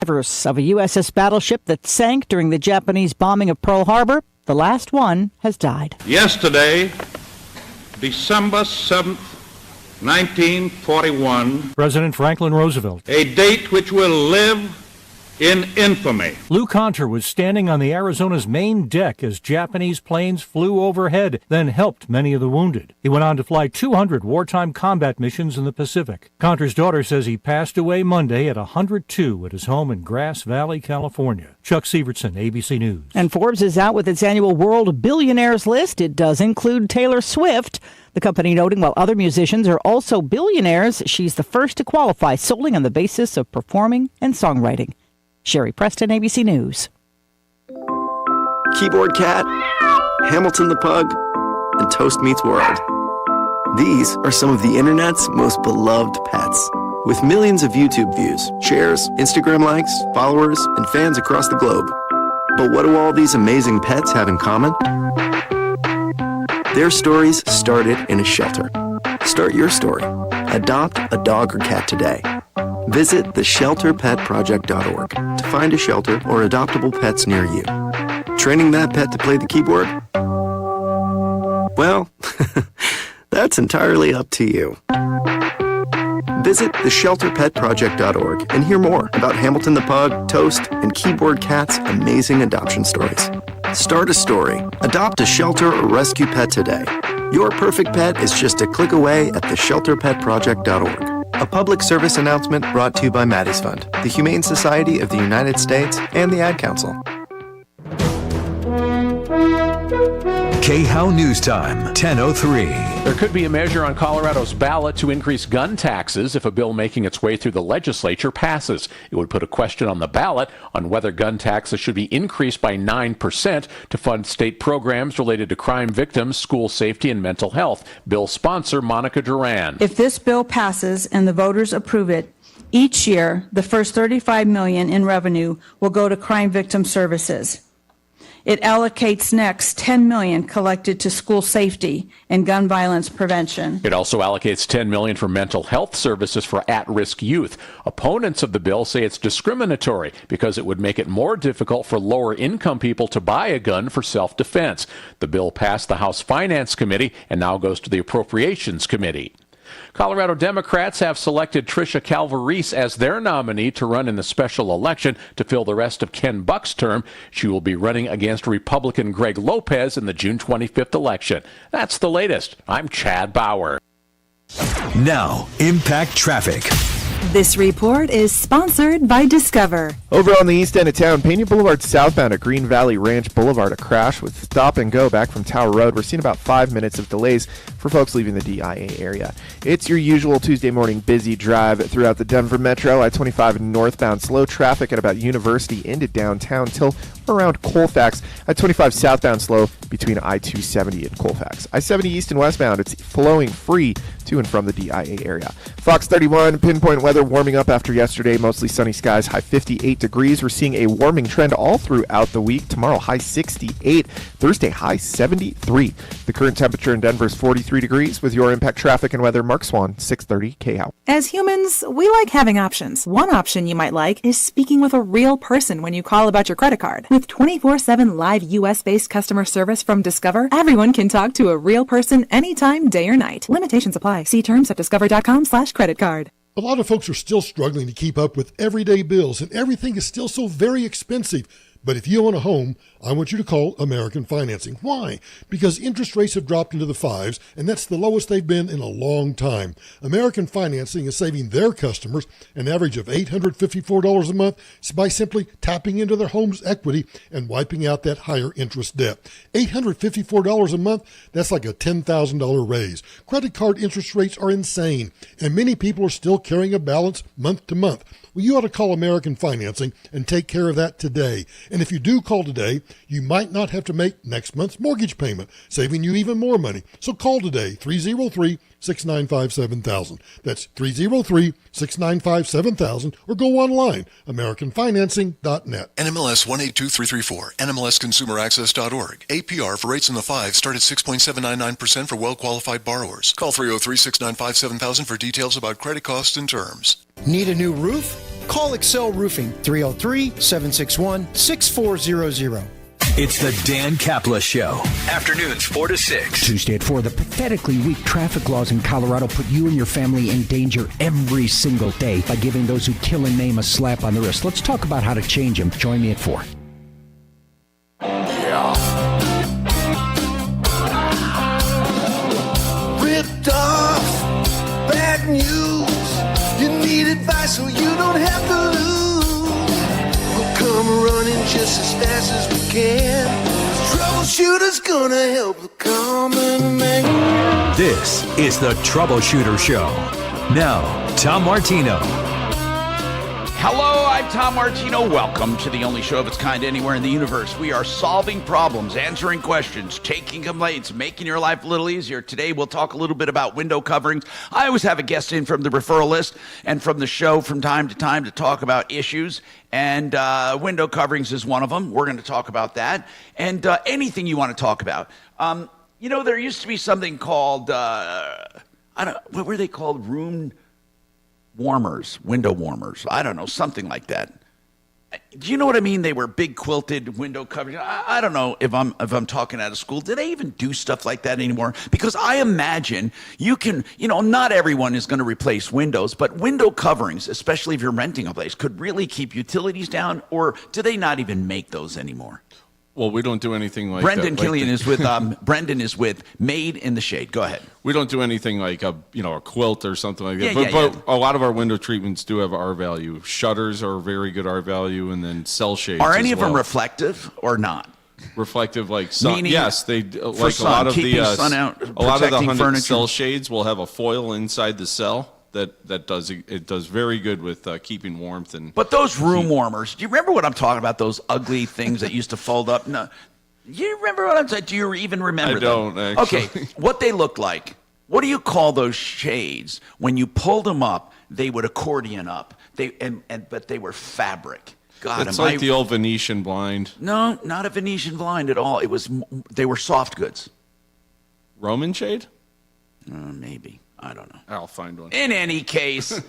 Survivors of a USS battleship that sank during the Japanese bombing of Pearl Harbor. The last one has died. Yesterday, December 7th, 1941. President Franklin Roosevelt. A date which will live in infamy. Lou Conter was standing on the Arizona's main deck as Japanese planes flew overhead, then helped many of the wounded. He went on to fly 200 wartime combat missions in the Pacific. Conter's daughter says he passed away Monday at 102 at his home in Grass Valley, California. Chuck Sievertson, ABC News. And Forbes is out with its annual World Billionaires list. It does include Taylor Swift. The company noting while other musicians are also billionaires, she's the first to qualify solely on the basis of performing and songwriting. Sherry Preston, ABC News. Keyboard Cat, Hamilton the Pug, and Toast Meets World. These are some of the internet's most beloved pets. With millions of YouTube views, shares, Instagram likes, followers, and fans across the globe. But what do all these amazing pets have in common? Their stories started in a shelter. Start your story. Adopt a dog or cat today. Visit theshelterpetproject.org to find a shelter or adoptable pets near you. Training that pet to play the keyboard? Well, that's entirely up to you. Visit theshelterpetproject.org and hear more about Hamilton the Pug, Toast, and Keyboard Cat's amazing adoption stories. Start a story. Adopt a shelter or rescue pet today. Your perfect pet is just a click away at theshelterpetproject.org. A public service announcement brought to you by Maddie's Fund, the Humane Society of the United States, and the Ad Council. KHOW News Time, 10:03. There could be a measure on Colorado's ballot to increase gun taxes if a bill making its way through the legislature passes. It would put a question on the ballot on whether gun taxes should be increased by 9% to fund state programs related to crime victims, school safety, and mental health. Bill sponsor Monica Duran. If this bill passes and the voters approve it, each year the first $35 million in revenue will go to crime victim services. It allocates next $10 million collected to school safety and gun violence prevention. It also allocates $10 million for mental health services for at-risk youth. Opponents of the bill say it's discriminatory because it would make it more difficult for lower-income people to buy a gun for self-defense. The bill passed the House Finance Committee and now goes to the Appropriations Committee. Colorado Democrats have selected Tricia Calvarese as their nominee to run in the special election to fill the rest of Ken Buck's term. She will be running against Republican Greg Lopez in the June 25th election. That's the latest. I'm Chad Bauer. Now, Impact Traffic. This report is sponsored by Discover. Over on the east end of town, Pena Boulevard southbound at Green Valley Ranch Boulevard, a crash with stop and go back from Tower Road. We're seeing about 5 minutes of delays for folks leaving the DIA area. It's your usual Tuesday morning busy drive throughout the Denver Metro. I-25 northbound, slow traffic at about University into downtown till around Colfax. I-25 southbound, slow between I-270 and Colfax. I-70 east and westbound, it's flowing free to and from the DIA area. Fox 31, pinpoint weather warming up after yesterday. Mostly sunny skies, high 58 degrees. We're seeing a warming trend all throughout the week. Tomorrow, high 68. Thursday, high 73. The current temperature in Denver is 43 degrees. With your Impact Traffic and Weather, Mark Swan, 630 KHOW. As humans, we like having options. One option you might like is speaking with a real person when you call about your credit card. With 24/7 live U.S.-based customer service from Discover, everyone can talk to a real person anytime, day or night. Limitations apply. See terms at discover.com/creditcard. A lot of folks are still struggling to keep up with everyday bills, and everything is still so very expensive. But if you own a home, I want you to call American Financing. Why? Because interest rates have dropped into the fives, and that's the lowest they've been in a long time. American Financing is saving their customers an average of $854 a month by simply tapping into their home's equity and wiping out that higher interest debt. $854 a month, that's like a $10,000 raise. Credit card interest rates are insane, and many people are still carrying a balance month to month. Well, you ought to call American Financing and take care of that today. And if you do call today, you might not have to make next month's mortgage payment, saving you even more money. So call today, 303-695-7000. That's 303-695-7000, or go online, AmericanFinancing.net. NMLS 182334, NMLSConsumerAccess.org. APR for rates in the 5 start at 6.799% for well-qualified borrowers. Call 303-695-7000 for details about credit costs and terms. Need a new roof? Call Excel Roofing, 303-761-6400. It's the Dan Kapla Show. Afternoons 4 to 6. Tuesday at 4. The pathetically weak traffic laws in Colorado put you and your family in danger every single day by giving those who kill and maim a slap on the wrist. Let's talk about how to change them. Join me at 4. Ripped off, bad news. You need advice so you don't have to lose. We'll come running just as fast as we can. Troubleshooter's gonna help the common man. This is the Troubleshooter Show. Now, Tom Martino. Hello, I'm Tom Martino. Welcome to the only show of its kind anywhere in the universe. We are solving problems, answering questions, taking complaints, making your life a little easier. Today, we'll talk a little bit about window coverings. I always have a guest in from the referral list and from the show from time to time to talk about issues, and window coverings is one of them. We're going to talk about that, and anything you want to talk about. There used to be something called, what were they called? Room warmers, window warmers. I don't know, something like that. Do you know what I mean? They were big quilted window covers. I don't know if I'm talking out of school. Do they even do stuff like that anymore? Because I imagine you can, not everyone is going to replace windows, but window coverings, especially if you're renting a place, could really keep utilities down, or do they not even make those anymore? Well, we don't do anything like Brendan Killian is with Brendan is with Made in the Shade. Go ahead. We don't do anything like a quilt or something like that. Yeah, but a lot of our window treatments do have R value. Shutters are very good R value, and then cell shades. Are any of them reflective or not? Reflective, like sun. Meaning yes, they like sun, a lot of keeping the sun out, a lot of the 100 furniture. cell shades will have a foil inside the cell. That does very good with keeping warmth and. But those room warmers, do you remember what I'm talking about? Those ugly things that used to fold up. No, you remember what I'm saying? Do you even remember? I don't them? actually. Okay, what they look like? What do you call those shades? When you pulled them up, they would accordion up. But they were fabric. God, it's like the old Venetian blind. No, not a Venetian blind at all. They were soft goods. Roman shade? Maybe. I don't know. I'll find one. In any case,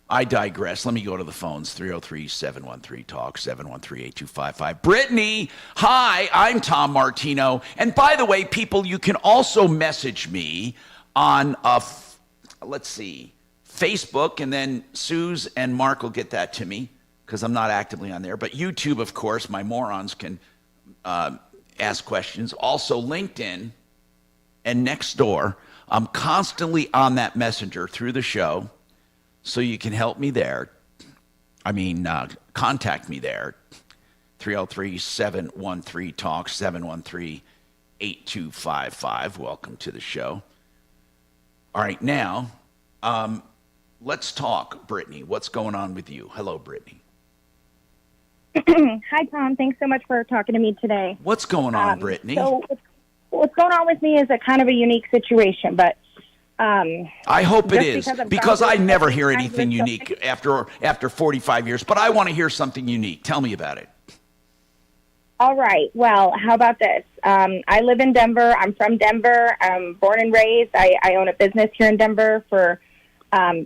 I digress. Let me go to the phones. 303-713-TALK, 713-8255. Brittany, hi, I'm Tom Martino. And by the way, people, you can also message me on, Facebook, and then Suze and Mark will get that to me because I'm not actively on there. But YouTube, of course, my morons can ask questions. Also, LinkedIn and Nextdoor. I'm constantly on that messenger through the show, so you can help me there. Contact me there. 303-713-TALK, 713-8255. Welcome to the show. All right, now, let's talk, Brittany. What's going on with you? Hello, Brittany. Hi, Tom. Thanks so much for talking to me today. What's going on, Brittany? So what's going on with me is a kind of a unique situation, but I hope it is, because I never hear anything unique after 45 years, but I want to hear something unique. Tell me about it. All right. Well, how about this? I live in Denver. I'm from Denver. I'm born and raised. I own a business here in Denver for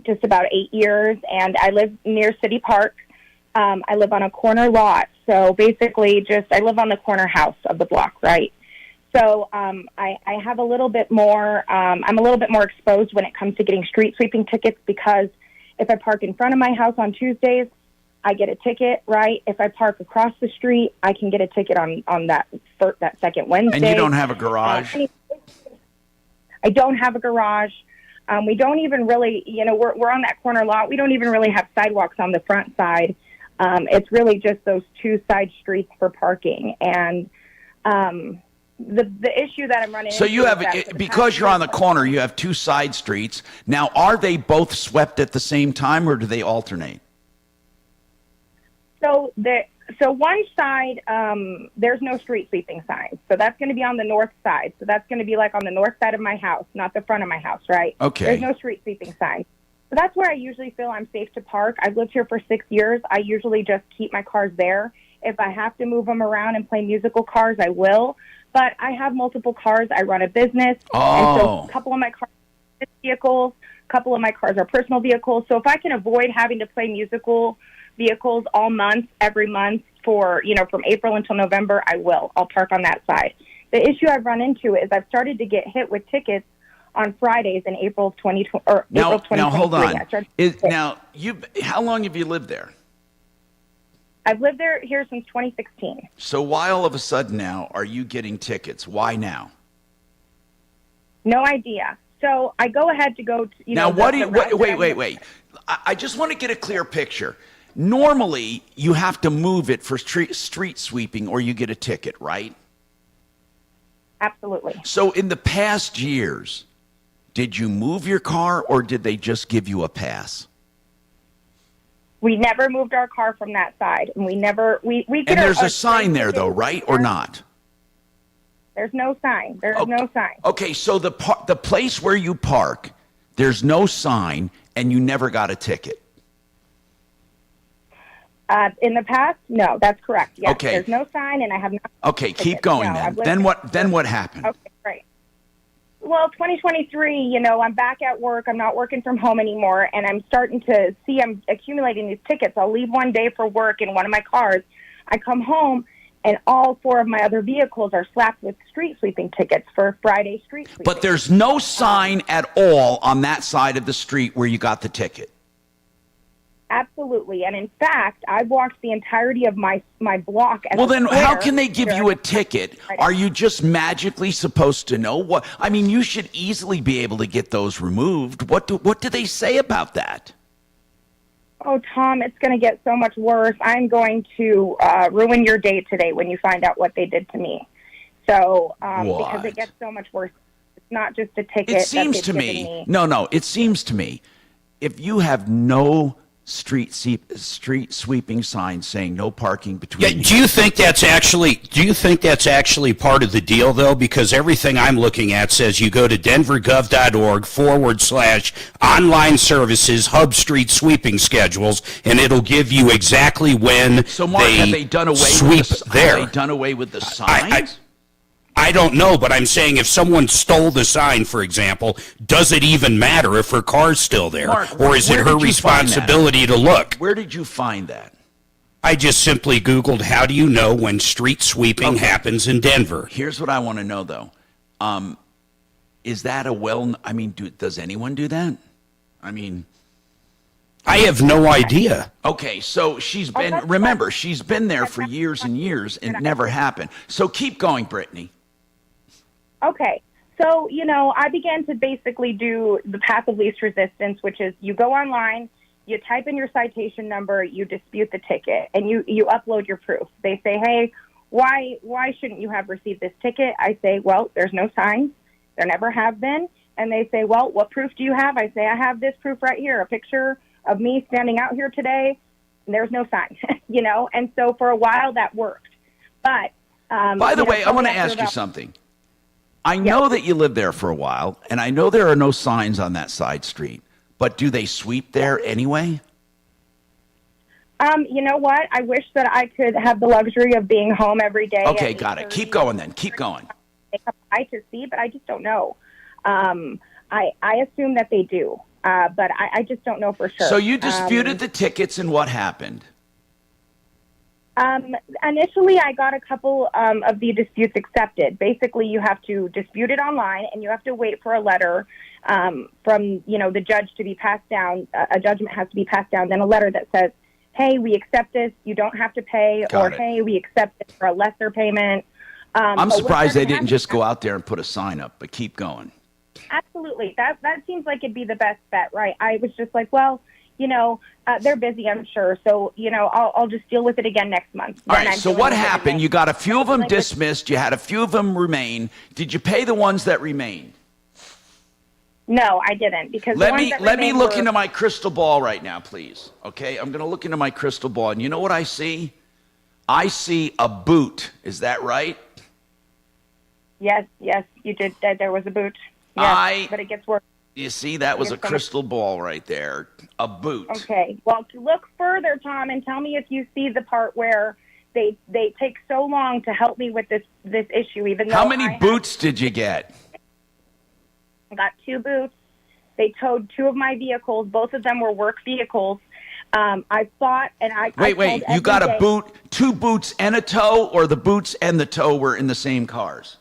just about 8 years, and I live near City Park. I live on a corner lot, so basically I live on the corner house of the block, right? So I have a little bit more, I'm a little bit more exposed when it comes to getting street sweeping tickets, because if I park in front of my house on Tuesdays, I get a ticket, right? If I park across the street, I can get a ticket on that second Wednesday. And you don't have a garage? I don't have a garage. We don't even really, we're on that corner lot. We don't even really have sidewalks on the front side. It's really just those two side streets for parking. And the issue that I'm running into... So you have, because you're on the corner, you have two side streets. Now, are they both swept at the same time, or do they alternate? So So one side, there's no street sweeping signs. So that's going to be on the north side. So that's going to be like on the north side of my house, not the front of my house, right? Okay. There's no street sweeping signs. So that's where I usually feel I'm safe to park. I've lived here for 6 years. I usually just keep my cars there. If I have to move them around and play musical cars, I will. But I have multiple cars. I run a business. And so a couple of my cars are vehicles. A couple of my cars are personal vehicles. So if I can avoid having to play musical vehicles all month, every month for, from April until November, I will. I'll park on that side. The issue I've run into is I've started to get hit with tickets on Fridays in April of 2020 or April 2023. Now hold on. How long have you lived there? I've lived here since 2016. So why all of a sudden now are you getting tickets? Why now? No idea. So I go ahead to go to, now wait. I just want to get a clear picture. Normally, you have to move it for street sweeping or you get a ticket, right? Absolutely. So in the past years, did you move your car or did they just give you a pass? We never moved our car from that side. And we and there's a sign there though, right? Or not? There's no sign. There's no sign. Okay, so the place where you park, there's no sign and you never got a ticket. In the past, no, that's correct. Yes, okay. There's no sign, and I have not. Okay, keep going then. Then what happened? Okay, great. Well, 2023, I'm back at work. I'm not working from home anymore, and I'm starting to see I'm accumulating these tickets. I'll leave one day for work in one of my cars. I come home, and all 4 of my other vehicles are slapped with street sweeping tickets for Friday street sweeping. But there's no sign at all on that side of the street where you got the ticket. Absolutely. And in fact, I've walked the entirety of my block. Well, then how can they give you a ticket? Are you just magically supposed to know what? I mean, you should easily be able to get those removed. What do they say about that? Oh, Tom, it's going to get so much worse. I'm going to ruin your day today when you find out what they did to me. So, because it gets so much worse. It's not just a ticket. It seems to me. No, it seems to me if you have no street sweeping signs saying no parking between. Yeah, do you think that's actually part of the deal though? Because everything I'm looking at says you go to denvergov.org/online services hub street sweeping schedules, and it'll give you exactly when have they done away sweep there. Have they done away with the signs? I don't know, but I'm saying if someone stole the sign, for example, does it even matter if her car's still there? Mark, or is it her responsibility to look? Where did you find that? I just simply Googled, how do you know when street sweeping happens in Denver? Here's what I want to know, though. Is that does anyone do that? I have no idea. Okay, so she's been there for years and years, and it never happened. So keep going, Brittany. Okay, so, I began to basically do the path of least resistance, which is you go online, you type in your citation number, you dispute the ticket, and you upload your proof. They say, hey, why shouldn't you have received this ticket? I say, well, there's no signs. There never have been. And they say, well, what proof do you have? I say, I have this proof right here, a picture of me standing out here today, and there's no sign, And so for a while that worked. But by the way, I want to ask you something. I know that you lived there for a while, and I know there are no signs on that side street, but do they sweep there anyway? You know what? I wish that I could have the luxury of being home every day. Okay, got it. Keep going then. Keep going. I to see, but I just don't know. I assume that they do, but I just don't know for sure. So you disputed the tickets, and what happened? Initially, I got a couple of the disputes accepted. Basically, you have to dispute it online, and you have to wait for a letter from the judge to be passed down. A judgment has to be passed down, then a letter that says, hey, we accept this, you don't have to pay, hey, we accept it for a lesser payment. I'm surprised they didn't just go out there and put a sign up, but keep going. Absolutely. That seems like it'd be the best bet, right? I was just like, well, they're busy, I'm sure. So, I'll just deal with it again next month. All right, so what happened? You got a few of them dismissed. You had a few of them remain. Did you pay the ones that remained? No, I didn't. Because let me look into my crystal ball right now, please. Okay, I'm going to look into my crystal ball. And you know what I see? I see a boot. Is that right? Yes, you did. There was a boot. Yes, but it gets worse. You see, that was a crystal ball right there. A boot. Okay. Well, look further, Tom, and tell me if you see the part where they take so long to help me with this issue. Even though how many boots did you get? I got 2 boots. They towed 2 of my vehicles. Both of them were work vehicles. I fought and I wait. You got a boot, 2 boots and a tow, or the boots and the tow were in the same cars?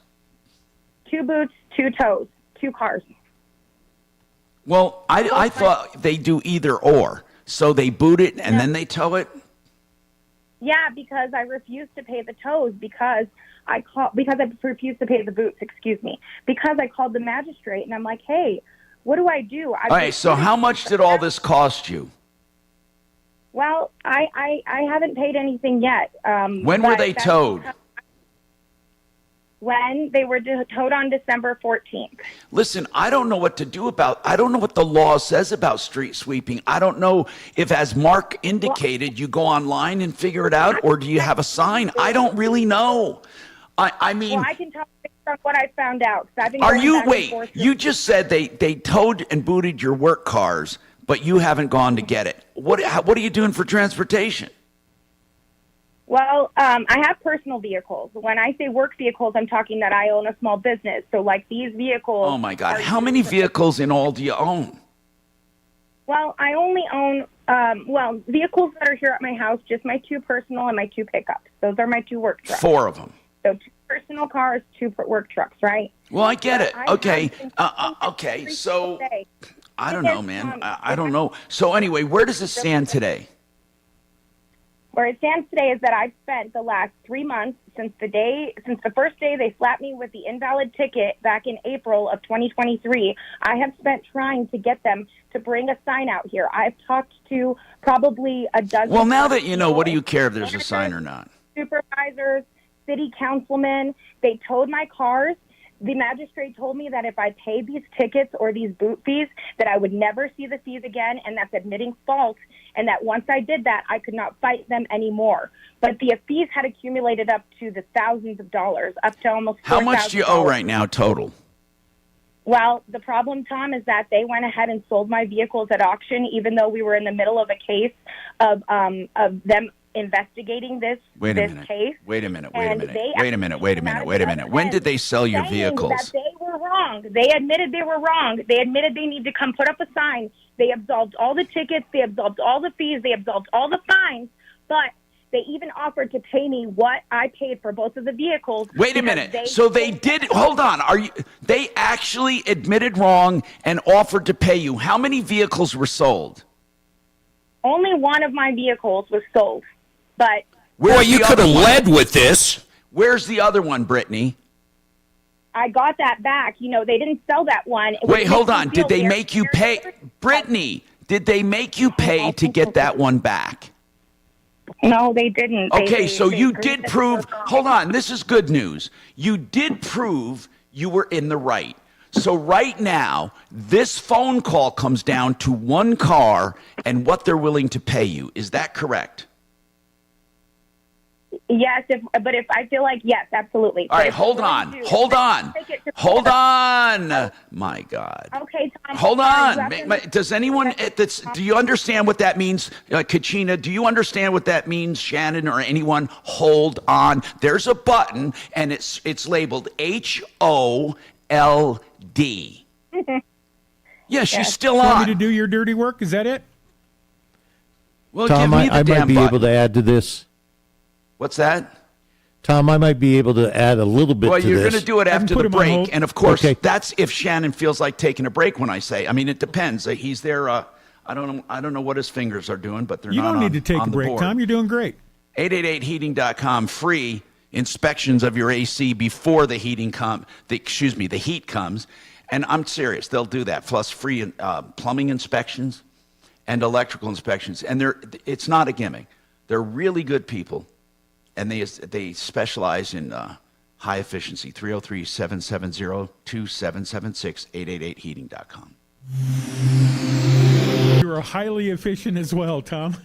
2 boots, 2 tows, 2 cars. Well, I thought they do either or. So they boot it and then they tow it? Yeah, because I refused to pay the tows because I refused to pay the boots, because I called the magistrate and I'm like, hey, what do I do? All right, so how much did all this cost you? Well, I haven't paid anything yet. When were they towed? When they were towed on December 14th. Listen, I don't know what to do I don't know what the law says about street sweeping. I don't know if, as Mark indicated, you go online and figure it out, or do you have a sign? I don't really know. I mean... Well, I can tell you from what I found out. You just said they towed and booted your work cars, but you haven't gone to get it. What are you doing for transportation? Well, I have personal vehicles. When I say work vehicles, I'm talking that I own a small business. So, like, these vehicles... Oh, my God. How many vehicles in all do you own? Well, I only own, vehicles that are here at my house, just my 2 personal and my 2 pickups. Those are my 2 work trucks. 4 of them. So 2 personal cars, 2 work trucks, right? Well, I get it. Okay. So, I don't know, man. I don't know. So, anyway, where does it stand today? Where it stands today is that I've spent the last 3 months since the first day they slapped me with the invalid ticket back in April of 2023. I have spent trying to get them to bring a sign out here. I've talked to probably a dozen. Well, now that you know, what do you care if there's a sign or not? Supervisors, city councilmen, they towed my cars. The magistrate told me that if I paid these tickets or these boot fees, that I would never see the fees again, and that's admitting fault, and that once I did that, I could not fight them anymore. But the fees had accumulated up to the thousands of dollars, up to almost $4,000. How much do you owe right now total? Well, the problem, Tom, is that they went ahead and sold my vehicles at auction, even though we were in the middle of a case of them investigating this case. Wait a minute. When did they sell your vehicles? That they were wrong. They admitted they were wrong. They admitted they need to come put up a sign. They absolved all the tickets. They absolved all the fees. They absolved all the fines. But they even offered to pay me what I paid for both of the vehicles. Wait a minute. So they did. Hold on. They actually admitted wrong and offered to pay you. How many vehicles were sold? Only one of my vehicles was sold. But well, you could have led with this. Where's the other one, Brittany? I got that back. You know, they didn't sell that one. Wait, hold on. Did they make you pay? Brittany, did they make you pay to get that one back? No, they didn't. Okay, so you did prove. Hold on. This is good news. You did prove you were in the right. So right now, this phone call comes down to one car and what they're willing to pay you. Is that correct? Yes, but if I feel like, yes, absolutely. All right, hold on. My God. Okay, Tom. Hold on. Does anyone, do you understand what that means? Kachina, do you understand what that means, Shannon, or anyone? Hold on. There's a button, and it's labeled HOLD. Yeah, she's still on. Want me to do your dirty work? Is that it? Well, Tom, give me the I damn might be button. able to add to this. What's that? Tom, I might be able to add a little bit to this. Well, you're going to do it after the break. And, of course, that's if Shannon feels like taking a break when I say. I mean, it depends. He's there. I don't know what his fingers are doing, but they're not on the board. You don't need to take a break, board. Tom. You're doing great. 888heating.com, free inspections of your AC before the heat comes. And I'm serious. They'll do that, plus free plumbing inspections and electrical inspections. And it's not a gimmick. They're really good people. And they specialize in high efficiency. 303-770-2776, 888heating.com. You're highly efficient as well, Tom.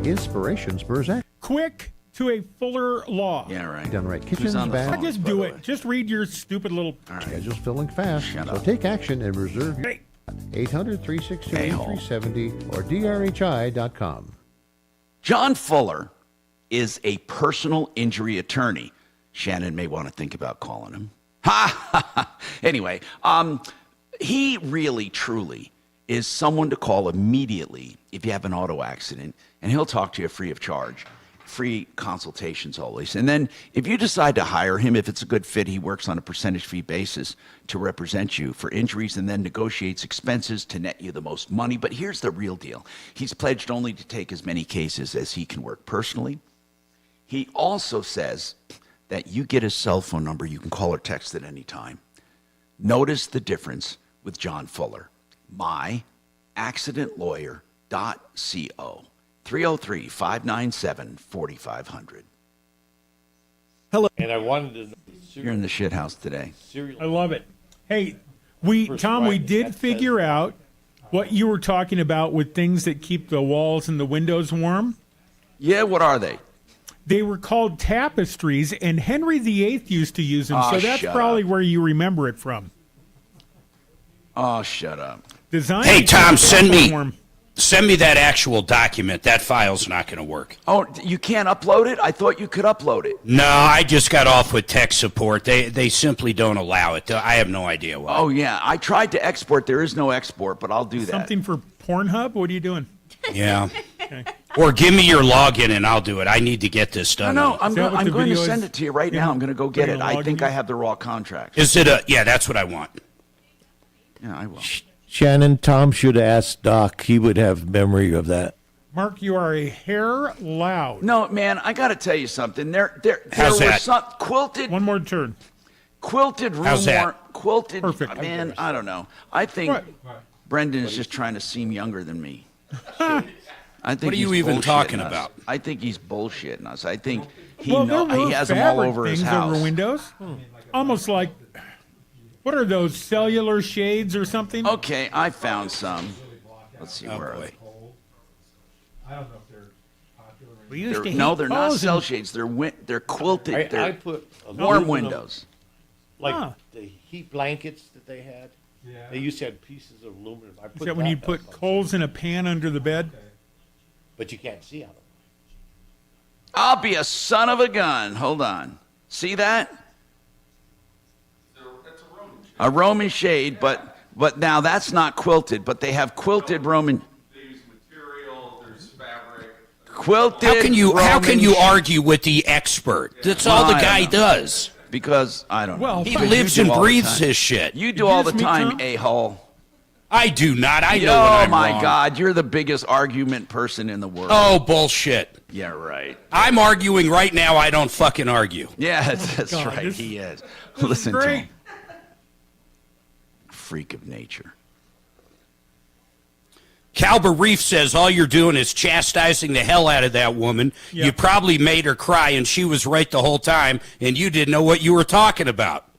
Inspirations Burzak. Quick, to a fuller law. Yeah, right. Done right. Kitchens, Who's on the baths. phone, Just by do the it. way? Just read your stupid little... Schedule's filling fast. Shut so up. take action and reserve your 800-362-8370 or drhi.com. John Fuller is a personal injury attorney. Shannon may want to think about calling him. Anyway, he really, truly is someone to call immediately if you have an auto accident, and he'll talk to you free of charge. Free consultations always. And then if you decide to hire him, if it's a good fit, he works on a percentage fee basis to represent you for injuries and then negotiates expenses to net you the most money. But here's the real deal. He's pledged only to take as many cases as he can work personally. He also says that you get his cell phone number. You can call or text at any time. Notice the difference with John Fuller. myaccidentlawyer.co. 303-597-4500. Hello. And I wanted to know. You're in the shit house today. I love it. Hey, Tom, we did figure out what you were talking about with things that keep the walls and the windows warm. Yeah, what are they? They were called tapestries, and Henry VIII used to use them, so that's probably where you remember it from. Oh, shut up. Design. Hey, Tom, send me that actual document. That file's not going to work. Oh, you can't upload it? I thought you could upload it. No, I just got off with tech support. They simply don't allow it. I have no idea why. Oh, yeah. I tried to export. There is no export, but I'll do that. Something for Pornhub? What are you doing? Yeah. Okay. Or give me your login and I'll do it. I need to get this done. No, I'm going to send it to you right now. I'm going to go get it. I think I have the raw contract. Is it a... Yeah, that's what I want. Yeah, I will. Shannon, Tom should have asked Doc. He would have memory of that. Mark, you are a hair loud. No, man, I got to tell you something. There How's was that? some quilted. One more turn. Quilted room. How's that? Quilted. Perfect. Man, I don't know. I think Brendan is just trying to seem younger than me. I think What are you he's even talking bullshitting us. about? I think he's bullshitting us. I think he There were has them all fabric over his things house. over windows. Almost like, what are those, cellular shades or something? Okay, I found some. Let's see, where are they? I don't know if they're popular. They're not cell shades. They're quilted. They're I put warm aluminum, windows. Like the heat blankets that they had. Yeah. They used to have pieces of aluminum. I put Is that when you put coals in a pan under the bed? But you can't see out of them. I'll be a son of a gun. Hold on. See that? A Roman shade, but now that's not quilted, but they have quilted Roman. Quilted. How can you argue with the expert? That's all the guy does. Because I don't know. He lives and breathes his shit. You do all the time, a-hole. I do not. I know when I'm my wrong. God, you're the biggest argument person in the world. Oh, bullshit. Yeah, right. I'm arguing right now. I don't fucking argue. Yeah, that's God, right. this- He is. This Listen is to great. him. Freak of nature. Calber Reef says all you're doing is chastising the hell out of that woman. Yeah. You probably made her cry, and she was right the whole time, and you didn't know what you were talking about.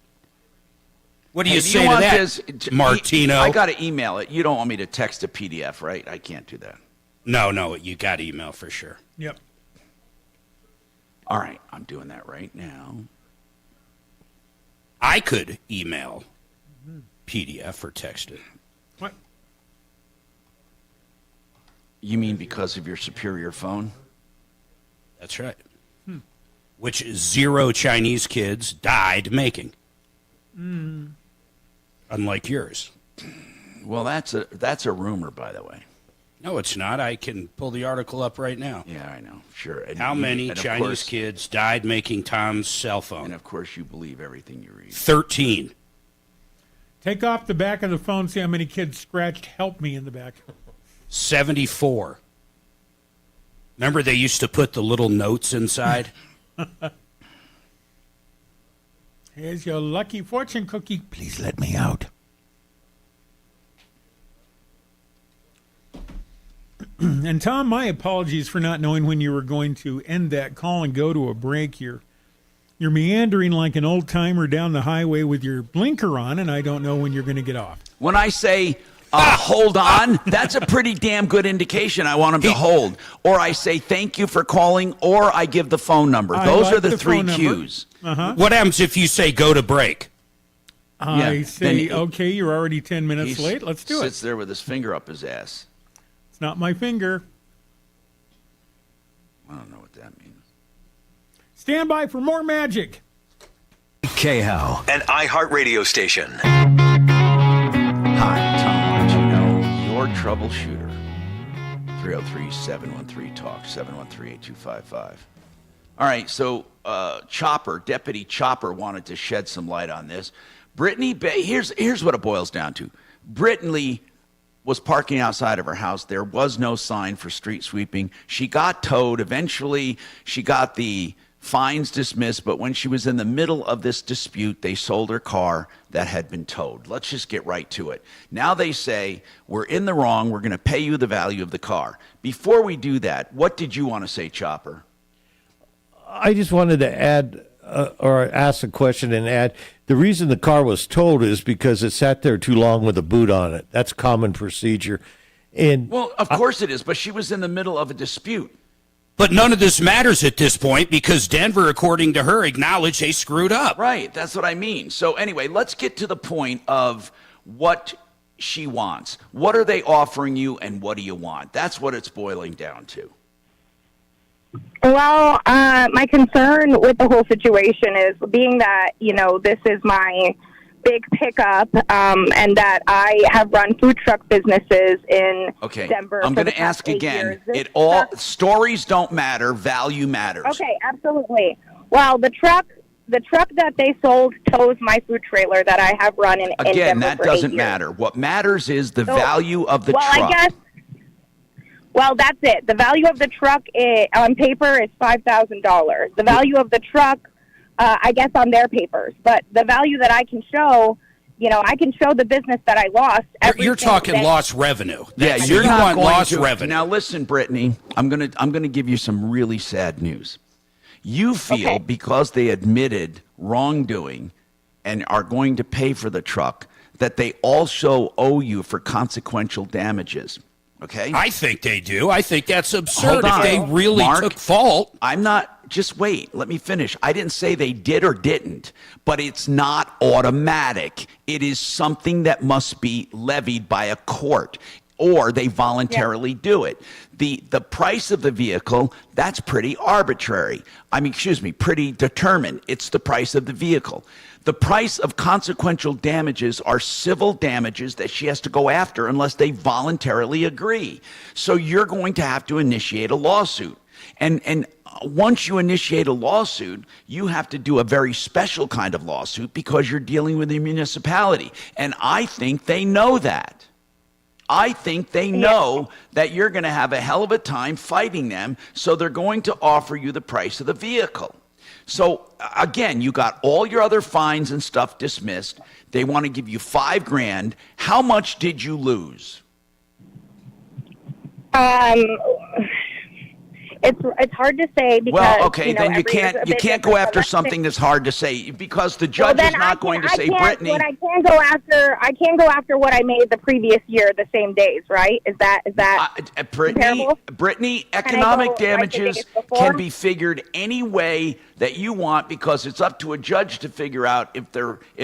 What do you say to that, Martino? I got to email it. You don't want me to text a PDF, right? I can't do that. No, you got email for sure. Yep. All right, I'm doing that right now. I could email PDF or text it. What? You mean because of your superior phone? That's right. Which 0 Chinese kids died making. Unlike yours. Well, that's a rumor, by the way. No, it's not. I can pull the article up right now. Yeah, I know. Sure. And How many Chinese kids died making Tom's cell phone? And of course, you believe everything you read. 13. Take off the back of the phone, see how many kids scratched "help me" in the back. 74. Remember they used to put the little notes inside? Here's your lucky fortune cookie. Please let me out. And Tom, my apologies for not knowing when you were going to end that call and go to a break. You're meandering like an old timer down the highway with your blinker on, and I don't know when you're going to get off. When I say Hold on. That's a pretty damn good indication. I want him to hold. Or I say thank you for calling, or I give the phone number. Those are the three cues. What happens if you say go to break? I say, okay, you're already 10 minutes late. Let's do it. Sits there with his finger up his ass. It's not my finger. I don't know what that means. Stand by for more magic. KHOW, an iHeartRadio station. Hi, Tom Martino, your troubleshooter. 303-713-TALK, 713-8255. All right, so Deputy Chopper wanted to shed some light on this. Brittany, here's what it boils down to. Brittany was parking outside of her house. There was no sign for street sweeping. She got towed. Eventually, she got the fines dismissed, but when she was in the middle of this dispute, they sold her car that had been towed. Let's just get right to it. Now they say, we're in the wrong. We're going to pay you the value of the car. Before we do that, what did you want to say, Chopper? I just wanted to add or ask a question and add, the reason the car was towed is because it sat there too long with a boot on it. That's common procedure. And well, of course it is, but she was in the middle of a dispute. But none of this matters at this point because Denver, according to her, acknowledged they screwed up. Right, that's what I mean. So anyway, let's get to the point of what she wants. What are they offering you and what do you want? That's what it's boiling down to. Well, my concern with the whole situation is being that, this is my big pickup and that I have run food truck businesses in Denver. I'm going to ask again. Stories don't matter. Value matters. Okay, absolutely. Well, the truck that they sold tows my food trailer that I have run in Denver Again, that for doesn't 8 years. matter. What matters is the value of the truck. Well, that's it. The value of the truck on paper is $5,000. The value of the truck, I guess, on their papers. But the value that I can show, I can show the business that I lost. You're talking lost revenue. You're not going lost to. revenue. Now, listen, Brittany, I'm gonna give you some really sad news. You feel because they admitted wrongdoing and are going to pay for the truck that they also owe you for consequential damages. Okay? I think they do. I think that's absurd. Hold on. If they really Mark, took fault. I'm not, just wait, let me finish. I didn't say they did or didn't, but it's not automatic. It is something that must be levied by a court, or they voluntarily do it. The price of the vehicle, that's pretty arbitrary. Pretty determined. It's the price of the vehicle. The price of consequential damages are civil damages that she has to go after unless they voluntarily agree. So you're going to have to initiate a lawsuit. And once you initiate a lawsuit, you have to do a very special kind of lawsuit because you're dealing with the municipality. And I think they know that. I think they know that you're going to have a hell of a time fighting them, so they're going to offer you the price of the vehicle. So, again, you got all your other fines and stuff dismissed. They want to give you $5,000. How much did you lose? It's hard to say because then you can't go after something that's hard to say because the judge is not going to say, Brittany. But I can't go after what I made the previous year the same days, right? Is that Brittany, economic damages can be figured any way that you want because it's up to a judge to figure out if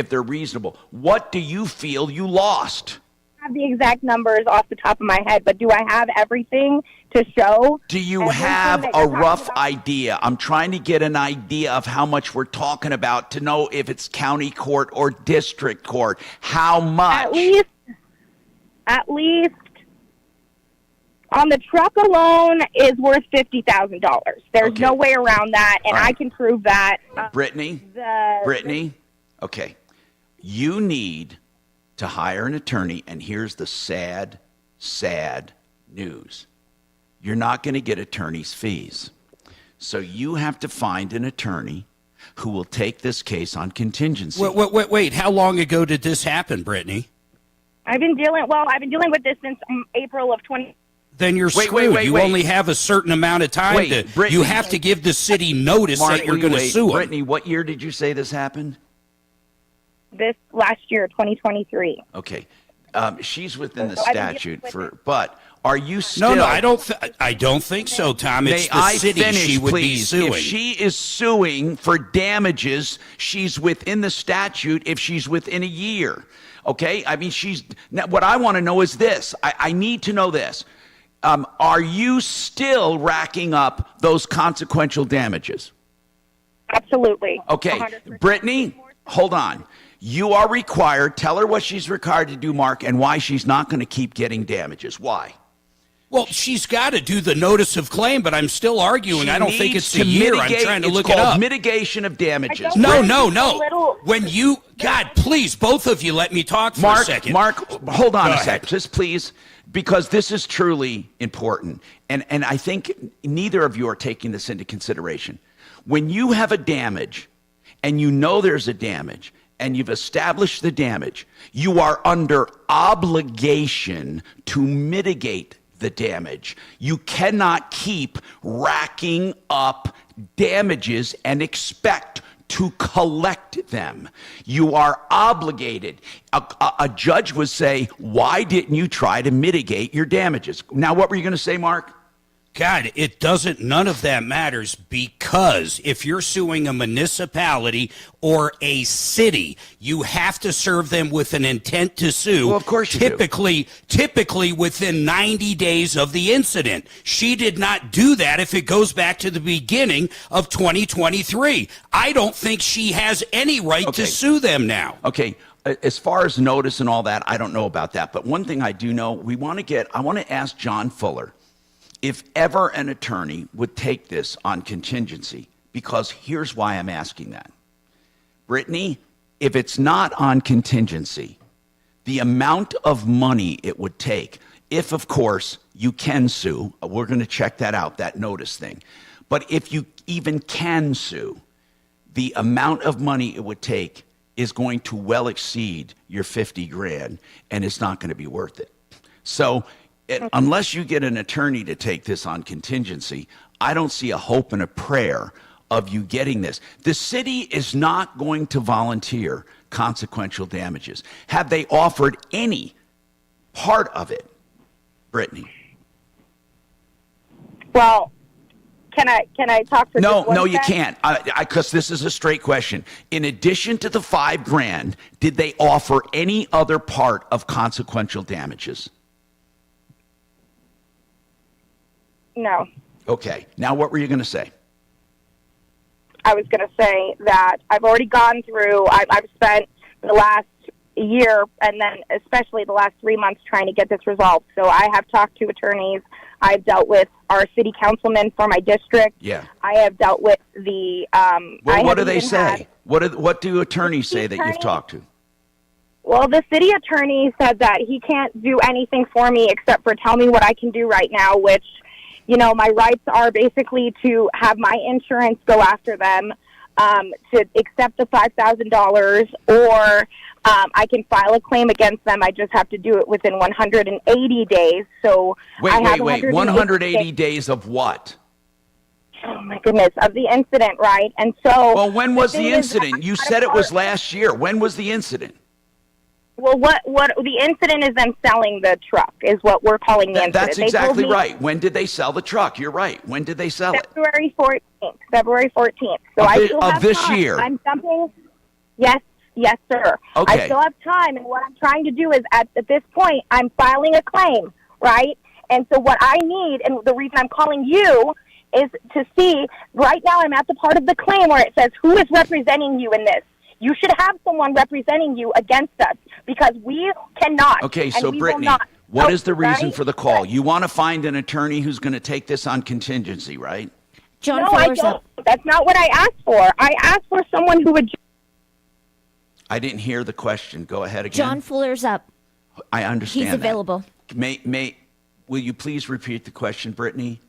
they're reasonable. What do you feel you lost? I have the exact numbers off the top of my head, but do I have everything to show? Do you have a rough idea? I'm trying to get an idea of how much we're talking about to know if it's county court or district court. How much? At least on the truck alone is worth $50,000. There's no way around that, and I can prove that. Brittany, okay. You need to hire an attorney, and here's the sad news. You're not going to get attorney's fees. So you have to find an attorney who will take this case on contingency. Wait. How long ago did this happen, Brittany? I've been dealing with this since April of 20. Then you're screwed. You only have a certain amount of time. Brittany, you have to give the city notice that you're going to sue them. Brittany, what year did you say this happened? This last year, 2023. Okay. She's within the statute but are you still? No, I don't think so, Tom. It's the city she would be suing. If she is suing for damages, she's within the statute if she's within a year. Okay? I mean, now, what I want to know is this. I need to know this. Are you still racking up those consequential damages? Absolutely. Okay. 100%. Brittany, hold on. You are required, tell her what she's required to do, Mark, and why she's not going to keep getting damages. Why? Well, she's got to do the notice of claim, but I'm still arguing. I don't think it's a year. I'm trying to look it up. It's called mitigation of damages. No. When you, God, please, both of you, let me talk for a second. Mark, hold on a sec, just please, because this is truly important. And I think neither of you are taking this into consideration. When you have a damage, and you know there's a damage, and you've established the damage, you are under obligation to mitigate the damage. You cannot keep racking up damages and expect to collect them. You are obligated. A judge would say, why didn't you try to mitigate your damages? Now, what were you going to say, Mark? God, none of that matters, because if you're suing a municipality or a city, you have to serve them with an intent to sue. Well, of course you do. Typically within 90 days of the incident. She did not do that if it goes back to the beginning of 2023. I don't think she has any right to sue them now. Okay. As far as notice and all that, I don't know about that. But one thing I do know, I want to ask John Fuller if ever an attorney would take this on contingency, because here's why I'm asking that. Brittany, if it's not on contingency, the amount of money it would take, if of course you can sue, we're going to check that out, that notice thing. But if you even can sue, the amount of money it would take is going to well exceed your $50,000, and it's not going to be worth it. So unless you get an attorney to take this on contingency, I don't see a hope and a prayer of you getting this. The city is not going to volunteer consequential damages. Have they offered any part of it, Brittany? Well, can I talk for just one No, you second? can't, because this is a straight question. In addition to the $5,000, did they offer any other part of consequential damages? No. Okay. Now, what were you going to say? I was going to say that I've already gone through, I've spent the last year and then especially the last 3 months trying to get this resolved. So I have talked to attorneys. I've dealt with our city councilman for my district. Yeah. I have dealt with the... what do they say? What do attorneys say that you've talked to? Well, the city attorney said that he can't do anything for me except for tell me what I can do right now, which... my rights are basically to have my insurance go after them, to accept the $5,000, or I can file a claim against them. I just have to do it within 180 days. So wait. 180 days of what? Oh, my goodness, of the incident, right? And so... Well, when was the incident? You said it was last year. When was the incident? Well, what the incident is them selling the truck is what we're calling the incident. That's exactly right. When did they sell the truck? You're right. When did they sell it? February 14th. So I still have this time. year. I'm jumping. Yes, sir. Okay. I still have time, and what I'm trying to do is at this point, I'm filing a claim, right? And so what I need, and the reason I'm calling you, is to see, right now I'm at the part of the claim where it says, who is representing you in this? You should have someone representing you against us, because we cannot. Okay, so Brittany, what is the reason for the call? You want to find an attorney who's going to take this on contingency, right? No, I don't. That's not what I asked for. I asked for someone who would... I didn't hear the question. Go ahead again. John Fuller's up. I understand. He's available. Will you please repeat the question, Brittany?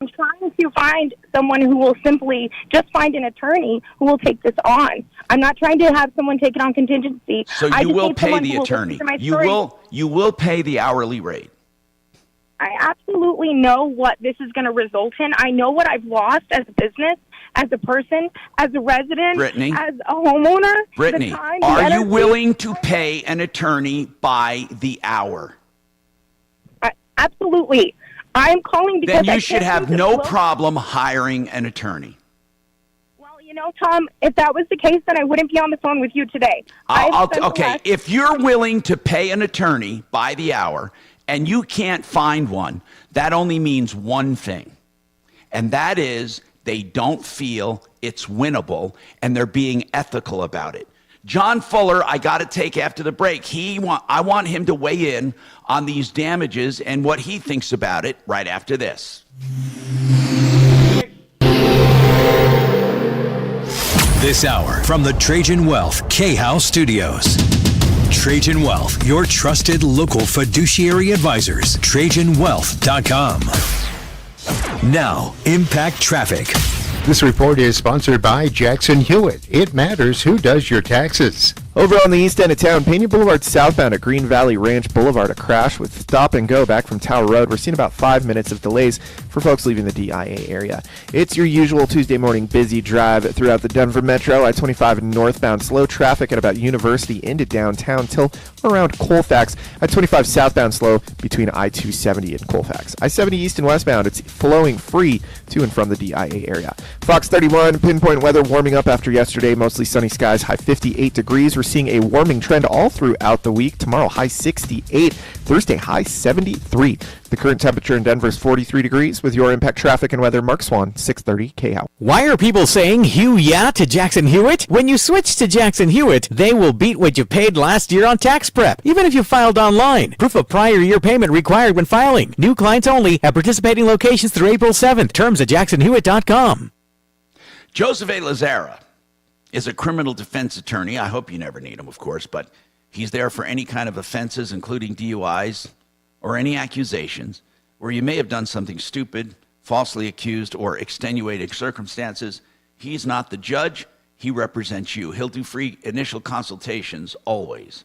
I'm trying to find someone who will simply just find an attorney who will take this on. I'm not trying to have someone take it on contingency. So you will pay the attorney. You will pay the hourly rate. I absolutely know what this is going to result in. I know what I've lost as a business, as a person, as a resident, Brittany, as a homeowner. Brittany, are you willing to pay an attorney by the hour? Absolutely. I'm calling because then you should have no problem hiring an attorney. Well, you know, Tom, if that was the case, then I wouldn't be on the phone with you today. Okay, if you're willing to pay an attorney by the hour and you can't find one, that only means one thing, and that is they don't feel it's winnable and they're being ethical about it. John Fuller, I got to take after the break. I want him to weigh in on these damages and what he thinks about it right after this. This hour from the Trajan Wealth K-House Studios. Trajan Wealth, your trusted local fiduciary advisors. TrajanWealth.com. Now, Impact Traffic. This report is sponsored by Jackson Hewitt. It matters who does your taxes. Over on the east end of town, Pena Boulevard southbound at Green Valley Ranch Boulevard, a crash with stop and go back from Tower Road. We're seeing about 5 minutes of delays for folks leaving the DIA area. It's your usual Tuesday morning busy drive throughout the Denver Metro. I-25 northbound, slow traffic at about University into downtown till around Colfax. I-25 southbound slow between I-270 and Colfax. I-70 east and westbound, it's flowing free to and from the DIA area. Fox 31, pinpoint weather warming up after yesterday. Mostly sunny skies, high 58 degrees. We're seeing a warming trend all throughout the week. Tomorrow, high 68. Thursday, high 73. The current temperature in Denver is 43 degrees. With your Impact Traffic and Weather, Mark Swan, 630 KHOW. Why are people saying "Hugh yeah" to Jackson Hewitt? When you switch to Jackson Hewitt, they will beat what you paid last year on tax prep, even if you filed online. Proof of prior year payment required when filing. New clients only at participating locations through April 7th. Terms at jacksonhewitt.com. Joseph A. Lazara is a criminal defense attorney. I hope you never need him, of course, but he's there for any kind of offenses, including DUIs or any accusations where you may have done something stupid, falsely accused, or extenuating circumstances. He's not the judge. He represents you. He'll do free initial consultations always,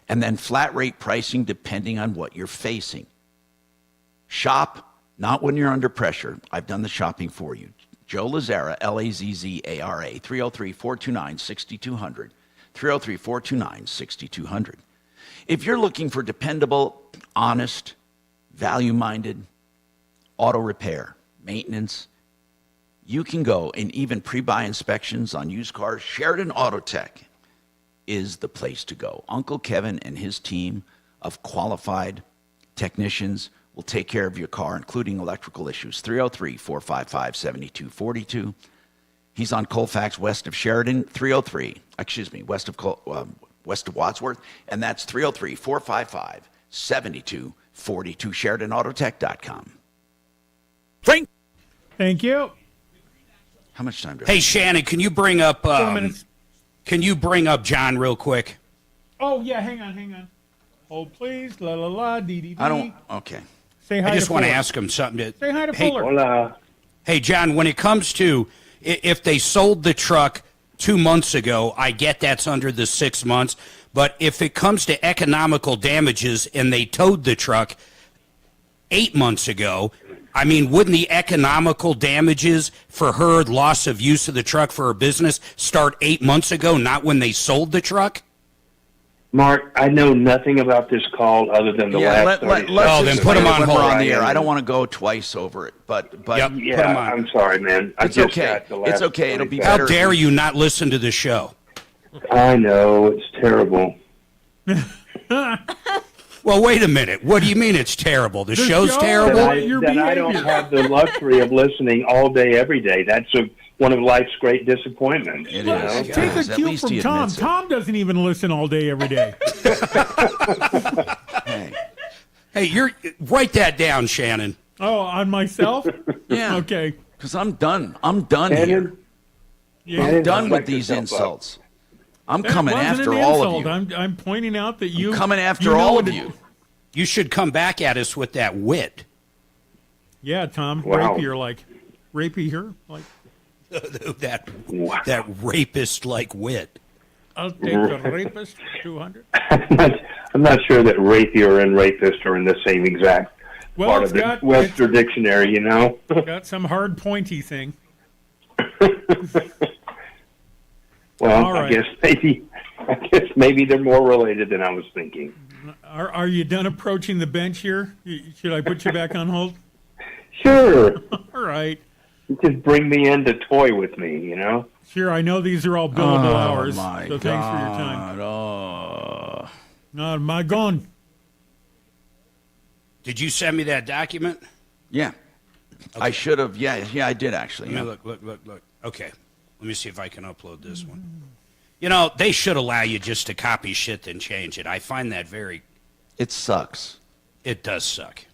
and then flat rate pricing depending on what you're facing. Shop, not when you're under pressure. I've done the shopping for you. Joe Lazzara, Lazzara, 303-429-6200, 303-429-6200. If you're looking for dependable, honest, value-minded auto repair, maintenance, you can go and even pre-buy inspections on used cars. Sheridan Auto Tech is the place to go. Uncle Kevin and his team of qualified technicians will take care of your car, including electrical issues. 303-455-7242. He's on Colfax, west of Sheridan. West of Wadsworth. And that's 303-455-7242. SheridanAutotech.com. Frank. Thank you. How much time do I Hey, have? Shannon, can you bring up 4 minutes. Can you bring up John real quick? Oh, yeah, hang on. Hold, please. La, la, la, dee, dee, dee. I don't. Okay. Say hi I just to want to Fuller. ask him something. Say hi to Hey, Fuller. Hola. Hey, John, when it comes to if they sold the truck 2 months ago, I get that's under the 6 months. But if it comes to economical damages and they towed the truck 8 months ago, I mean, wouldn't the economical damages for her loss of use of the truck for her business start 8 months ago, not when they sold the truck? Mark, I know nothing about this call other than the last 30 seconds. then put him on hold. On the air. I don't want to go twice over it, but Yep, yeah, put him on. I'm sorry, man. It's okay. It's okay. It'll be How better. dare you not listen to the show? I know, it's terrible. Well, wait a minute. What do you mean it's terrible? The show's terrible? That I don't have the luxury of listening all day, every day. That's one of life's great disappointments. It you is. know? Take a cue from Tom. Tom doesn't even listen all day, every day. Hey, write that down, Shannon. Oh, on myself? Yeah. Okay. Because I'm done. I'm done here. Yeah. I'm done with these insults. I'm coming That wasn't after an all insult. of you. I'm pointing out that you. I'm coming after you know all what of it- you. You should come back at us with that wit. Yeah, Tom. Wow. Rapier like. Rapier like. that rapist like wit. I'll take the rapist 200. I'm not sure that rapier and rapist are in the same exact Well, part it's of the got- Webster Dictionary, you know. Got some hard pointy thing. Well, All right. I guess maybe they're more related than I was thinking. Are you done approaching the bench here? Should I put you back on hold? Sure. All right. Just bring me in to toy with me, you know. Sure, I know these are all billable hours, my so thanks for your time. God. Not my gun. Did you send me that document? Yeah. I should have. Yeah, I did actually. Let me Yeah. look. Okay. Let me see if I can upload this one. You know, they should allow you just to copy shit then change it. I find that very... It sucks. It does suck.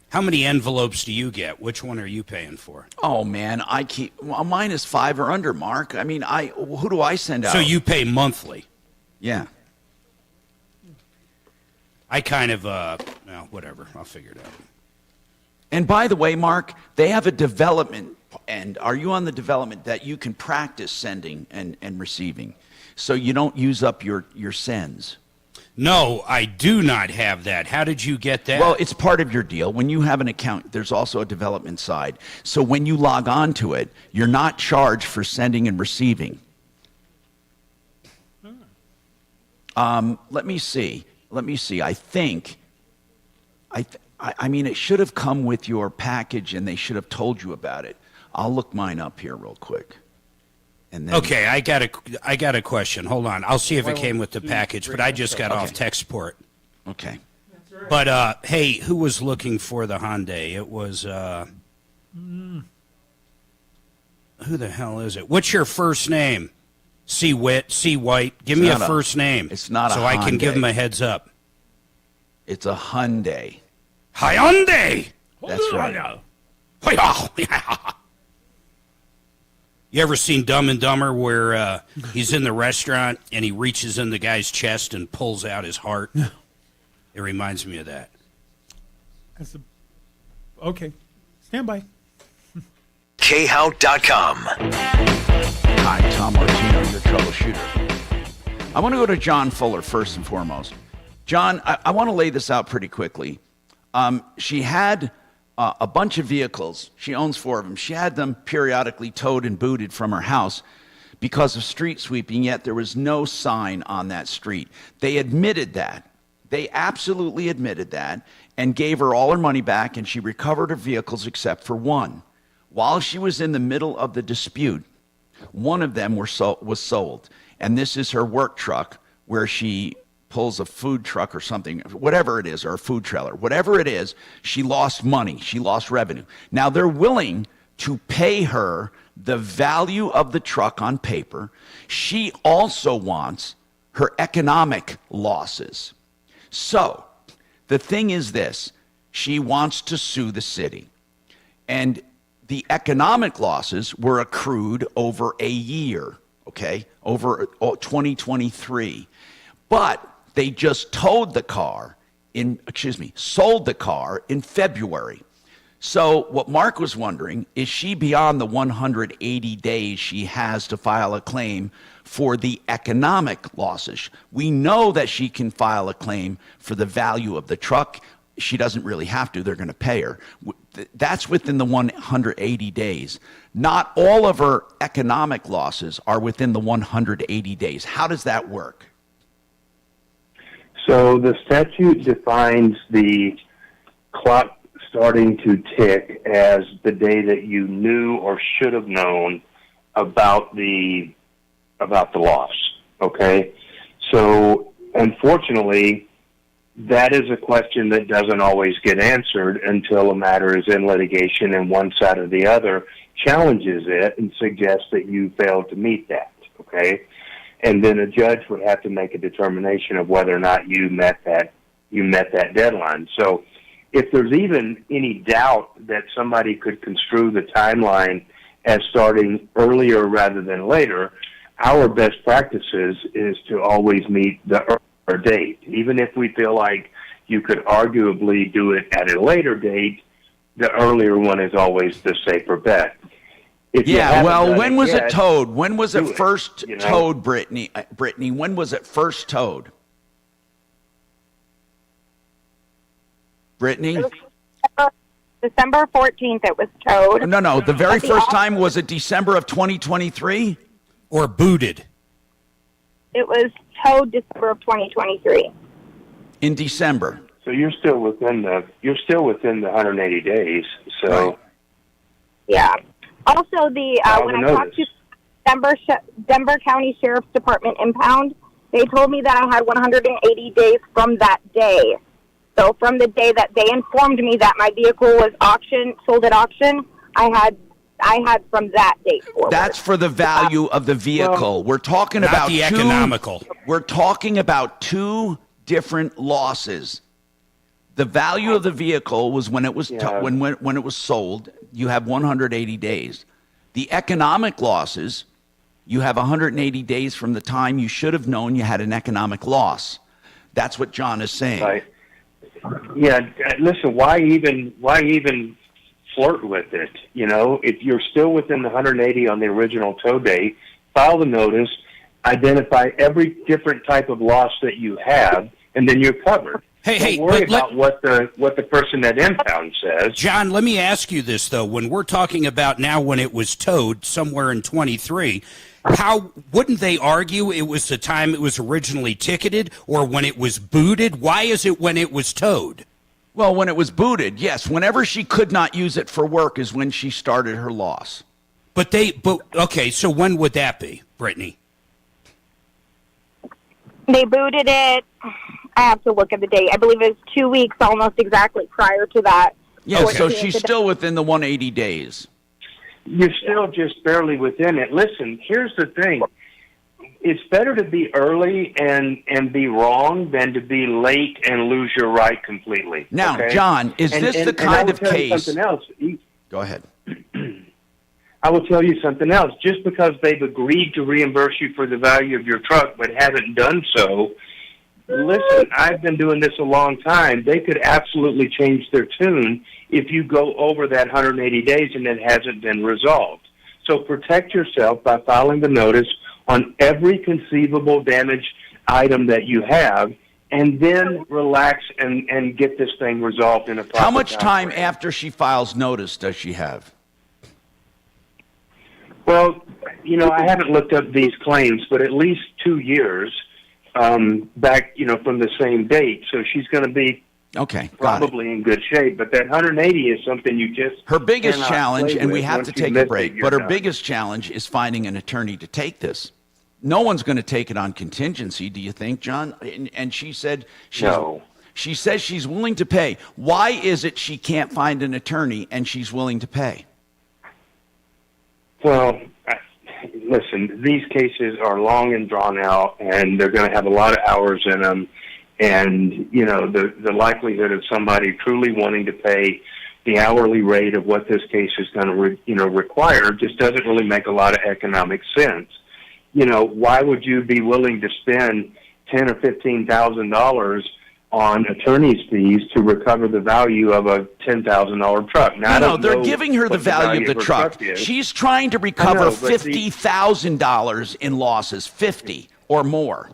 How many envelopes do you get? Which one are you paying for? Oh man, mine is 5 or under, Mark. I mean, who do I send out? So you pay monthly? Yeah. I kind of, whatever. I'll figure it out. And by the way, Mark, they have a development end. Are you on the development that you can practice sending and receiving so you don't use up your sends? No, I do not have that. How did you get that? Well, it's part of your deal. When you have an account, there's also a development side. So when you log on to it, you're not charged for sending and receiving. Let me see. I mean, it should have come with your package, and they should have told you about it. I'll look mine up here real quick. And then, okay, I got a question. Hold on. I'll see if it came with the package, but I just got off tech support. Okay. But, hey, who was looking for the Hyundai? It was, who the hell is it? What's your first name? C. White. Give me a first name. It's not a so Hyundai. I can give him a heads up. It's a Hyundai. Hyundai! That's right. You ever seen Dumb and Dumber where he's in the restaurant and he reaches in the guy's chest and pulls out his heart? It reminds me of that. Okay. Stand by. khout.com. Hi, Tom Martino, your troubleshooter. I want to go to John Fuller first and foremost. John, I want to lay this out pretty quickly. She had a bunch of vehicles. She owns 4 of them. She had them periodically towed and booted from her house because of street sweeping, yet there was no sign on that street. They admitted that. They absolutely admitted that and gave her all her money back, and she recovered her vehicles except for one. While she was in the middle of the dispute, one of them was sold, and this is her work truck where she pulls a food truck or something, whatever it is, or a food trailer, whatever it is. She lost money. She lost revenue. Now they're willing to pay her the value of the truck on paper. She also wants her economic losses. So the thing is this, she wants to sue the city. And the economic losses were accrued over a year, okay, over 2023. But they just sold the car in February. So what Mark was wondering, is she beyond the 180 days she has to file a claim for the economic losses? We know that she can file a claim for the value of the truck. She doesn't really have to. They're going to pay her. That's within the 180 days. Not all of her economic losses are within the 180 days. How does that work? So the statute defines the clock starting to tick as the day that you knew or should have known about the loss. Okay? So unfortunately, that is a question that doesn't always get answered until a matter is in litigation and one side or the other challenges it and suggests that you failed to meet that. Okay? And then a judge would have to make a determination of whether or not you met that deadline. So if there's even any doubt that somebody could construe the timeline as starting earlier rather than later, our best practices is to always meet the earlier date. Even if we feel like you could arguably do it at a later date, the earlier one is always the safer bet. Yeah, well, when was it towed? When was it first towed, Brittany? When was it first towed? Brittany? December 14th it was towed. No. The very first time, was it December of 2023? Or booted? It was towed December of 2023. In December. So you're still within the 180 days. So Right. Yeah. Also, when I talked to Denver County Sheriff's Department impound, they told me that I had 180 days from that day. So from the day that they informed me that my vehicle was sold at auction, I had from that date forward. That's for the value of the vehicle. We're talking Not about the economical. We're talking about two different losses. The value of the vehicle was when it was when it was sold. You have 180 days. The economic losses, you have 180 days from the time you should have known you had an economic loss. That's what John is saying. Right. Yeah. Listen, why even flirt with it? You know, if you're still within the 180 on the original tow date, file the notice, identify every different type of loss that you have, and then you're covered. Don't worry about what the person at impound says. John, let me ask you this, though. When we're talking about now when it was towed somewhere in 23, how wouldn't they argue it was the time it was originally ticketed or when it was booted? Why is it when it was towed? Well, when it was booted, yes. Whenever she could not use it for work is when she started her loss. Okay, so when would that be, Brittany? They booted it. I have to look at the date. I believe it was 2 weeks almost exactly prior to that. Yeah, so she's still within the 180 days. You're still just barely within it. Listen, here's the thing. It's better to be early and be wrong than to be late and lose your right completely. Now, okay? John, is this the kind of case? Something else. Go ahead. I will tell you something else. Just because they've agreed to reimburse you for the value of your truck but haven't done so, listen, I've been doing this a long time. They could absolutely change their tune if you go over that 180 days and it hasn't been resolved. So protect yourself by filing the notice on every conceivable damage item that you have, and then relax and get this thing resolved in a proper How much time frame. after she files notice does she have? Well, you know, I haven't looked up these claims, but at least 2 years back, you know, from the same date. So she's going to be probably in good shape. But that 180 is something you just her biggest cannot challenge, play and we with. have Once to you take miss a break, it, you're but her done. biggest challenge is finding an attorney to take this. No one's going to take it on contingency, do you think, John? And she said she says she's willing to pay. Why is it she can't find an attorney and she's willing to pay? Well, listen, these cases are long and drawn out, and they're going to have a lot of hours in them. And, you know, the likelihood of somebody truly wanting to pay the hourly rate of what this case is going to require just doesn't really make a lot of economic sense. You know, why would you be willing to spend $10,000 or $15,000 on attorney's fees to recover the value of a $10,000 truck? Now, No, they're giving her the value of the truck. She's trying to recover $50,000 in losses, 50 or more.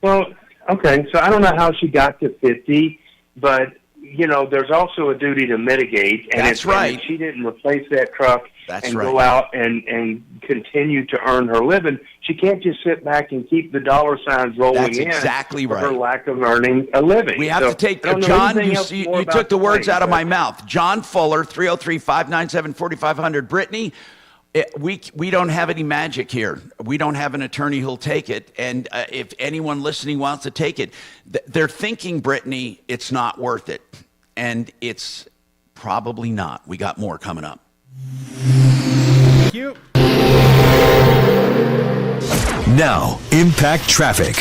Well, okay, so I don't know how she got to 50, but, you know, there's also a duty to mitigate. And That's right. And if she didn't replace that truck That's go out and continue to earn her living, she can't just sit back and keep the dollar signs rolling That's in exactly for right. her lack of earning a living. We have So, to take, I don't know John, anything you else more about took the words claims, out of my but- mouth. John Fuller, 303-597-4500. Brittany, we don't have any magic here. We don't have an attorney who'll take it. And if anyone listening wants to take it, they're thinking, Brittany, it's not worth it. And it's probably not. We got more coming up. Thank you. Now, Impact Traffic.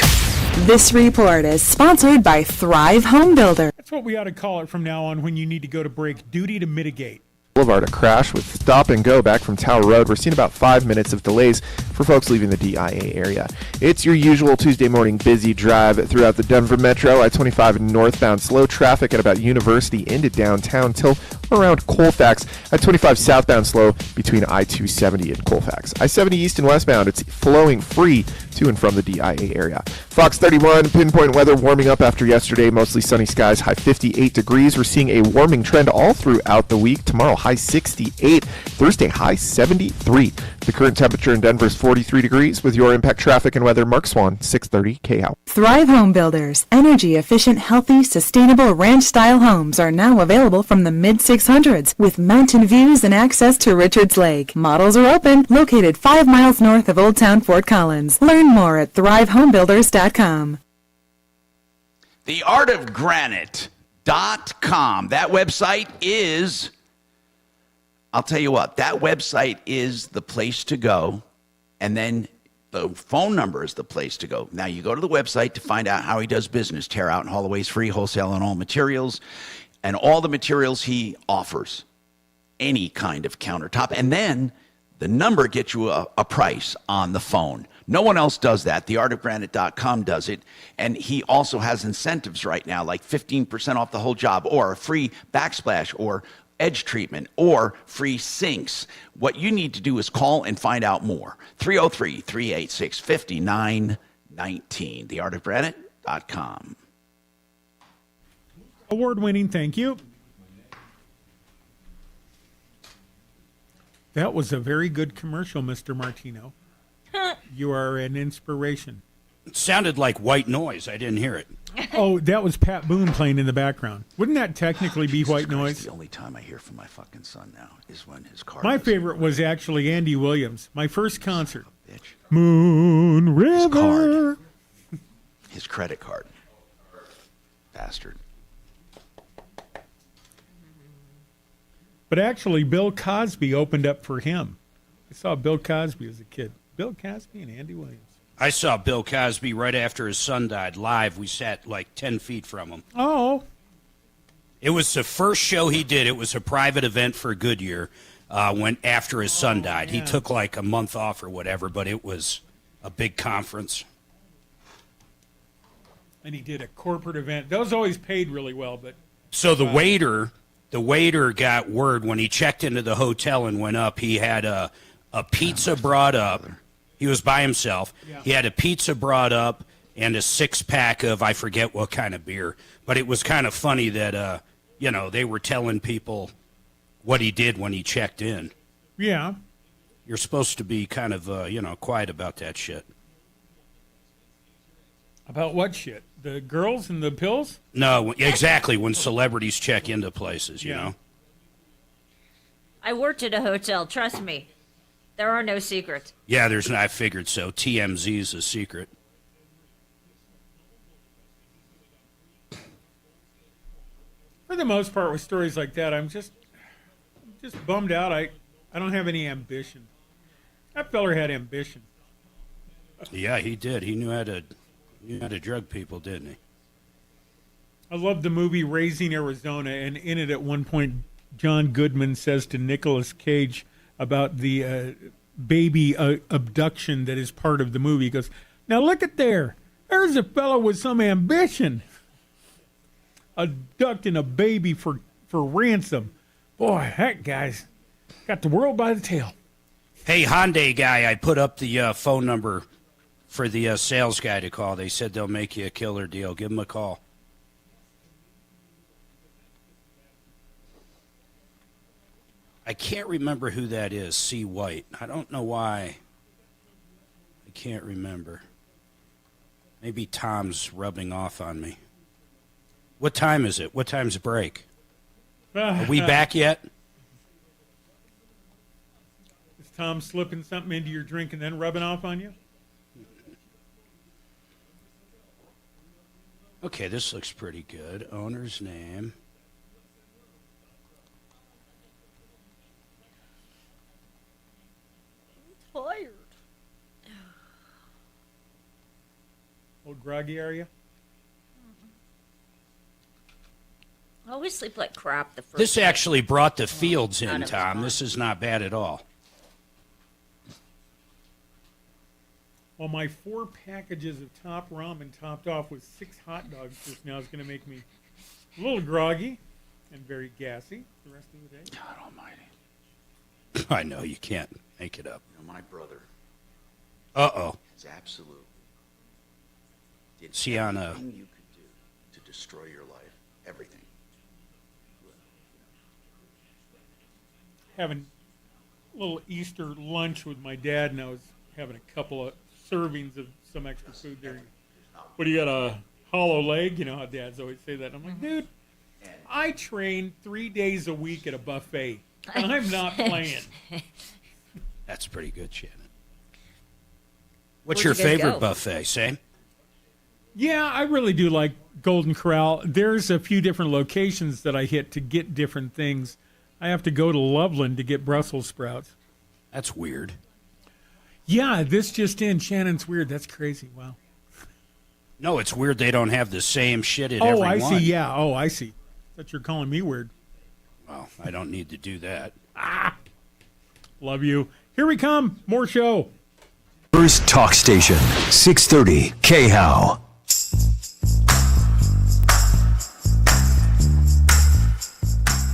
This report is sponsored by Thrive Home Builder. That's what we ought to call it from now on when you need to go to break. Duty to mitigate. Boulevard, a crash with stop and go back from Tower Road. We're seeing about 5 minutes of delays for for folks leaving the DIA area. It's your usual Tuesday morning busy drive throughout the Denver Metro. I-25 northbound slow traffic at about University into downtown till around Colfax. I-25 southbound slow between I-270 and Colfax. I-70 east and westbound, it's flowing free to and from the DIA area. Fox 31, pinpoint weather warming up after yesterday. Mostly sunny skies, high 58 degrees. We're seeing a warming trend all throughout the week. Tomorrow, high 68. Thursday, high 73. The current temperature in Denver is 43 degrees. With your impact traffic and weather, Mark Swan, 630 KHOW. Thrive Home Builders. Energy efficient, healthy, sustainable ranch-style homes are now available from the mid-600s with mountain views and access to Richards Lake. Models are open, located 5 miles north of Old Town Fort Collins. Learn more at thrivehomebuilders.com. theartofgranite.com. That website is, I'll tell you what, that website is the place to go, and then the phone number is the place to go. Now, you go to the website to find out how he does business. Tear out and haul away is free, wholesale on all materials, and all the materials he offers, any kind of countertop, and then the number gets you a price on the phone. No one else does that. Theartofgranite.com does it. And he also has incentives right now, like 15% off the whole job, or a free backsplash, or edge treatment, or free sinks. What you need to do is call and find out more. 303-386-5919. Theartofgranite.com. Award-winning, thank you. That was a very good commercial, Mr. Martino. You are an inspiration. It sounded like white noise. I didn't hear it. Oh, that was Pat Boone playing in the background. Wouldn't that technically be white noise? The only time I hear from my fucking son now is when his car. My favorite was actually Andy Williams. My first concert. Moon River. His credit card. Bastard. But actually, Bill Cosby opened up for him. I saw Bill Cosby as a kid. Bill Cosby and Andy Williams. I saw Bill Cosby right after his son died live. We sat like 10 feet from him. Oh. It was the first show he did. It was a private event for Goodyear when after his son died. Yeah. He took like a month off or whatever, but it was a big conference. And he did a corporate event. Those always paid really well, but... So the waiter got word when he checked into the hotel and went up. He had a pizza brought up. He was by himself. Yeah. He had a pizza brought up and a 6-pack of, I forget what kind of beer. But it was kind of funny that, they were telling people what he did when he checked in. Yeah. You're supposed to be kind of, quiet about that shit. About what shit? The girls and the pills? No, exactly, when celebrities check into places, you know. I worked at a hotel, trust me. There are no secrets. Yeah, I figured so. TMZ is a secret. For the most part, with stories like that, I'm just bummed out. I don't have any ambition. That feller had ambition. Yeah, he did. He knew how to drug people, didn't he? I love the movie Raising Arizona, and in it at one point, John Goodman says to Nicolas Cage about the baby abduction that is part of the movie. He goes, "Now look at there. There's a fellow with some ambition. Abducting a baby for ransom. Boy, that guy's got the world by the tail." Hey, Hyundai guy, I put up the phone number for the sales guy to call. They said they'll make you a killer deal. Give him a call. I can't remember who that is, C. White. I don't know why. I can't remember. Maybe Tom's rubbing off on me. What time is it? What time's break? Are we back yet? Is Tom slipping something into your drink and then rubbing off on you? Okay, this looks pretty good. Owner's name. Tired. Old groggy are you? I always sleep like crap the first This day. actually brought the fields in, None of it's Tom. fun. This is not bad at all. Well, my 4 packages of top ramen topped off with 6 hot dogs just now is going to make me a little groggy and very gassy the rest of the day. God almighty. I know, you can't make it up. You know, my brother Uh-oh. is absolute. Did See on a... everything you could do to destroy your life. Everything. Having a little Easter lunch with my dad, and I was having a couple of servings of some extra food there. What do you got, a hollow leg? You know how dads always say that. I'm like, dude, I train 3 days a week at a buffet. I'm not playing. That's pretty good, Shannon. What's Where'd your you guys favorite go? buffet, Sam? Yeah, I really do like Golden Corral. There's a few different locations that I hit to get different things. I have to go to Loveland to get Brussels sprouts. That's weird. Yeah, this just in. Shannon's weird. That's crazy. Wow. No, it's weird they don't have the same shit at every Oh, I one. see. Yeah. Oh, I see. Thought you're calling me weird. Well, I don't need to do that. Love you. Here we come. More show. First Talk Station, 630 KHOW.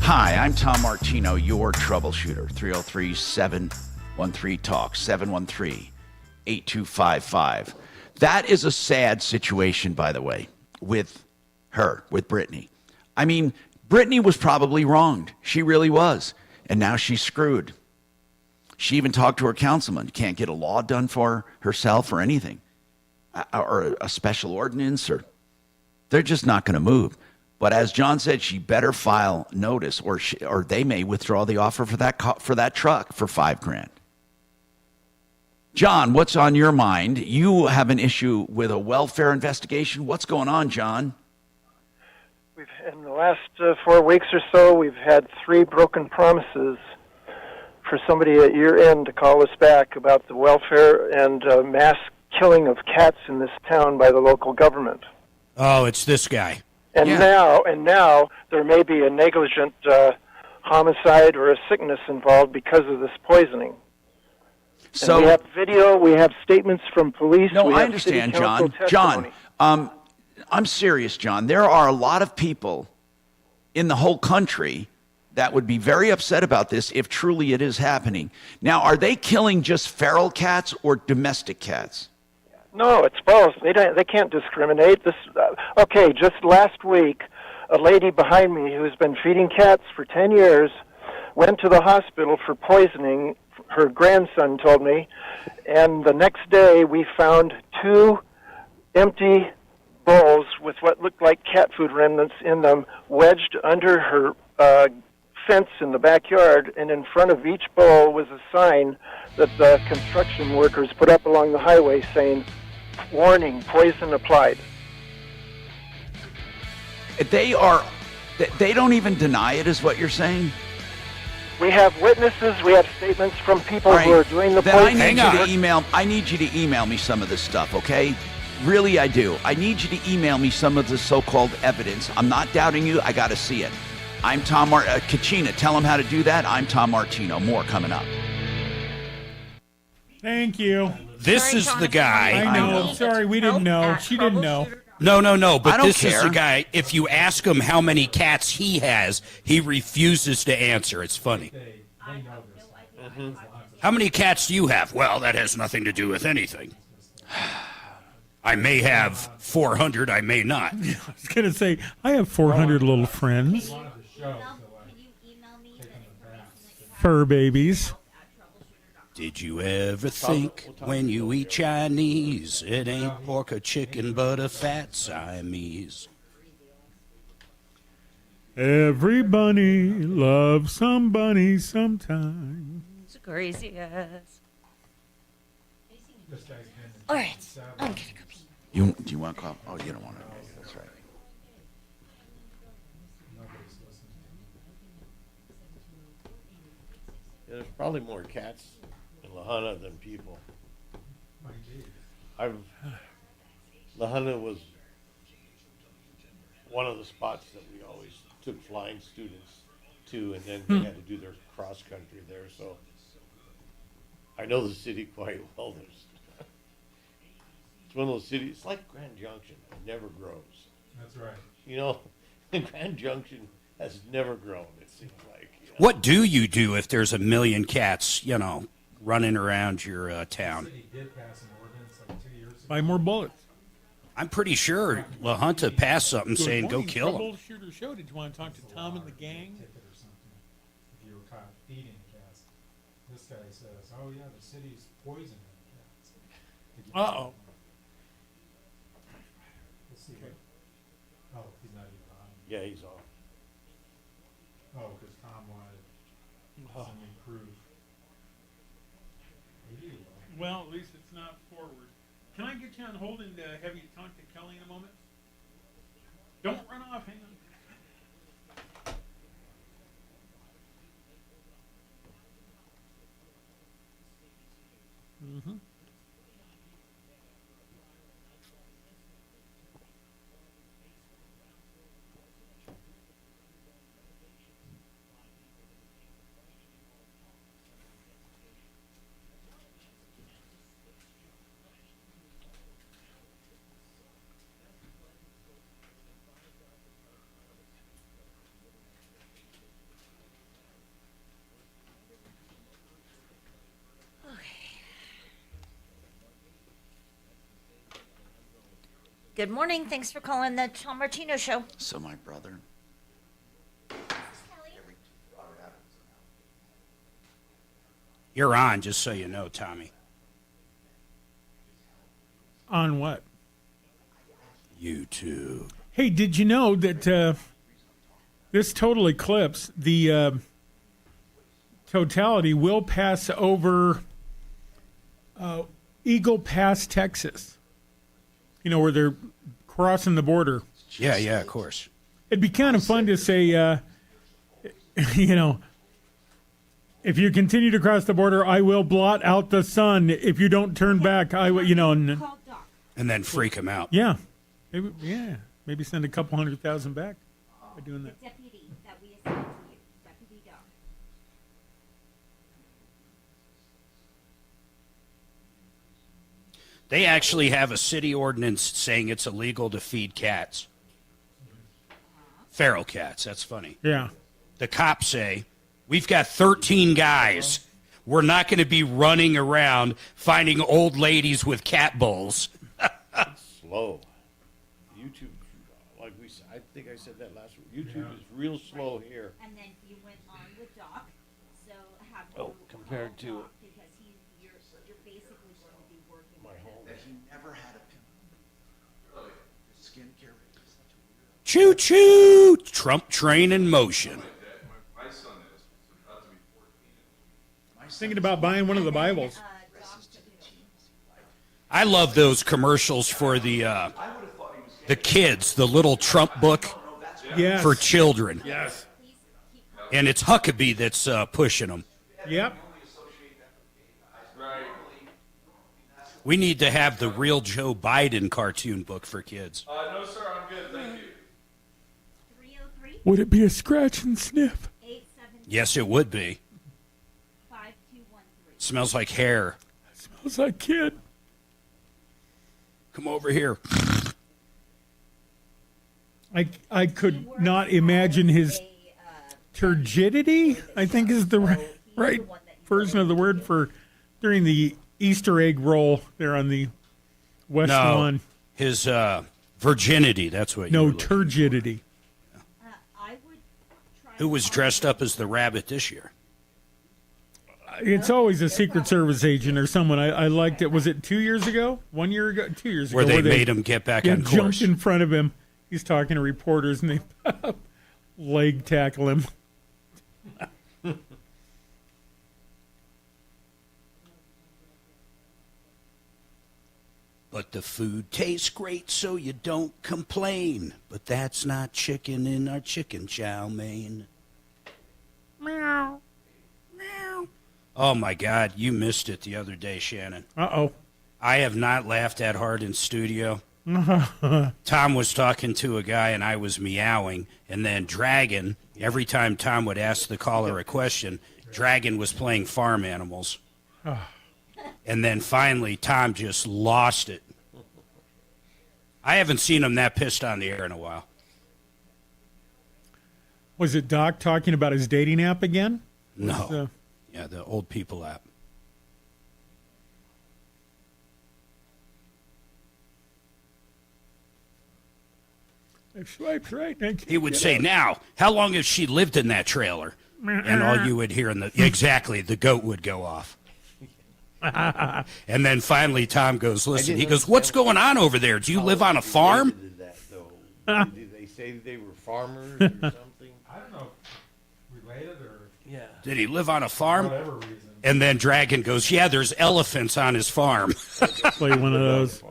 Hi, I'm Tom Martino, your troubleshooter. 303-713-TALK, 713-8255. That is a sad situation, by the way, with her, with Brittany. I mean, Brittany was probably wronged. She really was. And now she's screwed. She even talked to her councilman. Can't get a law done for herself or anything. Or a special ordinance. Or they're just not going to move. But as John said, she better file notice, or they may withdraw the offer for that truck for $5,000. John, what's on your mind? You have an issue with a welfare investigation. What's going on, John? In the last 4 weeks or so, we've had 3 broken promises for somebody at year end to call us back about the welfare and mass killing of cats in this town by the local government. Oh, it's this guy. And now there may be a negligent homicide or a sickness involved because of this poisoning. So and we have video, we have statements from police. No, we I have understand, city council John. testimony. John, I'm serious, John. There are a lot of people in the whole country that would be very upset about this if truly it is happening. Now, are they killing just feral cats or domestic cats? No, it's both. They can't discriminate. Okay, just last week, a lady behind me who's been feeding cats for 10 years went to the hospital for poisoning, her grandson told me, and the next day we found 2 empty bowls with what looked like cat food remnants in them wedged under her fence in the backyard, and in front of each bowl was a sign that the construction workers put up along the highway saying, "Warning, poison applied." They don't even deny it, is what you're saying? We have witnesses, we have statements from people All who are doing the then poisoning. I need you to email me some of this stuff, okay? Really, I do. I need you to email me some of the so-called evidence. I'm not doubting you. I got to see it. I'm Tom Kachina, tell them how to do that. I'm Tom Martino. More coming up. Thank you. This is the guy. I know. Sorry, we didn't know. She didn't know. No. I But don't this is care. the guy. If you ask him how many cats he has, he refuses to answer. It's funny. How many cats do you have? Well, that has nothing to do with anything. I may have 400. I may not. I was going to say, I have 400 little friends. Fur babies. Did you ever think when you eat Chinese, it ain't pork or chicken, but a fat Siamese? Every bunny loves some bunny sometime. It's crazy ass. All right, I'm gonna go pee. Do you want to call? Oh, you don't want to. That's right. Yeah, there's probably more cats in La Junta than people. La Junta was one of the spots that we always took flying students to, and then they had to do their cross country there. So I know the city quite well. There's one of those cities. It's like Grand Junction. It never grows. That's right. You know, Grand Junction has never grown, it seems like. You know? What do you do if there's a million cats, running around your town? The city did pass an ordinance like 2 years ago. Buy more bullets. I'm pretty sure La Junta passed something saying go morning, kill them. Troubleshooter show. Did you want to talk to Tom and the gang? If you were caught feeding cats, this guy says, "Oh yeah, the city's poisoning cats." Uh-oh. Let's see. Oh, he's not even on. Yeah, he's off. Oh, because Tom wanted some proof. Maybe he will. Well, at least it's not forward. Can I get you on hold and have you talk to Kelly in a moment? Don't run off. Hang on. Mm-hmm. Good morning. Thanks for calling the Tom Martino Show. So my brother. You're on, just so you know, Tommy. On what? YouTube. Hey, did you know that this total eclipse, the totality will pass over Eagle Pass, Texas? You know, where they're crossing the border. Yeah, of course. It'd be kind of fun to say, if you continue to cross the border, I will blot out the sun. If you don't turn back, I will, And then freak him out. Yeah. Maybe send a couple 100,000 back by doing that. Deputy that we assigned to you, Deputy Doc. They actually have a city ordinance saying it's illegal to feed cats. Feral cats, that's funny. Yeah. The cops say, we've got 13 guys. We're not going to be running around finding old ladies with cat bowls. Slow. YouTube, like I think I said that last week. YouTube is real slow here. And then you went on with Doc, so have Oh, compared to Doc because you're basically going to be working my home. He never had a pimple. Skincare. Choo choo! Trump train in motion. My son is about to be 14. Thinking about buying one of the Bibles. I love those commercials for the kids, the little Trump book Yes. for children. Yes. And it's Huckabee that's pushing them. Yep. We need to have the real Joe Biden cartoon book for kids. No, sir, I'm good. Thank you. Would it be a scratch and sniff? Yes, it would be. Smells like hair. Smells like kid. Come over here. I could not imagine his turgidity, I think is the right version of the word for during the Easter egg roll there on the West Lawn. His virginity, that's what No, you were turgidity. Who was dressed up as the rabbit this year? It's always a Secret Service agent or someone. I liked it. Was it 2 years ago? 1 year ago? 2 years Where ago. they made him get back on course. Jumped in front of him. He's talking to reporters and they leg tackle him. But the food tastes great, so you don't complain. But that's not chicken in our chicken chow mein. Meow. Meow. Oh, my God. You missed it the other day, Shannon. Uh-oh. I have not laughed that hard in studio. Tom was talking to a guy, and I was meowing. And then Dragon, every time Tom would ask the caller a question, Dragon was playing farm animals. And then finally, Tom just lost it. I haven't seen him that pissed on the air in a while. Was it Doc talking about his dating app again? No. Yeah, the old people app. I swiped right. I can't He would get say, out. now, how long has she lived in that trailer? And all you would hear exactly, the goat would go off. And then finally Tom goes, listen, he goes, what's going on over there? Do you live on a farm? Did they say they were farmers or something? I don't know, related or Yeah. Did he live on a farm? whatever reason. And then Dragon goes, yeah, there's elephants on his farm. Play one of those.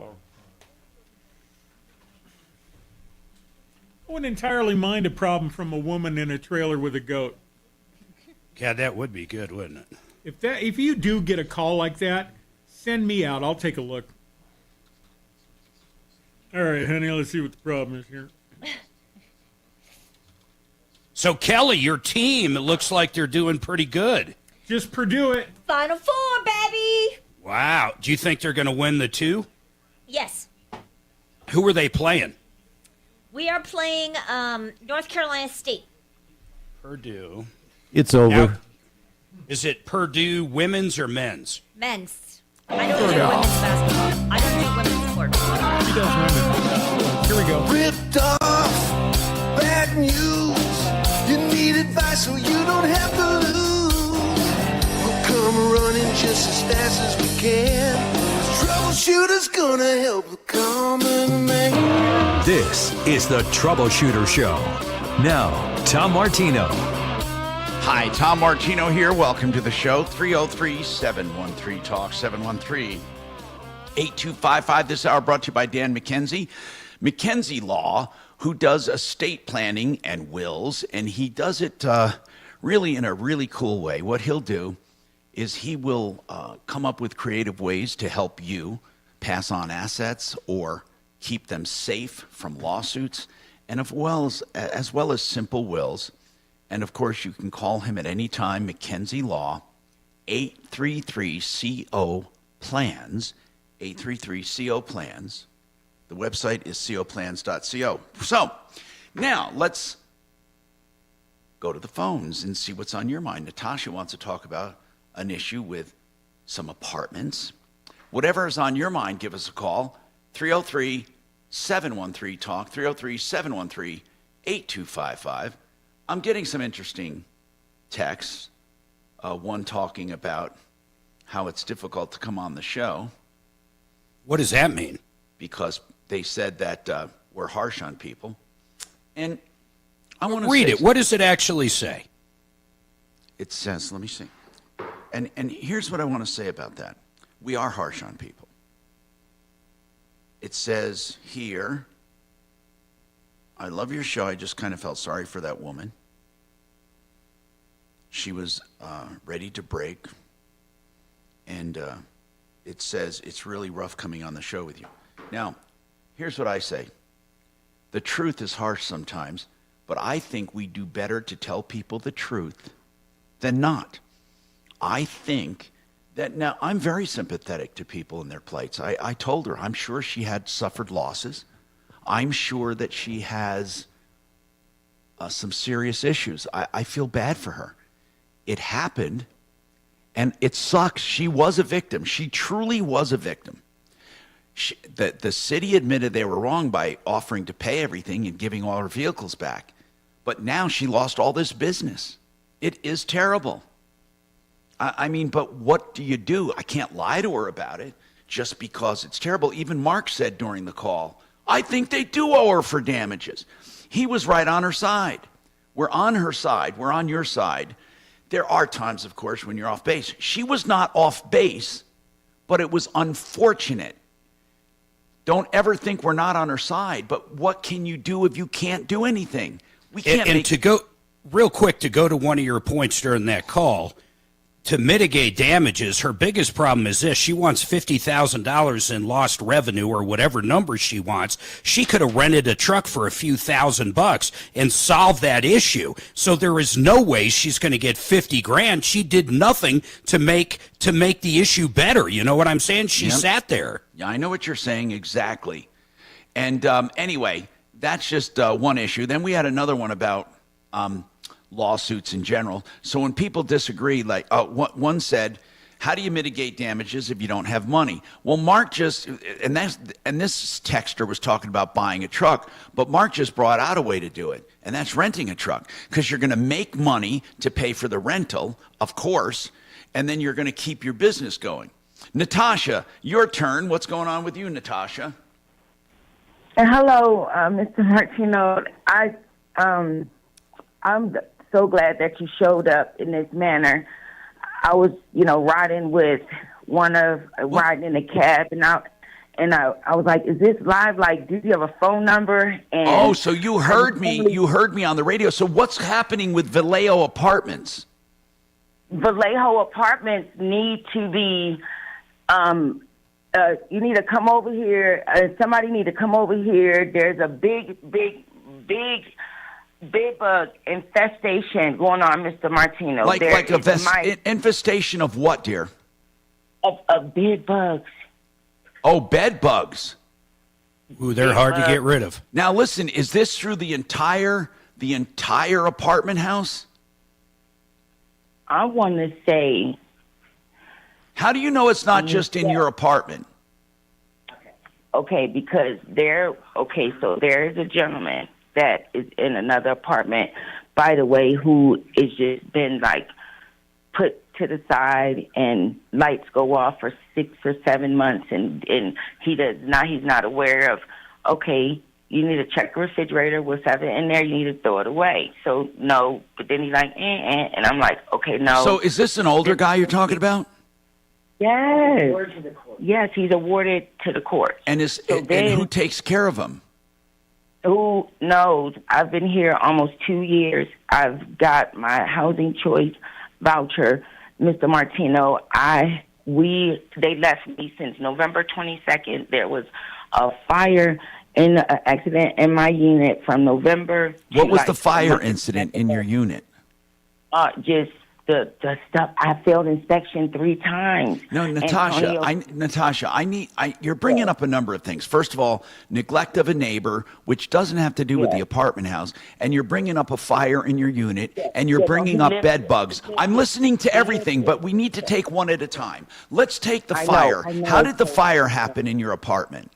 I wouldn't entirely mind a problem from a woman in a trailer with a goat. Yeah, that would be good, wouldn't it? If you do get a call like that, send me out. I'll take a look. All right, honey, let's see what the problem is here. So, Kelly, your team, it looks like they're doing pretty good. Just Purdue it. Final Four, baby. Wow. Do you think they're going to win the two? Yes. Who are they playing? We are playing North Carolina State. Purdue. It's over. Now, is it Purdue women's or men's? Men's. I don't do women's basketball. I don't do women's sports. He does women's. Here we go. Ripped off, bad news. You need advice so you don't have to lose. We'll come running just as fast as we can. Troubleshooter's gonna help the common man. This is the Troubleshooter Show. Now, Tom Martino. Hi, Tom Martino here. Welcome to the show. 303-713-TALK, 713-8255. This hour brought to you by Dan McKenzie. McKenzie Law, who does estate planning and wills, and he does it really in a really cool way. What he'll do is he will come up with creative ways to help you pass on assets or keep them safe from lawsuits, and as well as simple wills. And, of course, you can call him at any time, McKenzie Law, 833-CO-PLANS, 833-CO-PLANS. The website is coplans.co. So, now let's go to the phones and see what's on your mind. Natasha wants to talk about an issue with some apartments. Whatever is on your mind, give us a call, 303-713-TALK, 303-713-8255. I'm getting some interesting texts, one talking about how it's difficult to come on the show. What does that mean? Because they said that we're harsh on people. And I want to read it. What does it actually say? It says, let me see. And here's what I want to say about that. We are harsh on people. It says here, I love your show. I just kind of felt sorry for that woman. She was ready to break. And it says, it's really rough coming on the show with you. Now, here's what I say. The truth is harsh sometimes, but I think we do better to tell people the truth than not. I think that now I'm very sympathetic to people in their plights. I told her, I'm sure she had suffered losses. I'm sure that she has some serious issues. I feel bad for her. It happened, and it sucks. She was a victim. She truly was a victim. The city admitted they were wrong by offering to pay everything and giving all her vehicles back. But now she lost all this business. It is terrible. I mean, but what do you do? I can't lie to her about it just because it's terrible. Even Mark said during the call, I think they do owe her for damages. He was right on her side. We're on her side. We're on your side. There are times, of course, when you're off base. She was not off base, but it was unfortunate. Don't ever think we're not on her side, but what can you do if you can't do anything? We can't and to go real quick, to go to one of your points during that call, to mitigate damages, her biggest problem is this. She wants $50,000 in lost revenue or whatever number she wants. She could have rented a truck for a few $1,000s and solved that issue. So there is no way she's going to get $50,000. She did nothing to make the issue better. You know what I'm saying? She sat there. Yeah, I know what you're saying exactly. And anyway, that's just one issue. Then we had another one about lawsuits in general. So when people disagree, like one said, how do you mitigate damages if you don't have money? Well, Mark just, and this texter was talking about buying a truck, but Mark just brought out a way to do it, and that's renting a truck, because you're going to make money to pay for the rental, of course, and then you're going to keep your business going. Natasha, your turn. What's going on with you, Natasha? Hello, Mr. Martino. I'm so glad that you showed up in this manner. I was, riding in a cab, and I was like, "Is this live? Like, do you have a phone number?" And so you heard me. You heard me on the radio. So what's happening with Vallejo Apartments? Vallejo Apartments need to be. You need to come over here. Somebody need to come over here. There's a big bug infestation going on, Mr. Martino. Like infestation of what, dear? Of bed bugs. Oh, bed bugs. Ooh, they're hard to get rid of. Now, listen, is this through the entire apartment house? I want to say. How do you know it's not just in your apartment? Okay, because so there is a gentleman that is in another apartment, by the way, who is just been like put to the side, and lights go off for 6 or 7 months, and he's not aware of, okay, you need to check the refrigerator, what's in there, you need to throw it away. So no, but then he's like, and I'm like, okay, no. So is this an older guy you're talking about? Yes. Yes, he's awarded to the court. And who takes care of him? Who knows? I've been here almost 2 years. I've got my housing choice voucher, Mr. Martino. They left me since November 22nd. There was a fire in an accident in my unit from November. What was the fire incident in your unit? Just the stuff. I failed inspection 3 times. No, Natasha. You're bringing up a number of things. First of all, neglect of a neighbor, which doesn't have to do with the apartment house, and you're bringing up a fire in your unit, and you're bringing up bed bugs. I'm listening to everything, but we need to take one at a time. Let's take the fire. How did the fire happen in your apartment?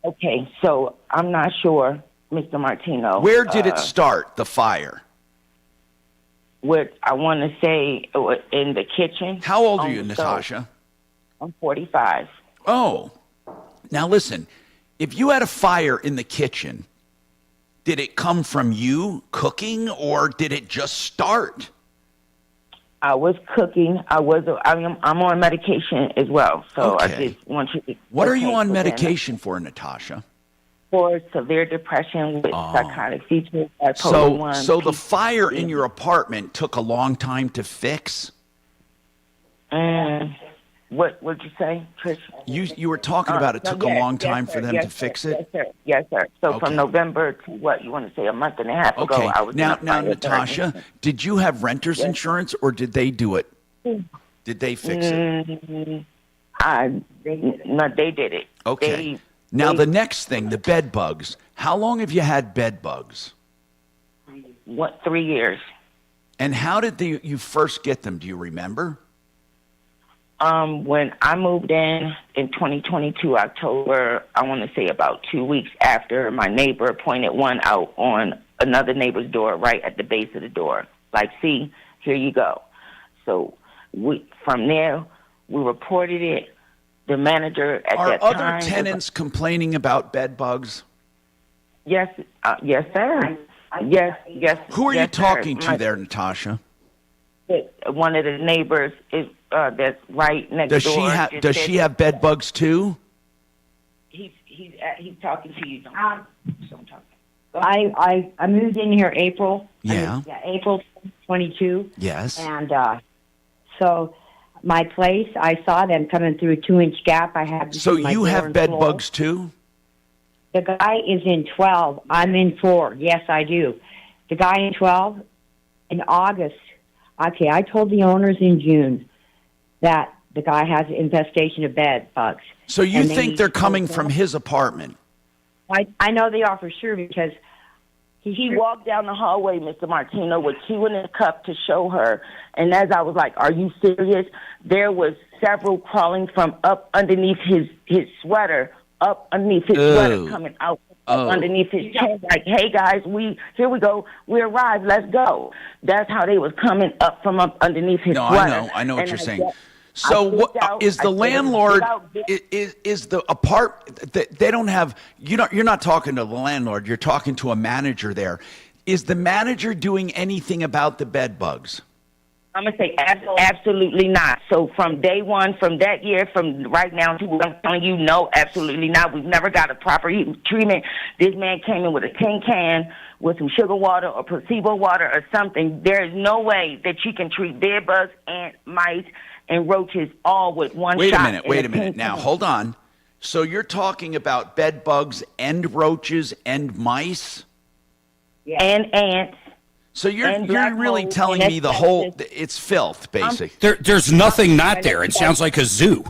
Okay, so I'm not sure, Mr. Martino. Where did it start, the fire? I want to say in the kitchen. How old are you, Natasha? I'm 45. Oh. Now listen, if you had a fire in the kitchen, did it come from you cooking, or did it just start? I was cooking. I'm on medication as well. So Okay. I just want you to. What are you on medication for, Natasha? For severe depression with psychotic features, bipolar 1. So the fire in your apartment took a long time to fix? What would you say, Trish? You were talking about it took a long time for them to fix it? Yes, sir. So from November to what, you want to say a month and a half ago, I was now Natasha, did you have renter's insurance, or did they do it? Did they fix it? They did it. Okay. Now, the next thing, the bed bugs. How long have you had bed bugs? 3 years. And how did you first get them? Do you remember? When I moved in 2022, October, I want to say about 2 weeks after, my neighbor pointed one out on another neighbor's door right at the base of the door. Like, see, here you go. So from there, we reported it. The manager at that time. Are other tenants complaining about bed bugs? Yes, yes, sir. Yes. Who are you talking to there, Natasha? One of the neighbors is that's right next door. Does she have bed bugs too? He's talking to you. I moved in here April. Yeah. April 22. Yes. And so my place, I saw them coming through a 2-inch gap. I had. So you have bed bugs too? The guy is in 12. I'm in 4. Yes, I do. The guy in 12 in August. Okay, I told the owners in June that the guy has an infestation of bed bugs. So you think they're coming from his apartment? I know they are for sure because He walked down the hallway, Mr. Martino, with two in his cup to show her. And as I was like, are you serious? There was several crawling from up underneath his sweater, up underneath his sweater, coming out underneath his chest. Like, hey, guys, here we go. We arrived. Let's go. That's how they was coming up from up underneath his sweater. I know what you're saying. So what is the landlord? Is the they don't have? You're not talking to the landlord. You're talking to a manager there. Is the manager doing anything about the bed bugs? I'm gonna say absolutely not. So from day one, from that year, from right now to I'm telling you, no, absolutely not. We've never got a proper treatment. This man came in with a tin can with some sugar water or placebo water or something. There is no way that you can treat bed bugs and mice and roaches all with one shot. Wait a minute. Now, hold on. So you're talking about bed bugs and roaches and mice? And ants. So you're really telling me the whole, it's filth, basically. There's nothing not there. It sounds like a zoo.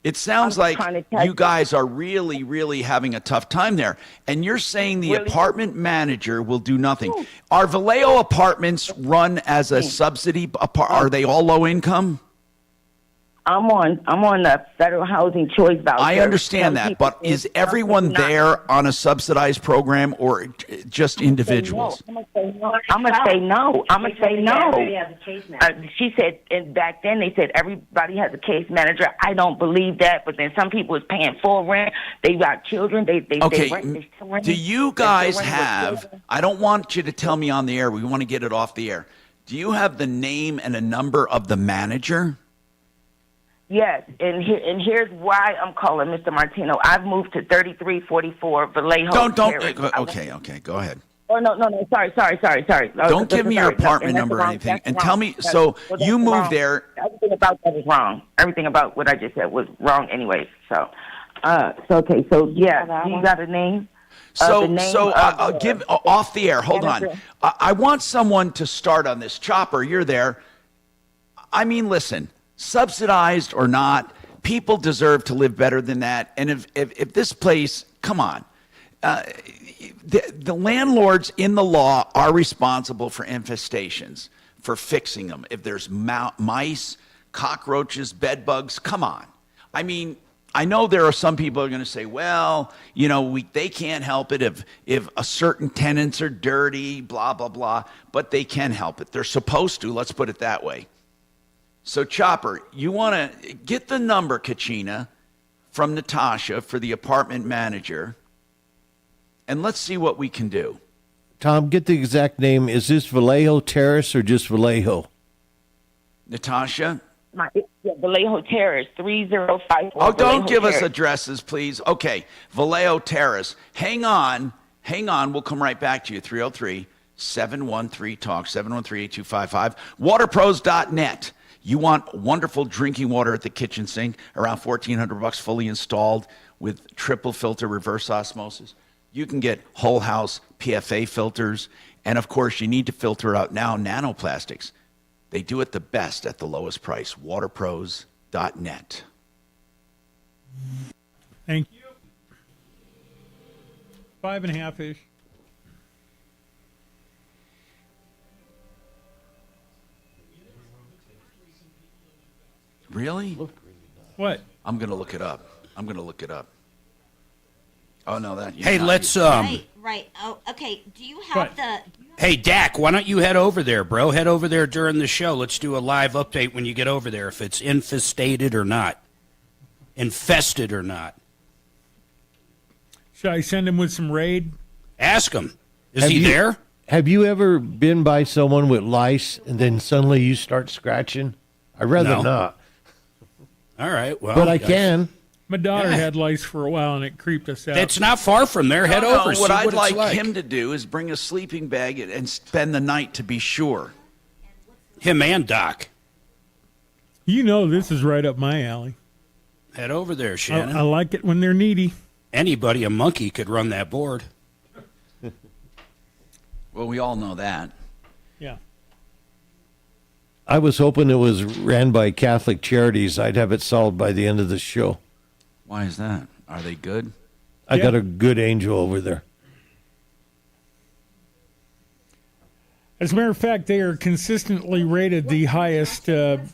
It sounds like you guys are really, really having a tough time there. And you're saying the apartment manager will do nothing. Are Vallejo apartments run as a subsidy? Are they all low income? I'm on the federal housing choice voucher. I understand that, but is everyone there on a subsidized program or just individuals? I'm gonna say no. She said, and back then they said everybody has a case manager. I don't believe that, but then some people is paying full rent. They got children. They rent. Do you guys have? I don't want you to tell me on the air. We want to get it off the air. Do you have the name and a number of the manager? Yes, and here's why I'm calling Mr. Martino. I've moved to 3344 Vallejo. Okay, go ahead. Oh, no, sorry. Don't give me your apartment number or anything. And tell me, so you moved there. Everything about that is wrong. Everything about what I just said was wrong anyway. So yeah, you got a name? So give off the air. Hold on. I want someone to start on this. Chopper, you're there. I mean, listen. Subsidized or not, people deserve to live better than that. And if this place, come on, the landlords in the law are responsible for infestations, for fixing them. If there's mice, cockroaches, bed bugs, come on. I mean, I know there are some people who are going to say, well, they can't help it if a certain tenants are dirty, blah, blah, blah, but they can help it. They're supposed to, let's put it that way. So, Chopper, you want to get the number, Kachina, from Natasha for the apartment manager, and let's see what we can do. Tom, get the exact name. Is this Vallejo Terrace or just Vallejo? Natasha? Vallejo Terrace, 3054. Oh, don't give us addresses, please. Okay, Vallejo Terrace. Hang on. We'll come right back to you. 303-713-TALK, 713-8255. Waterpros.net. You want wonderful drinking water at the kitchen sink, around $1,400 fully installed with triple filter reverse osmosis. You can get whole house PFA filters. And of course, you need to filter out now nanoplastics. They do it the best at the lowest price. Waterpros.net. Thank you. 5.5-ish. Really? What? I'm going to look it up. Oh, no, that. Hey, let's. Right. Oh, okay. Do you have Hey, Dak, why don't you head over there, bro? Head over there during the show. Let's do a live update when you get over there, if it's infested or not. Infested or not. Should I send him with some Raid? Ask him. Is he there? Have you ever been by someone with lice and then suddenly you start scratching? I'd rather not. All right. Well, but I can. My daughter had lice for a while, and it creeped us out. It's not far from there. Head over. What I'd like him to do is bring a sleeping bag and spend the night to be sure. Him and Doc. You know this is right up my alley. Head over there, Shannon. I like it when they're needy. Anybody, a monkey, could run that board. Well, we all know that. Yeah. I was hoping it was ran by Catholic Charities. I'd have it solved by the end of the show. Why is that? Are they good? I got a good angel over there. As a matter of fact, they are consistently rated the highest in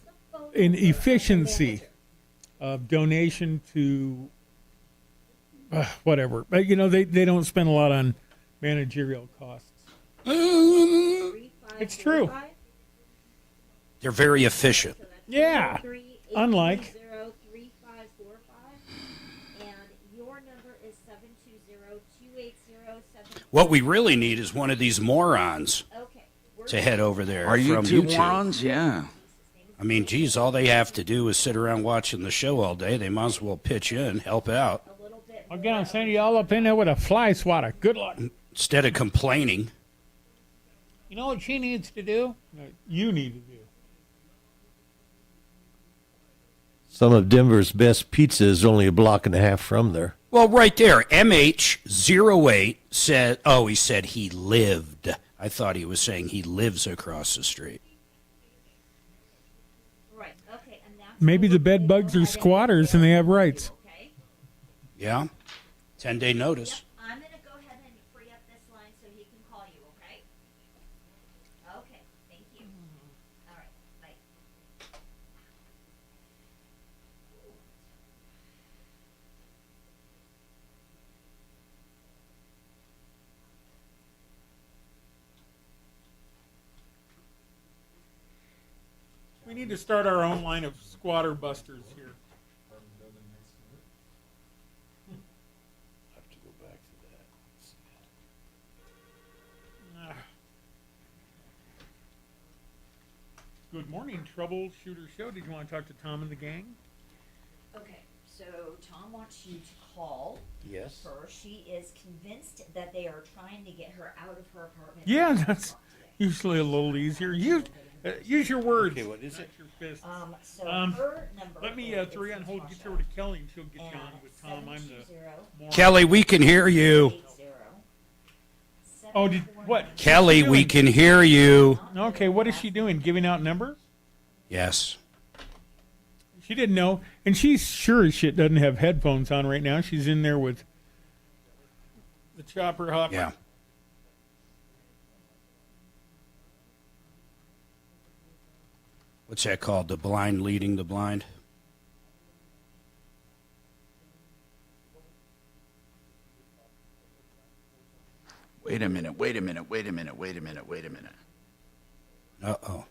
efficiency of donation to whatever. But, they don't spend a lot on managerial costs. It's true. They're very efficient. Yeah. Unlike. What we really need is one of these morons to head over there. Are you from two YouTube. morons? Yeah. I mean, geez, all they have to do is sit around watching the show all day. They might as well pitch in, help out. I'll get on Sandy all up in there with a fly swatter. Good luck. Instead of complaining. You know what she needs to do? You need to do. Some of Denver's best pizza is only a block and a half from there. Well, right there, MH08 said, he said he lived. I thought he was saying he lives across the street. Maybe the bed bugs are squatters and they have rights. Yeah, 10-day notice. I'm going to go ahead and free up this line so he can call you, okay? Okay, thank you. All right, bye. We need to start our own line of squatter busters here. Good morning, Troubleshooter Show. Did you want to talk to Tom and the gang? Okay, so Tom wants you to call Yes. her. She is convinced that they are trying to get her out of her apartment. Yeah, that's usually a little easier. Use your words. Okay, what is it? Your fists. So her number. Let me throw you on hold. Get you over to Kelly, and she'll get you on with Tom. I'm the moron. Kelly, we can hear you. Oh, what? Kelly, we can hear you. Okay, what is she doing? Giving out numbers? Yes. She didn't know, and she's sure as shit doesn't have headphones on right now. She's in there with the chopper hopper. Yeah. What's that called? The blind leading the blind? Wait a minute. Uh-oh.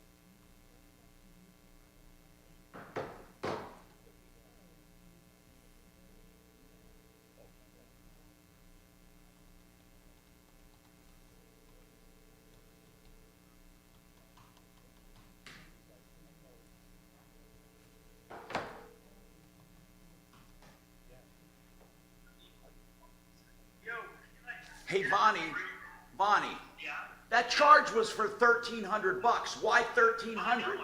Hey, Bonnie. Yeah? That charge was for $1,300. Why 1,300?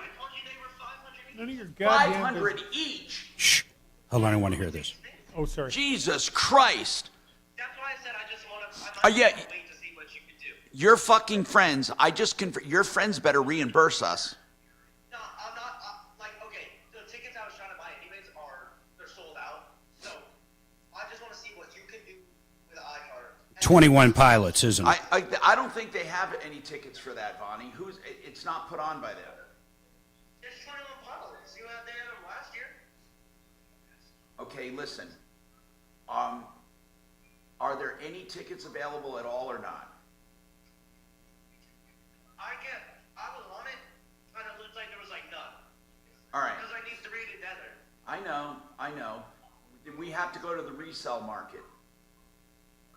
None of your goddamn 500 each. Shh. Hold on, I want to hear this. Oh, sorry. Jesus Christ. That's why I said I just want to. Yeah. Wait to see what you can do. Your fucking friends. I just your friends better reimburse us. No, I'm not. Okay, the tickets I was trying to buy anyways they're sold out. So I just want to see what you can do with the iCard. 21 pilots, isn't it? I don't think they have any tickets for that, Bonnie. It's not put on by them. There's 21 pilots. You had them last year. Okay, listen. Are there any tickets available at all or not? I was on it, and it looked like there was none. All right. Because I need 3 together. I know. We have to go to the resale market.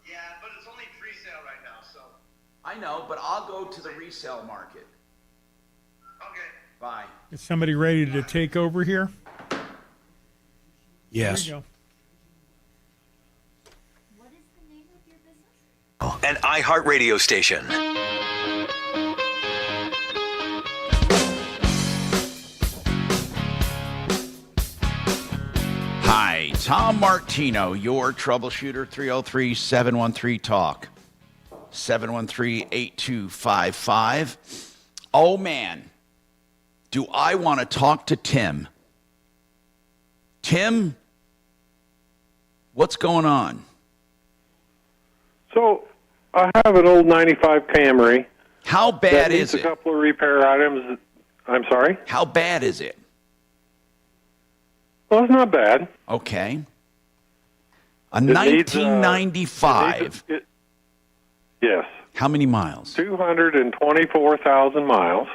Yeah, but it's only pre-sale right now, so. I know, but I'll go to the resale market. Okay. Bye. Is somebody ready to take over here? Yes. There you go. An iHeartRadio station. Hi, Tom Martino, your troubleshooter, 303-713-TALK, 713-8255. Oh, man, do I want to talk to Tim. Tim, what's going on? So I have an old 95 Camry. How bad that needs is it? A couple of repair items. I'm sorry? How bad is it? Well, it's not bad. Okay. A It needs, 1995. Yes. How many miles? 224,000 miles.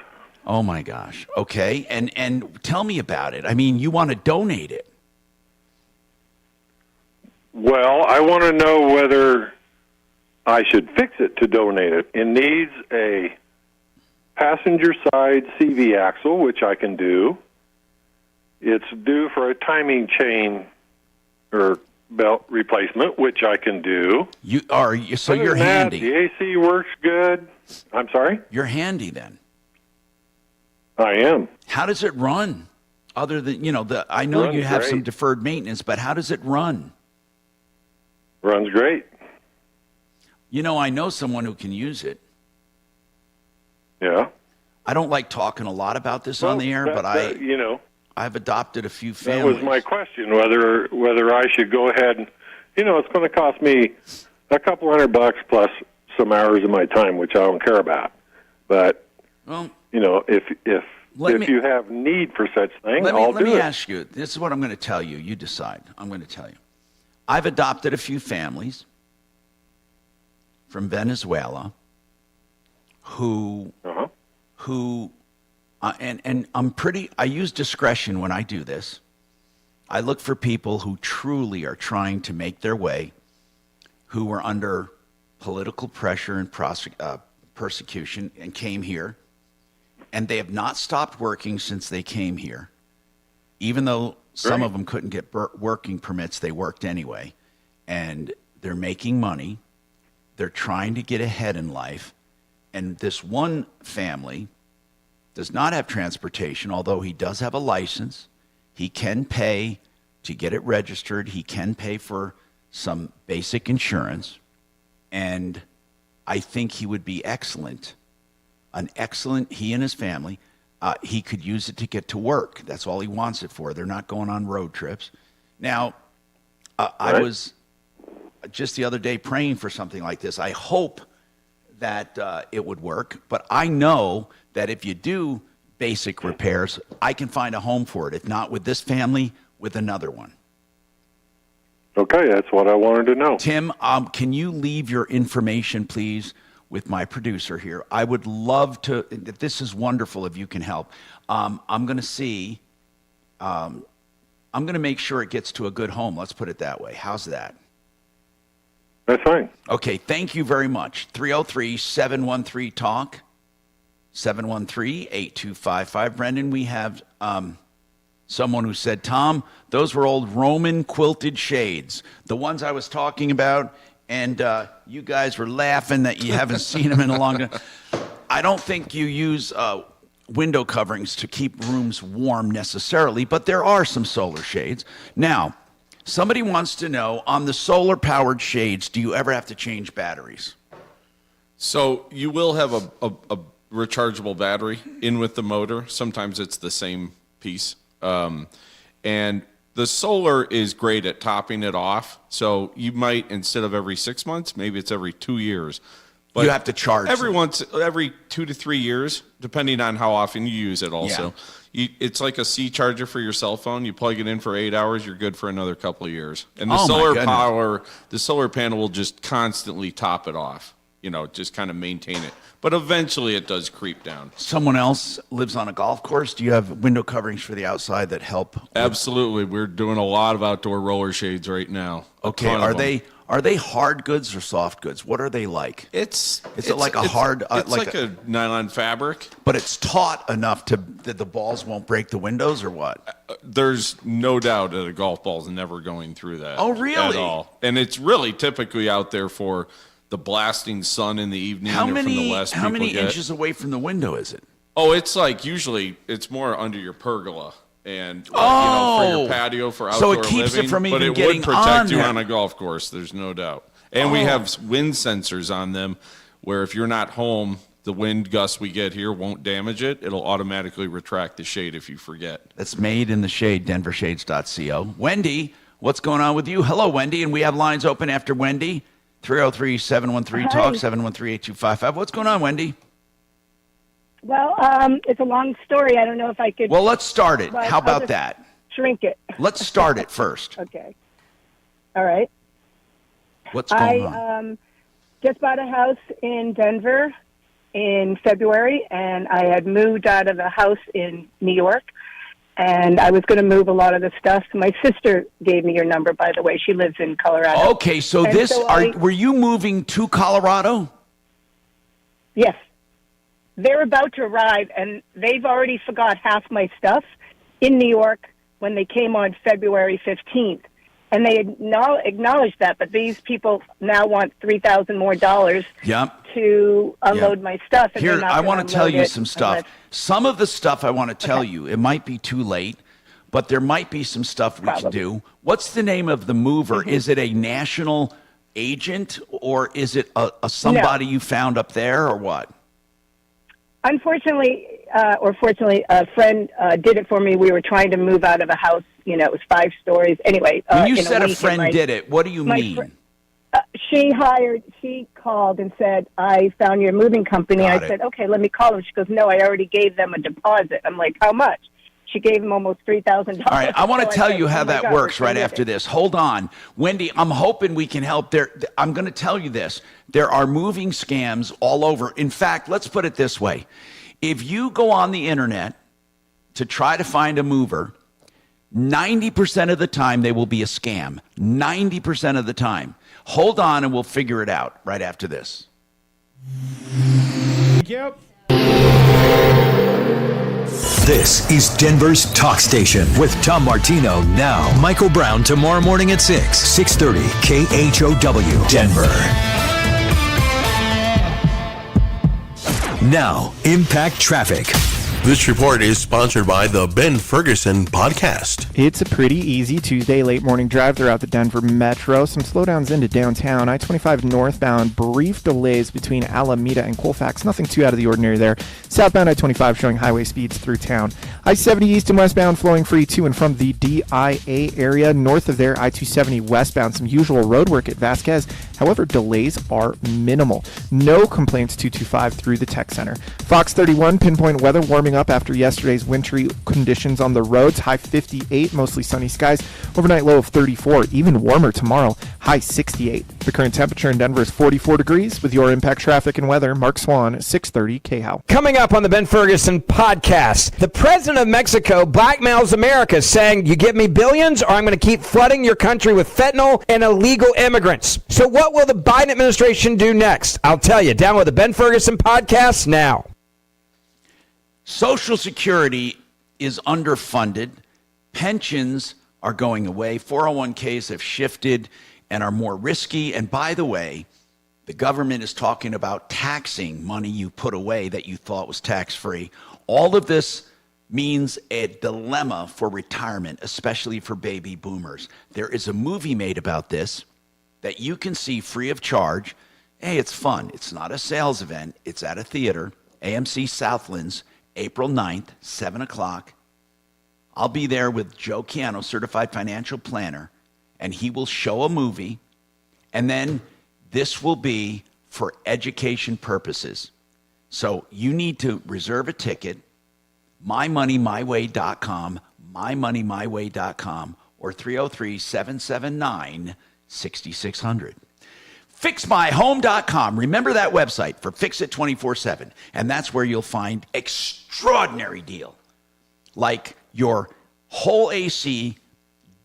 Oh, my gosh. Okay. And tell me about it. I mean, you want to donate it. Well, I want to know whether I should fix it to donate it. It needs a passenger side CV axle, which I can do. It's due for a timing chain or belt replacement, which I can do. You're Other than handy. That, the AC works good. I'm sorry? You're handy then. I am. How does it run? Other than, I know Runs you have some great. deferred maintenance, but how does it run? Runs great. I know someone who can use it. Yeah. I don't like talking a lot about this on the air, but I've adopted a few That families. was my question, whether I should go ahead and, it's going to cost me a couple $100 plus some hours of my time, which I don't care about. But, well, if Let me- you have need for such thing, Let I'll me do it. ask you. This is what I'm going to tell you. You decide. I'm going to tell you. I've adopted a few families from Venezuela who and I use discretion when I do this. I look for people who truly are trying to make their way, who were under political pressure and persecution and came here, and they have not stopped working since they came here. Even though some of them couldn't get working permits, they worked anyway. And they're making money. They're trying to get ahead in life. And this one family does not have transportation, although he does have a license. He can pay to get it registered. He can pay for some basic insurance. And I think he would be excellent. He and his family, he could use it to get to work. That's all he wants it for. They're not going on road trips. Now, I was just the other day praying for something like this. I hope that it would work, but I know that if you do basic repairs, I can find a home for it. If not with this family, with another one. Okay, that's what I wanted to know. Tim, can you leave your information, please, with my producer here? I would love to. This is wonderful if you can help. I'm going to see. I'm going to make sure it gets to a good home. Let's put it that way. How's that? That's fine. Okay, thank you very much. 303-713-TALK, 713-8255. Brendan, we have someone who said, Tom, those were old Roman quilted shades, the ones I was talking about, and you guys were laughing that you haven't seen them in a long time. I don't think you use window coverings to keep rooms warm necessarily, but there are some solar shades. Now, somebody wants to know, on the solar-powered shades, do you ever have to change batteries? So you will have a rechargeable battery in with the motor. Sometimes it's the same piece. And the solar is great at topping it off. So you might, instead of every 6 months, maybe it's every 2 years. But you have to charge every 2 to 3 years, depending on how often you use it also. Yeah. It's like a C charger for your cell phone. You plug it in for 8 hours, you're good for another couple of years. And the the solar panel will just constantly top it off, just kind of maintain it. But eventually it does creep down. Someone else lives on a golf course. Do you have window coverings for the outside that help? Absolutely. We're doing a lot of outdoor roller shades right now. Okay. Are they hard goods or soft goods? What are they like? It's like a hard... it's like a nylon fabric. But it's taut enough that the balls won't break the windows, or what? There's no doubt that a golf ball's never going through that. Oh, really? At all. And it's really typically out there for the blasting sun in the evening How or many, from the west. how many get. inches away from the window is it? Oh, it's like usually it's more under your pergola and for your patio for outdoor so it keeps living. It from even but it getting would protect you there. on a golf course. There's no doubt. And we have wind sensors on them where if you're not home, the wind gusts we get here won't damage it. It'll automatically retract the shade if you forget. That's made in the shade, denvershades.co. Wendy, what's going on with you? Hello, Wendy, and we have lines open after Wendy. 303-713-TALK, 713-8255. What's going on, Wendy? Well, it's a long story. I don't know if I could. Well, let's start it. but How I'll about just that? Shrink it. Let's start it first. Okay. All right. What's going on? I just bought a house in Denver in February, and I had moved out of a house in New York, and I was going to move a lot of the stuff. My sister gave me your number, by the way. She lives in Colorado. Okay, so And this so were you moving to Colorado? Yes. They're about to arrive, and they've already forgot half my stuff in New York when they came on February 15th. And they acknowledged that, but these people now want $3,000 more to unload my stuff. And Here, they're not I gonna want to tell unload you it some stuff. unless- Some of the stuff I want to tell you, it might be too late, but there might be some stuff we can do. What's the name of the mover? Mm-hmm. Is it a national agent, or is it a somebody you found up there, or what? Unfortunately, or fortunately, a friend did it for me. We were trying to move out of a house. You know, it was 5 stories. Anyway, When you in said a week, friend my- did it, what do you my mean? She called and said, I found your moving company. Got I it. said, okay, let me call them. She goes, no, I already gave them a deposit. I'm like, how much? She gave them almost $3,000. All right, I want to So tell said, you how "Oh my that God, works we're right gonna after do this. Hold on. Wendy, I'm hoping we can help. I'm going to tell you this. There are moving scams all over. In fact, let's put it this way. If you go on the internet to try to find a mover, 90% of the time they will be a scam. 90% of the time. Hold on and we'll figure it out right after this. Yep. This is Denver's Talk Station with Tom Martino now. Michael Brown tomorrow morning at 6:30 KHOW Denver. Now, Impact Traffic. This report is sponsored by the Ben Ferguson Podcast. It's a pretty easy Tuesday late morning drive throughout the Denver Metro. Some slowdowns into downtown. I-25 northbound, brief delays between Alameda and Colfax. Nothing too out of the ordinary there. Southbound I-25 showing highway speeds through town. I-70 east and westbound flowing free to and from the DIA area. North of there, I-270 westbound. Some usual road work at Vasquez. However, delays are minimal. No complaints 225 through the Tech Center. Fox 31 pinpoint weather warming up after yesterday's wintry conditions on the roads. High 58, mostly sunny skies. Overnight low of 34. Even warmer tomorrow. High 68. The current temperature in Denver is 44 degrees. With your Impact Traffic and Weather, Mark Swan, 630 KHOW. Coming up on the Ben Ferguson Podcast, the president of Mexico blackmails America, saying, you give me billions or I'm going to keep flooding your country with fentanyl and illegal immigrants. So what will the Biden administration do next? I'll tell you. Download the Ben Ferguson Podcast now. Social Security is underfunded. Pensions are going away. 401ks have shifted and are more risky. And by the way, the government is talking about taxing money you put away that you thought was tax-free. All of this means a dilemma for retirement, especially for baby boomers. There is a movie made about this that you can see free of charge. Hey, it's fun. It's not a sales event. It's at a theater, AMC Southlands, April 9th, 7 o'clock. I'll be there with Joe Ciano, certified financial planner, and he will show a movie, and then this will be for education purposes. So you need to reserve a ticket, mymoneymyway.com, mymoneymyway.com, or 303-779-6600. FixMyHome.com. Remember that website for Fix It 24/7. And that's where you'll find extraordinary deal. Like your whole AC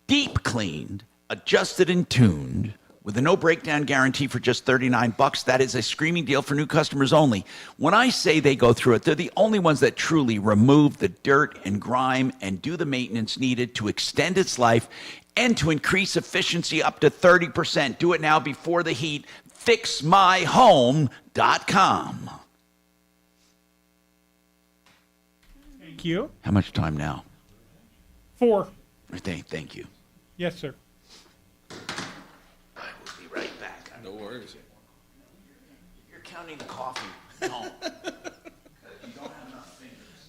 deep cleaned, adjusted and tuned with a no breakdown guarantee for just $39. That is a screaming deal for new customers only. When I say they go through it, they're the only ones that truly remove the dirt and grime and do the maintenance needed to extend its life and to increase efficiency up to 30%. Do it now before the heat. FixMyHome.com. Thank you. How much time now? 4. Thank you. Yes, sir. I will be right back. No worries. You're counting the coffee. Don't. You don't have enough fingers.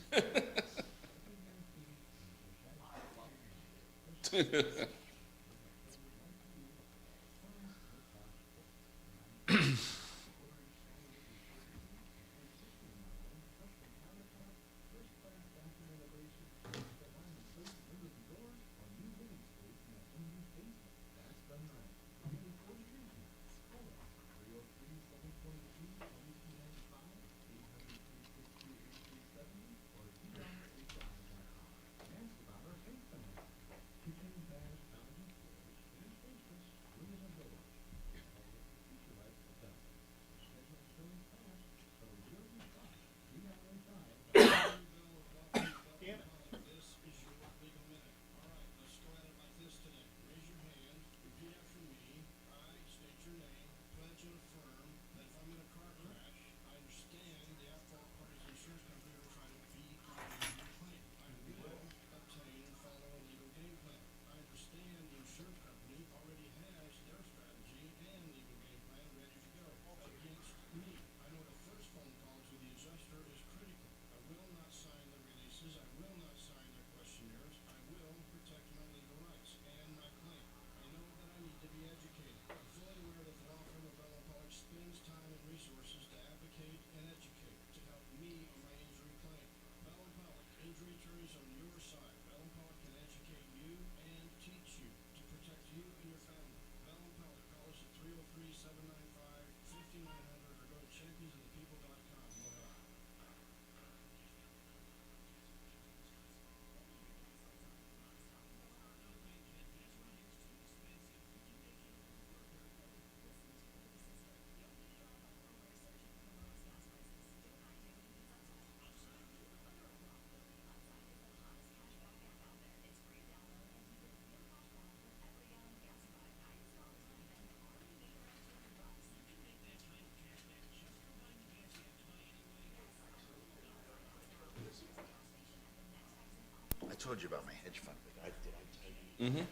told you about my hedge fund. Did I tell you? Mm-hmm.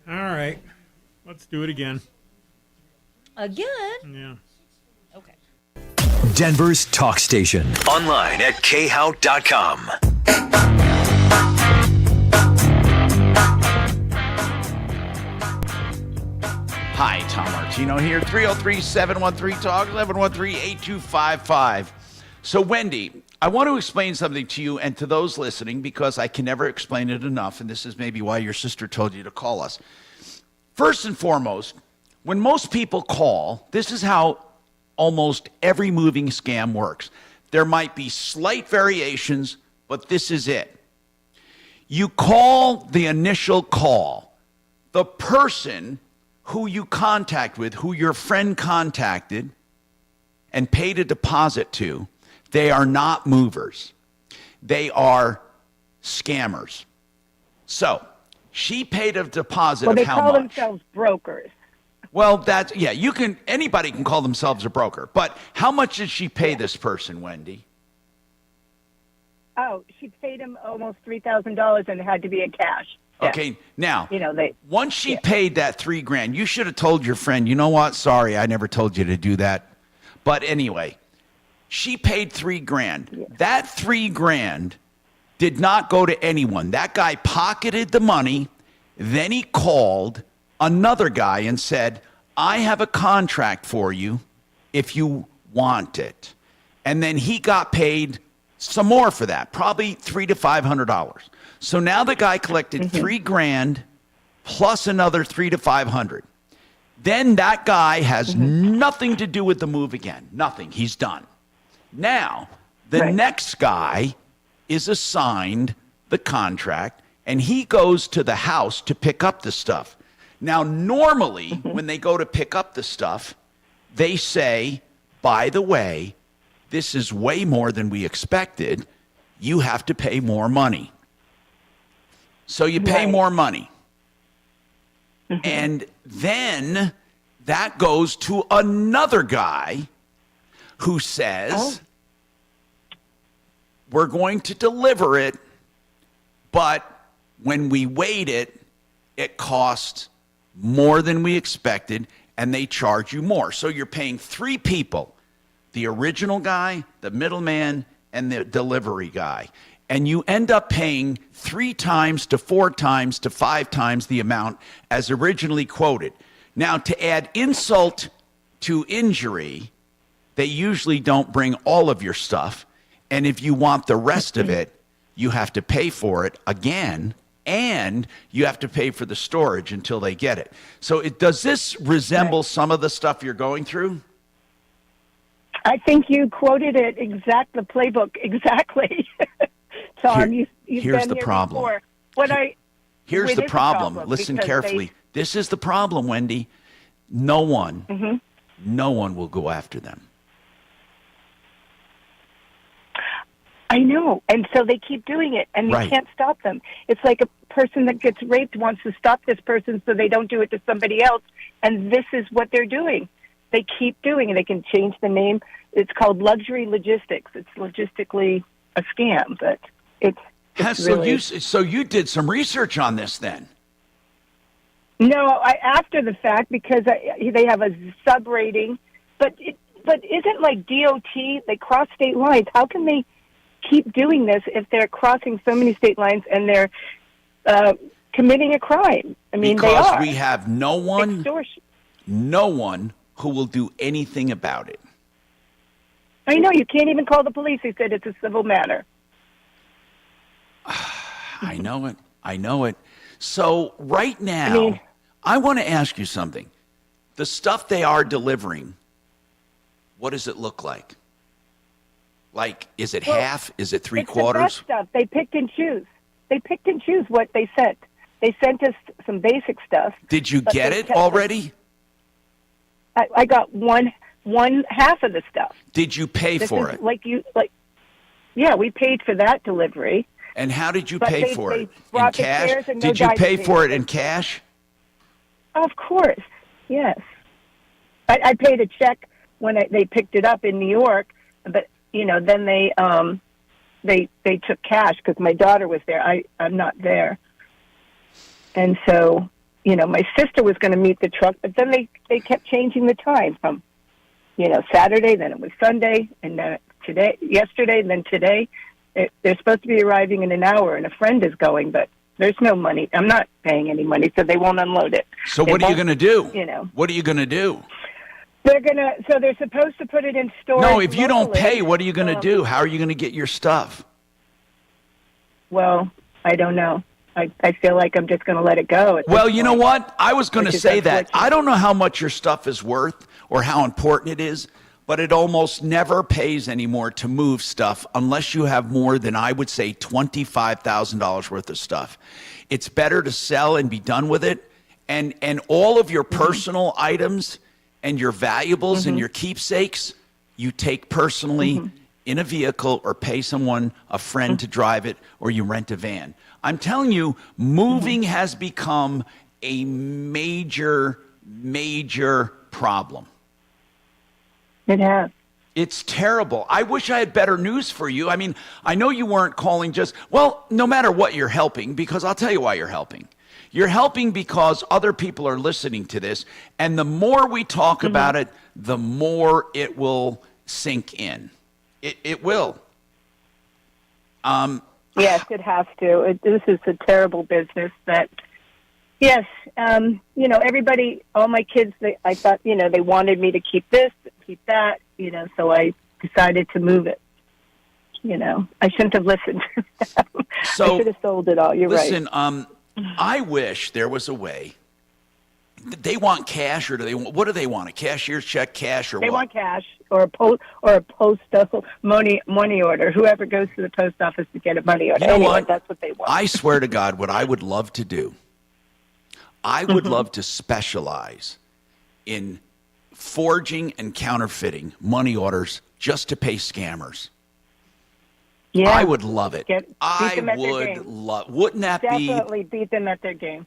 All right. Let's do it again. Again? Yeah. Okay. Denver's talk station. Online at khout.com. Hi, Tom Martino here. 303-713-TALK, 1113-8255. So, Wendy, I want to explain something to you and to those listening because I can never explain it enough, and this is maybe why your sister told you to call us. First and foremost, when most people call, this is how almost every moving scam works. There might be slight variations, but this is it. You call the initial call. The person who you contact with, who your friend contacted and paid a deposit to, they are not movers. They are scammers. So, she paid a deposit Well, of they how call much? themselves brokers. Well, that's, yeah, anybody can call themselves a broker. But how much did she pay this person, Wendy? Oh, she paid him almost $3,000 and it had to be in cash. Yeah. Okay, now, They once she paid that $3,000, you should have told your friend, you know what, sorry, I never told you to do that. But anyway, she paid $3,000. Yeah. That $3,000 did not go to anyone. That guy pocketed the money. Then he called another guy and said, I have a contract for you if you want it. And then he got paid some more for that, probably $300 to $500. So now the guy collected $3,000 plus another $300 to $500. Then that guy has nothing to do with the move again. Nothing. He's done. Now, the next guy is assigned the contract, and he goes to the house to pick up the stuff. Now, normally, when they go to pick up the stuff, they say, by the way, this is way more than we expected. You have to pay more money. So you pay more money. And then that goes to another guy who says, we're going to deliver it, but when we weighed it, it cost more than we expected, and they charge you more. So you're paying three people, the original guy, the middleman, and the delivery guy. And you end up paying 3 times to 4 times to 5 times the amount as originally quoted. Now, to add insult to injury, they usually don't bring all of your stuff. And if you want the rest of it, you have to pay for it again, and you have to pay for the storage until they get it. So does this resemble some of the stuff you're going through? I think you quoted it the playbook exactly. Tom, you've here's been the here problem. Before. Here's the problem. Listen carefully. This is the problem, Wendy. No one will go after them. I know. And so they keep doing it, and you can't stop them. It's like a person that gets raped wants to stop this person so they don't do it to somebody else, and this is what they're doing. they keep doing it. They can change the name. It's called luxury logistics. It's logistically a scam, but it's really... So you did some research on this then? No, after the fact, because they have a sub rating, but isn't like DOT, they cross state lines. How can they keep doing this if they're crossing so many state lines and they're committing a crime? I mean, because they are. We have no one who will do anything about it. I know, you can't even call the police. They said it's a civil matter. I know it. So right now, I want to ask you something. The stuff they are delivering, what does it look like? Like, is it half? Is it three quarters? The best stuff. They picked and choose. They picked and choose what they sent. They sent us some basic stuff. Did you get it already? I got one half of the stuff. Did you pay for it? Yeah, we paid for that delivery. And how did you pay for it? In cash? Did you pay for it in cash? Of course, yes. I paid a check when they picked it up in New York, but then they took cash because my daughter was there. I'm not there, and so my sister was going to meet the truck, but then they kept changing the time from Saturday, then it was Sunday, and then yesterday, and then today. They're supposed to be arriving in an hour, and a friend is going, but there's no money. I'm not paying any money, so they won't unload it. So what are you going to do? What are you going to do? They're supposed to put it in storage. No, if you don't pay, what are you going to do? How are you going to get your stuff? Well, I don't know. I feel like I'm just going to let it go. Well, you know what? I was going to say that. I don't know how much your stuff is worth or how important it is, but it almost never pays anymore to move stuff unless you have more than, I would say, $25,000 worth of stuff. It's better to sell and be done with it. And all of your personal items and your valuables and your keepsakes, you take personally in a vehicle or pay someone, a friend to drive it, or you rent a van. I'm telling you, moving has become a major, major problem. It has. It's terrible. I wish I had better news for you. I mean, I know you weren't calling no matter what you're helping, because I'll tell you why you're helping. You're helping because other people are listening to this, and the more we talk about it, the more it will sink in. It will. Yes, it has to. This is a terrible business that... Yes, everybody, all my kids, I thought, they wanted me to keep this, keep that, so I decided to move it. I shouldn't have listened to them. So, I should have sold it all. You're right. Listen, I wish there was a way. They want cash, or what do they want? A cashier's check, cash, or they what? They want cash or a postal money order. Whoever goes to the post office to get a money order. You know anyway, what? That's what they want. I swear to God, what I would love to do, I would love to specialize in forging and counterfeiting money orders just to pay scammers. Yeah, I would love it. I would love. Wouldn't that definitely beat them at their game?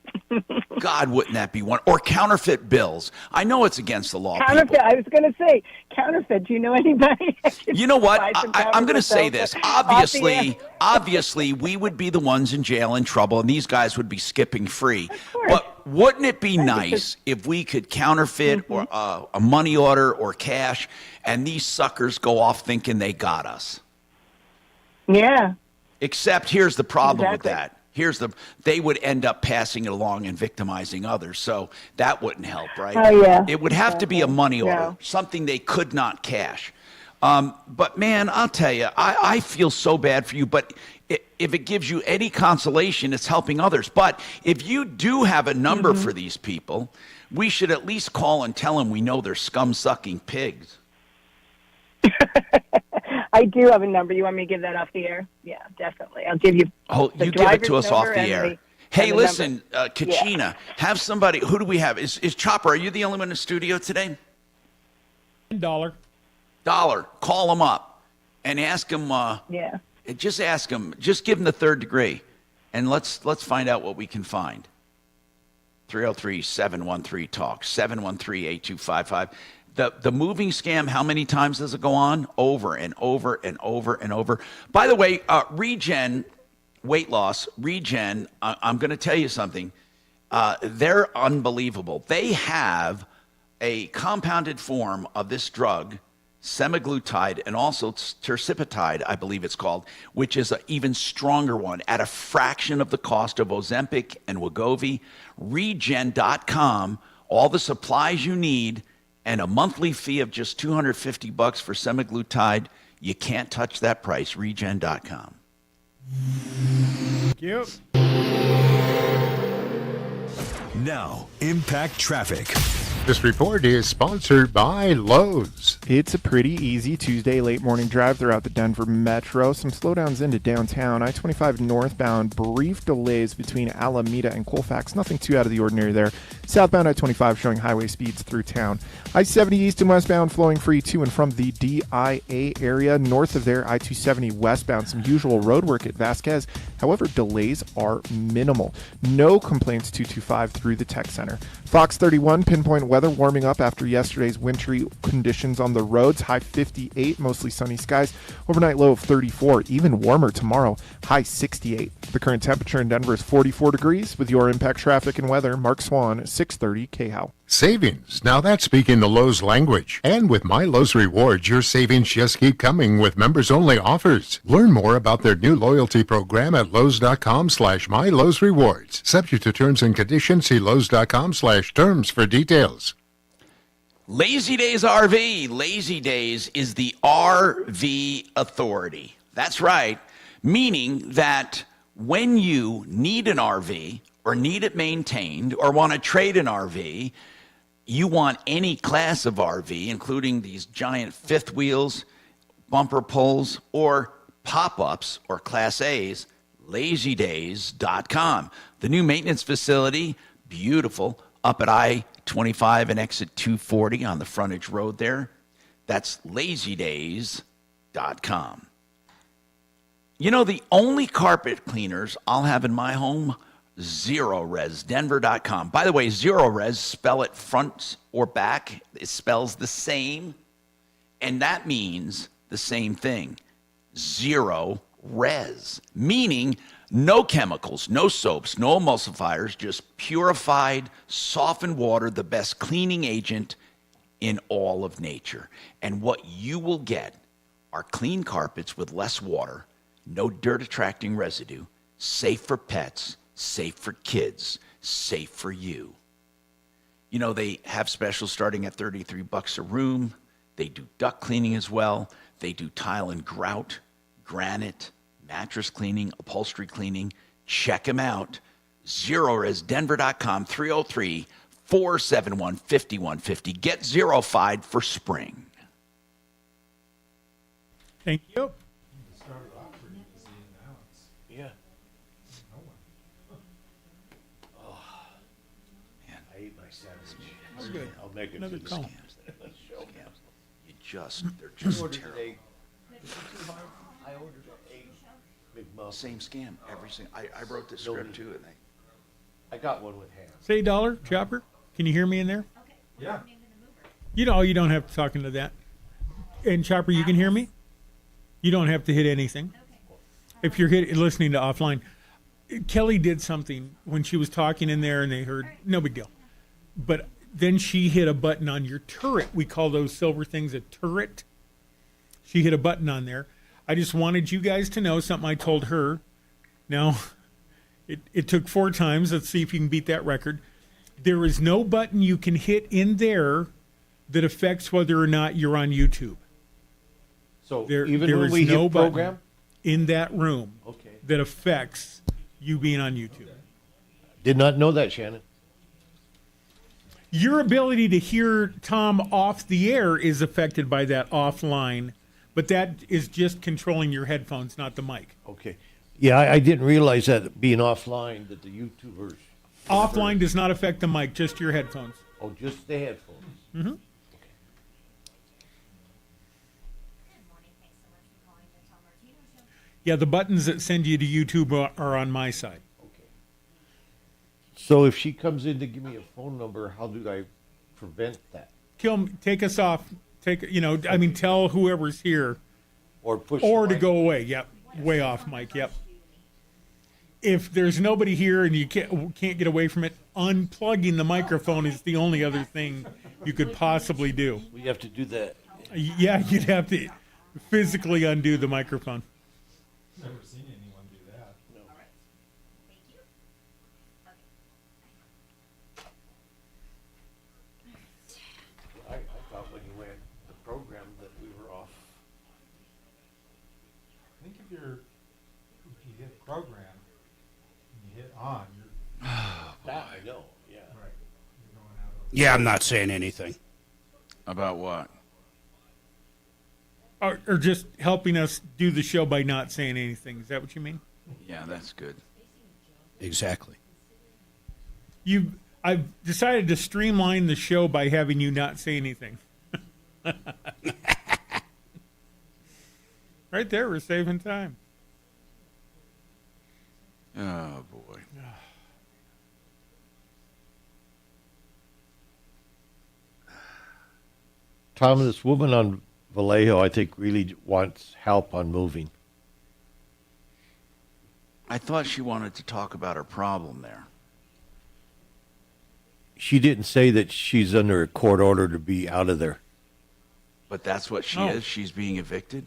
God, wouldn't that be one? Or counterfeit bills. I know it's against the law. Counterfeit. People. I was going to say counterfeit. Do you know anybody? You know what? I'm going to say this. Obviously, we would be the ones in jail in trouble, and these guys would be skipping free. But wouldn't it be nice if we could counterfeit or a money order or cash, and these suckers go off thinking they got us? Yeah. Except here's the problem with that. They would end up passing it along and victimizing others. So that wouldn't help, right? Oh, yeah. It would have to be a money order, something they could not cash. But man, I'll tell you, I feel so bad for you, but if it gives you any consolation, it's helping others. But if you do have a number for these people, we should at least call and tell them we know they're scum-sucking pigs. I do have a number. You want me to give that off the air? Yeah, definitely. I'll give you. Oh, you give it to us off the air. Hey, listen, Kachina, have somebody. Who do we have? Is Chopper? Are you the only one in the studio today? $1. Call him up and ask him. Yeah. Just ask him. Just give him the third degree, and let's find out what we can find. 303-713-TALK, 713-8255. The moving scam, how many times does it go on? Over and over and over and over. By the way, Regen, weight loss, Regen, I'm going to tell you something. They're unbelievable. They have a compounded form of this drug, semaglutide, and also terzepatide, I believe it's called, which is an even stronger one at a fraction of the cost of Ozempic and Wegovy. Regen.com, all the supplies you need, and a monthly fee of just $250 for semaglutide. You can't touch that price. Regen.com. Yep. Now, Impact Traffic. This report is sponsored by Lowe's. It's a pretty easy Tuesday late morning drive throughout the Denver Metro. Some slowdowns into downtown. I-25 northbound, brief delays between Alameda and Colfax. Nothing too out of the ordinary there. Southbound I-25 showing highway speeds through town. I-70 east and westbound flowing free to and from the DIA area. North of there, I-270 westbound. Some usual road work at Vasquez. However, delays are minimal. No complaints 225 through the tech center. Fox 31 pinpoint weather warming up after yesterday's wintry conditions on the roads. High 58, mostly sunny skies. Overnight low of 34, even warmer tomorrow. High 68. The current temperature in Denver is 44 degrees. With your Impact Traffic and Weather, Mark Swan, 630 KHOW. Savings. Now that's speaking the Lowe's language. And with My Lowe's Rewards, your savings just keep coming with members-only offers. Learn more about their new loyalty program at Lowes.com/MyLowe's Subject to terms and conditions, see Lowes.com/terms for details. Lazy Days RV. Lazy Days is the RV authority. That's right. Meaning that when you need an RV or need it maintained or want to trade an RV, you want any class of RV, including these giant fifth wheels, bumper pulls, or pop-ups or Class A's, LazyDays.com. The new maintenance facility, beautiful, up at I-25 and exit 240 on the frontage road there. That's LazyDays.com. You know, the only carpet cleaners I'll have in my home, Zerorez, Denver.com. By the way, Zerorez, spell it front or back. It spells the same, and that means the same thing. Zerorez, meaning no chemicals, no soaps, no emulsifiers, just purified, softened water, the best cleaning agent in all of nature. And what you will get are clean carpets with less water, no dirt-attracting residue, safe for pets, safe for kids, safe for you. You know, they have specials starting at $33 a room. They do duct cleaning as well. They do tile and grout, granite, mattress cleaning, upholstery cleaning. Check them out. ZeroResDenver.com, 303-471-5150. Get Zerofied for spring. Thank you. Yeah. Oh, man, I ate my sandwich. Oh, good. I'll make it Another to the call. They're just terrible. I ordered an egg McMuffin. Same scam. Every single. I wrote this script too, and I got one with ham. Say dollar, Chopper. Can you hear me in there? Yeah. You don't have to talk into that. And Chopper, you can hear me? You don't have to hit anything. If you're listening to offline. Kelly did something when she was talking in there and they heard, no big deal. But then she hit a button on your turret. We call those silver things a turret. She hit a button on there. I just wanted you guys to know something I told her. Now, it took 4 times. Let's see if you can beat that record. There is no button you can hit in there that affects whether or not you're on YouTube. So There even when is we no hit button program? in that room Okay. that affects you being on YouTube. Did not know that, Shannon. Your ability to hear Tom off the air is affected by that offline, but that is just controlling your headphones, not the mic. Okay. Yeah, I didn't realize that being offline that the YouTubers. Offline does not affect the mic, just your headphones. Oh, just the headphones. Mm-hmm. Yeah, the buttons that send you to YouTube are on my side. So if she comes in to give me a phone number, how do I prevent that? take us off. Tell whoever's here. Or push. Or to go away. Yep. Way off, Mike. Yep. If there's nobody here and you can't get away from it, unplugging the microphone is the only other thing you could possibly do. We have to do that. Yeah, you'd have to physically undo the microphone. Never seen anyone do that. All right. Thank you. I thought when you went the program that we were off. I think if you hit program and you hit on, you're That I know. Yeah. right. You're going out of Yeah, I'm not saying anything. About what? Or just helping us do the show by not saying anything. Is that what you mean? Yeah, that's good. Exactly. I've decided to streamline the show by having you not say anything. Right there, we're saving time. Oh, boy. Tom, this woman on Vallejo, I think, really wants help on moving. I thought she wanted to talk about her problem there. She didn't say that she's under a court order to be out of there. But that's what she is? She's being evicted?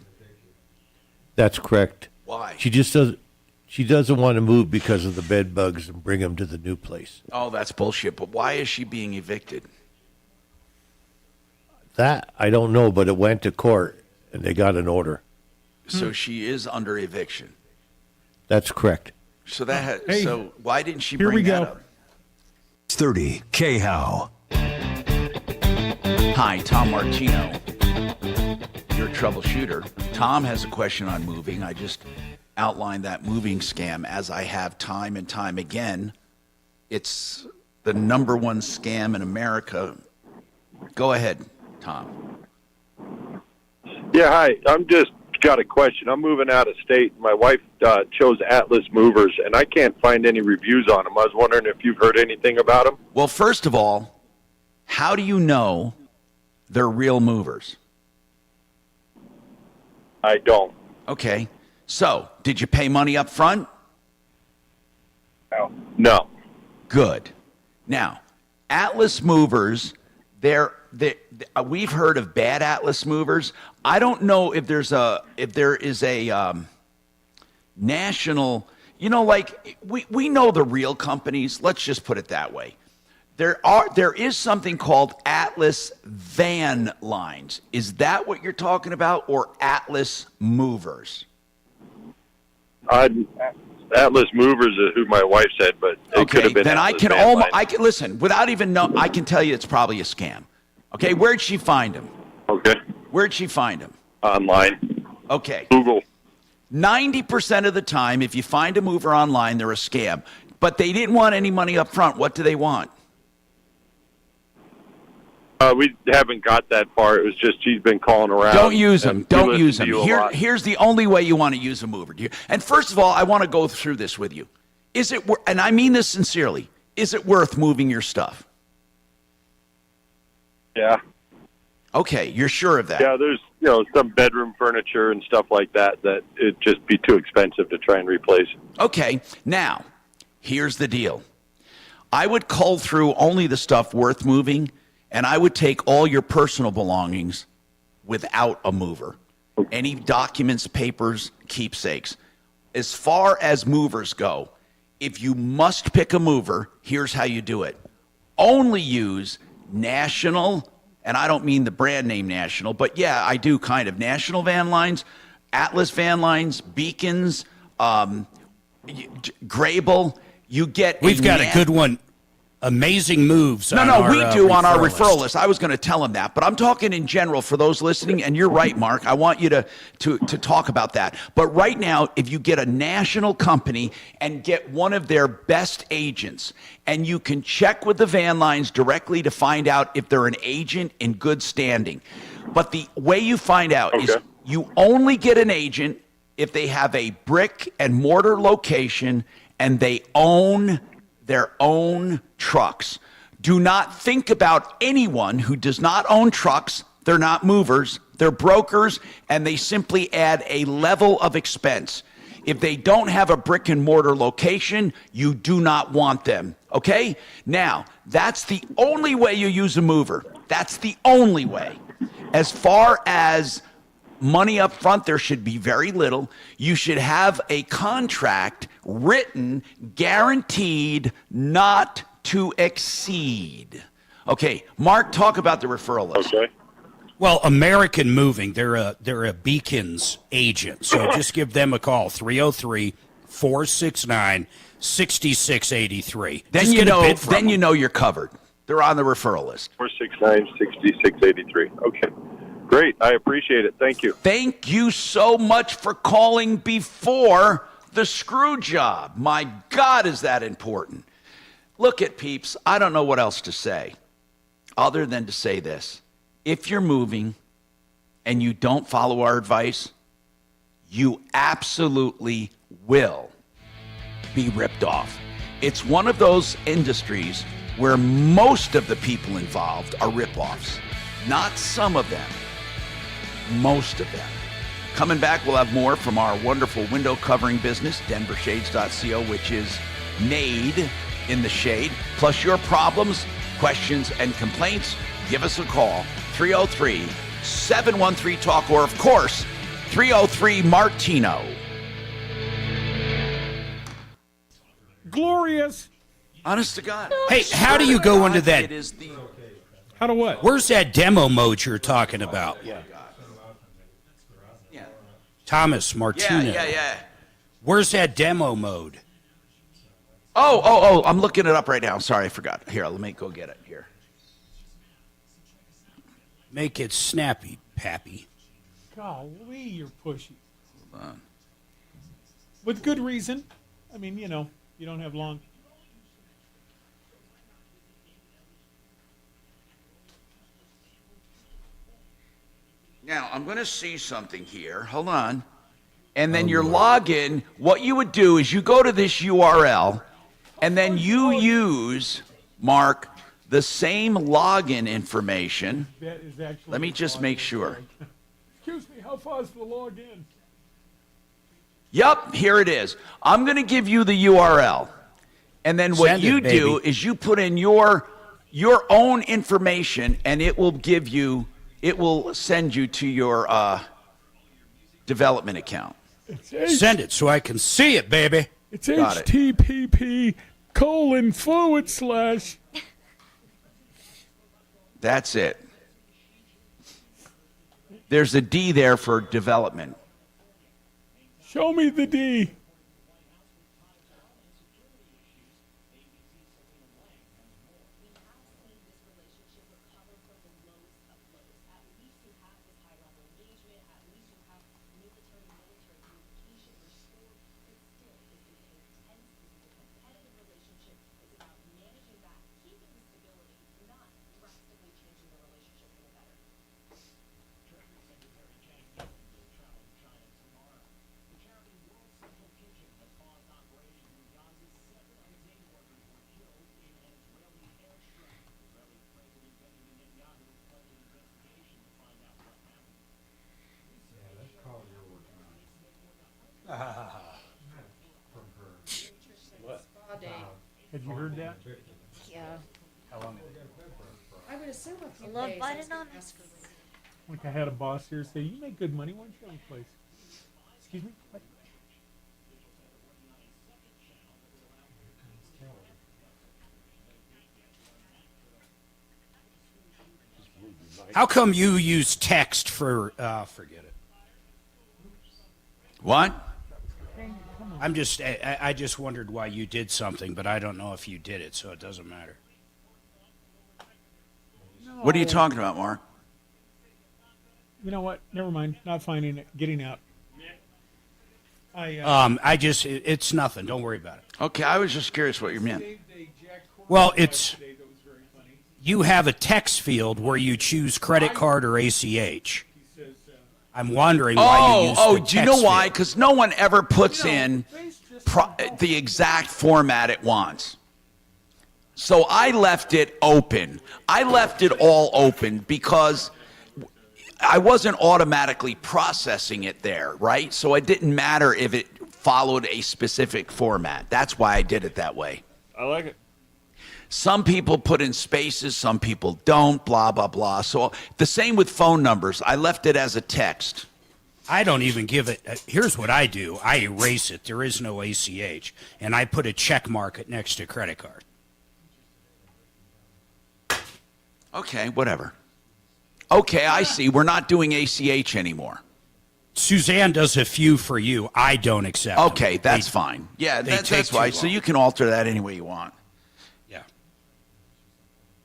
That's correct. Why? She just doesn't. She doesn't want to move because of the bed bugs and bring them to the new place. Oh, that's bullshit. But why is she being evicted? That I don't know, but it went to court and they got an order. So she is under eviction. That's correct. So that Hey, so why didn't she here we bring that go. up? 30 K-How. Hi, Tom Martino, your troubleshooter. Tom has a question on moving. I just outlined that moving scam as I have time and time again. It's the number one scam in America. Go ahead, Tom. Yeah, hi. I'm just got a question. I'm moving out of state. My wife chose Atlas Movers, and I can't find any reviews on them. I was wondering if you've heard anything about them. Well, first of all, how do you know they're real movers? I don't. Okay. So, did you pay money up front? No. Good. Now, Atlas Movers, we've heard of bad Atlas Movers. I don't know if there is a national, like we know the real companies. Let's just put it that way. There is something called Atlas Van Lines. Is that what you're talking about, or Atlas Movers? Atlas Movers is who my wife said, but it could have been. Then Atlas I can listen without even know. I can tell you it's probably a scam. Okay, where'd she find him? Okay. Where'd she find him? Online. Okay. Google. 90% of the time, if you find a mover online, they're a scam. But they didn't want any money up front. What do they want? We haven't got that far. It was just she's been calling around. Don't use them. Don't use them. Here's the only way you want to use a mover. And first of all, I want to go through this with you. Is it? And I mean this sincerely. Is it worth moving your stuff? Yeah. Okay, you're sure of that? Yeah, there's some bedroom furniture and stuff like that it'd just be too expensive to try and replace. Okay, now here's the deal. I would cull through only the stuff worth moving, and I would take all your personal belongings without a mover. Any documents, papers, keepsakes. As far as movers go, if you must pick a mover, here's how you do it. Only use National, and I don't mean the brand name National, but yeah, I do kind of. National Van Lines, Atlas Van Lines, Beacons, Grable. We've got a good one. Amazing moves. We do on our referral list. I was going to tell him that, but I'm talking in general for those listening. And you're right, Mark. I want you to talk about that. But right now, if you get a national company and get one of their best agents, and you can check with the van lines directly to find out if they're an agent in good standing. But the way you find out is you only get an agent if they have a brick and mortar location and they own their own trucks. Do not think about anyone who does not own trucks. They're not movers. They're brokers, and they simply add a level of expense. If they don't have a brick and mortar location, you do not want them. Okay? Now, that's the only way you use a mover. That's the only way. As far as money up front, there should be very little. You should have a contract written, guaranteed not to exceed. Okay, Mark, talk about the referral list. Okay. Well, American Moving, they're a Beacons agent. So just give them a call, 303-469-6683. Then you know you're covered. They're on the referral list. 469-6683. Okay. Great. I appreciate it. Thank you. Thank you so much for calling before the screw job. My God, is that important. Look at peeps. I don't know what else to say other than to say this. If you're moving and you don't follow our advice, you absolutely will be ripped off. It's one of those industries where most of the people involved are rip-offs. Not some of them, most of them. Coming back, we'll have more from our wonderful window covering business, denvershades.co, which is made in the shade. Plus your problems, questions, and complaints, give us a call, 303-713-TALK, or of course, 303-MARTINO. Glorious. Honest to God. Hey, how do you go into that? How to what? Where's that demo mode you're talking about? Thomas Martino. Yeah. Where's that demo mode? Oh, I'm looking it up right now. Sorry, I forgot. Here, let me go get it here. Make it snappy, Pappy. Golly, you're pushy. Hold on. With good reason. I mean, you know, you don't have long. Now, I'm going to see something here. Hold on. And then your login, what you would do is you go to this URL, and then you use, Mark, the same login information. That is actually Let me just make sure. Excuse me, how far is the login? Yep, here it is. I'm going to give you the URL. And then what you do is you put in your own information, and it will send you to your development account. Send it so I can see it, baby. It's http:// That's it. There's a D there for development. Show me the D. Have you heard that? Yeah. How long? I would assume a few Love days. button on. Like I had a boss here say, "You make good money. Why don't you own a place?" Excuse me. What? How come you use text for, forget it. What? I just wondered why you did something, but I don't know if you did it, so it doesn't matter. What are you talking about, Mark? You know what? Never mind. Not finding it. Getting out. It's nothing. Don't worry about it. Okay, I was just curious what you meant. Well, you have a text field where you choose credit card or ACH. I'm wondering why you use the text do you know why? field. Because no one ever puts in the exact format it wants. So I left it open. I left it all open because I wasn't automatically processing it there, right? So it didn't matter if it followed a specific format. That's why I did it that way. I like it. Some people put in spaces, some people don't, blah, blah, blah. So the same with phone numbers. I left it as a text. I don't even give it. Here's what I do. I erase it. There is no ACH. And I put a check mark next to credit card. Okay, whatever. Okay, I see. We're not doing ACH anymore. Suzanne does a few for you. I don't accept Okay, them. that's fine. Yeah, that's right. So you can alter that any way you want. Yeah.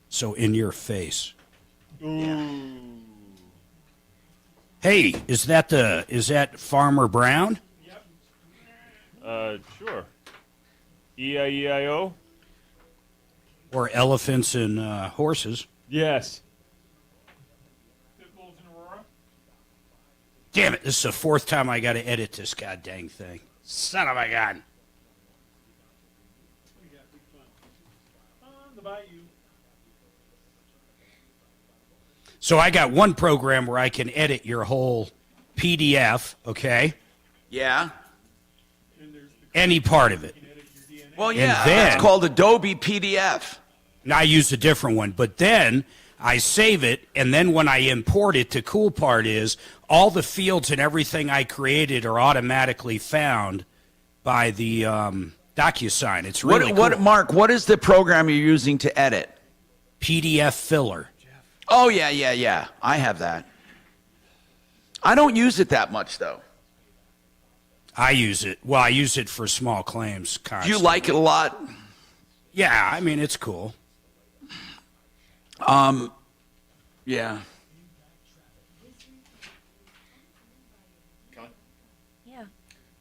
So in your face. Ooh. Hey, is that Farmer Brown? Sure. E-I-E-I-O? Or elephants and horses? Yes. Damn it, this is the fourth time I got to edit this goddamn thing. Son of a gun. So I got one program where I can edit your whole PDF, okay? Yeah. Any part of it. Well, yeah, that's called Adobe PDF. Now I use a different one, but then I save it, and then when I import it, the cool part is all the fields and everything I created are automatically found by the DocuSign. It's really cool. Mark, what is the program you're using to edit? PDF Filler. Oh, yeah. I have that. I don't use it that much, though. I use it. Well, I use it for small claims constantly. Do you like it a lot? Yeah, I mean, it's cool. Yeah. Yeah.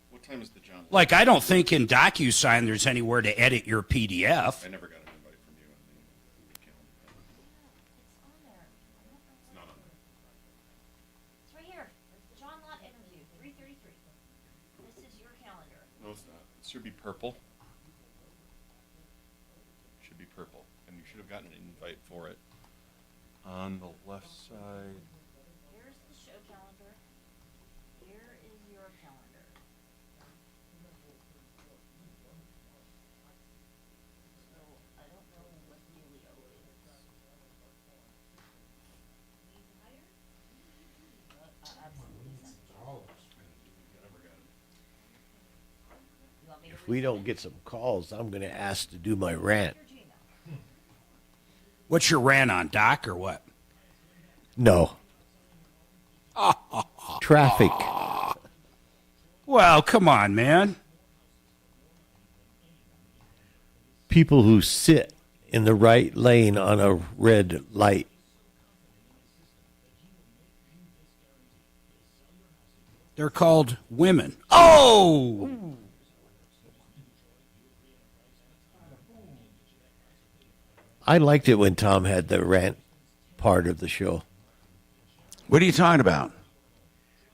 What time is the John? Like, I don't think in DocuSign there's anywhere to edit your PDF. I never got an invite from you on the calendar. It's not on there. It's right here. John Lott interview, 3:33. This is your calendar. No, it's not. It should be purple. It should be purple. And you should have gotten an invite for it. On the left side. Here's the show calendar. Here is your calendar. So I don't know what Julio is. Absolutely essential. If we don't get some calls, I'm going to ask to do my rant. What's your rant on, Doc, or what? No. Traffic. Well, come on, man. People who sit in the right lane on a red light. They're called women. Oh! I liked it when Tom had the rant part of the show. What are you talking about?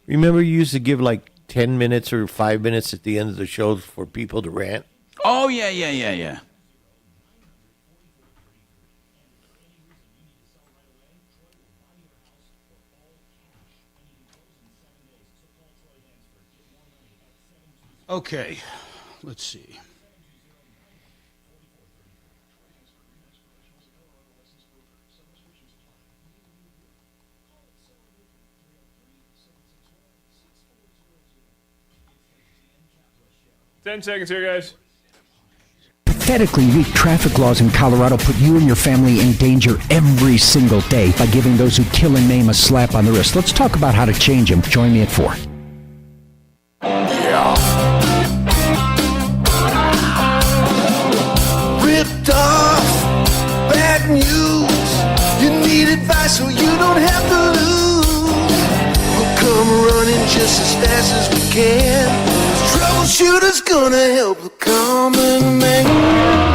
Remember you used to give like 10 minutes or 5 minutes at the end of the show for people to rant? Oh, yeah. Okay, let's see. Ten seconds here, guys. Pathetically weak traffic laws in Colorado put you and your family in danger every single day by giving those who kill and maim a slap on the wrist. Let's talk about how to change them. Join me at 4. Ripped off, bad news. You need advice so you don't have to lose. We'll come running just as fast as we can. Troubleshooter's gonna help the common man.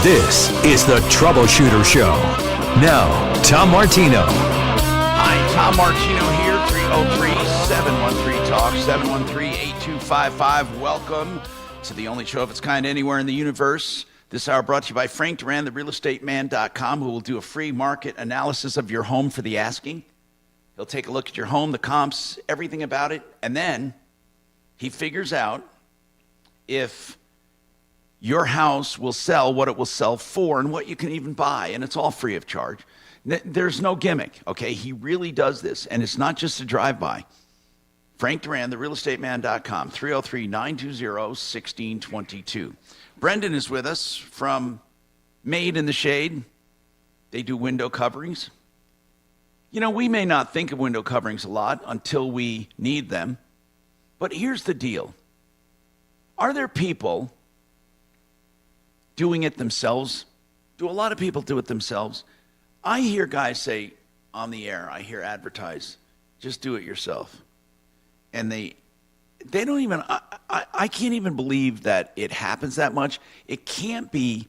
This is the Troubleshooter Show. Now, Tom Martino. Hi, Tom Martino here, 303-713-TALK, 713-8255. Welcome to the only show of its kind anywhere in the universe. This hour brought to you by Frank Duran, the realestateman.com, who will do a free market analysis of your home for the asking. He'll take a look at your home, the comps, everything about it, and then he figures out if your house will sell, what it will sell for, and what you can even buy, and it's all free of charge. There's no gimmick, okay? He really does this, and it's not just a drive-by. Frank Duran, therealestateman.com, 303-920-1622. Brendan is with us from Made in the Shade. They do window coverings. You know, we may not think of window coverings a lot until we need them, but here's the deal. Are there people doing it themselves? Do a lot of people do it themselves? I hear guys say on the air, I hear advertise, just do it yourself. And they don't even, I can't even believe that it happens that much. It can't be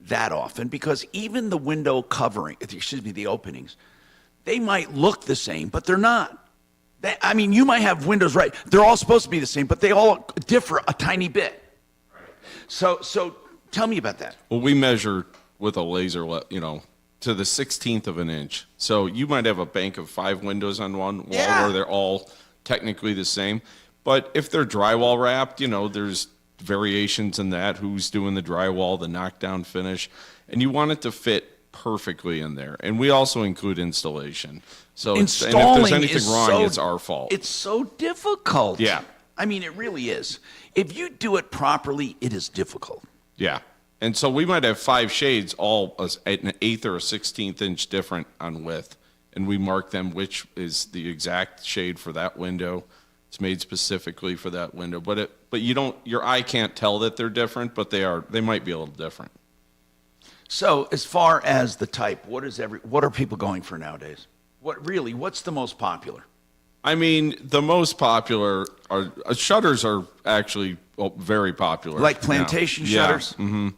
that often because even the window covering, the openings, they might look the same, but they're not. You might have windows, right? They're all supposed to be the same, but they all differ a tiny bit. So tell me about that. Well, we measure with a laser, to the 16th of an inch. So you might have a bank of 5 windows on one wall where they're all technically the same. But if they're drywall wrapped, there's variations in that. Who's doing the drywall, the knockdown finish. And you want it to fit perfectly in there. And we also include installation. So and if there's anything wrong, it's our fault. It's so difficult. Yeah. It really is. If you do it properly, it is difficult. Yeah. And so we might have 5 shades, all an 1/8 or a 16th inch different on width. And we mark them which is the exact shade for that window. It's made specifically for that window. But your eye can't tell that they're different, but they might be a little different. So as far as the type, what are people going for nowadays? What's the most popular? The most popular shutters are actually very popular. Like plantation shutters? Yeah. Mm-hmm.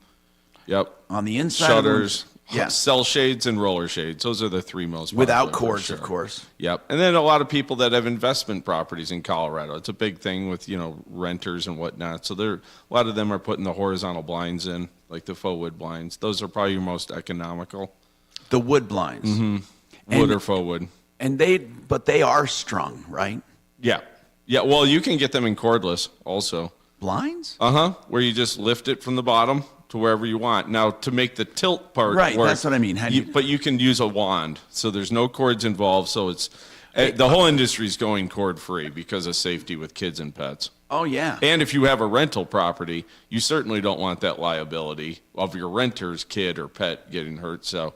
Yep. On the inside shutters, cell shades, and roller shades. Those are the 3 most popular. Without cords, of course. Yep. And then a lot of people that have investment properties in Colorado. It's a big thing with, renters and whatnot. So a lot of them are putting the horizontal blinds in, like the faux wood blinds. Those are probably your most economical. The wood blinds. Mm-hmm. Wood or faux wood. But they are strung, right? Yeah. Yeah, well, you can get them in cordless also. Blinds? Uh-huh, where you just lift it from the bottom to wherever you want. Now, to make the tilt part work, that's what I mean. But you can use a wand, so there's no cords involved, so it's the whole industry is going cord-free because of safety with kids and pets. Oh, yeah. And if you have a rental property, you certainly don't want that liability of your renter's kid or pet getting hurt, so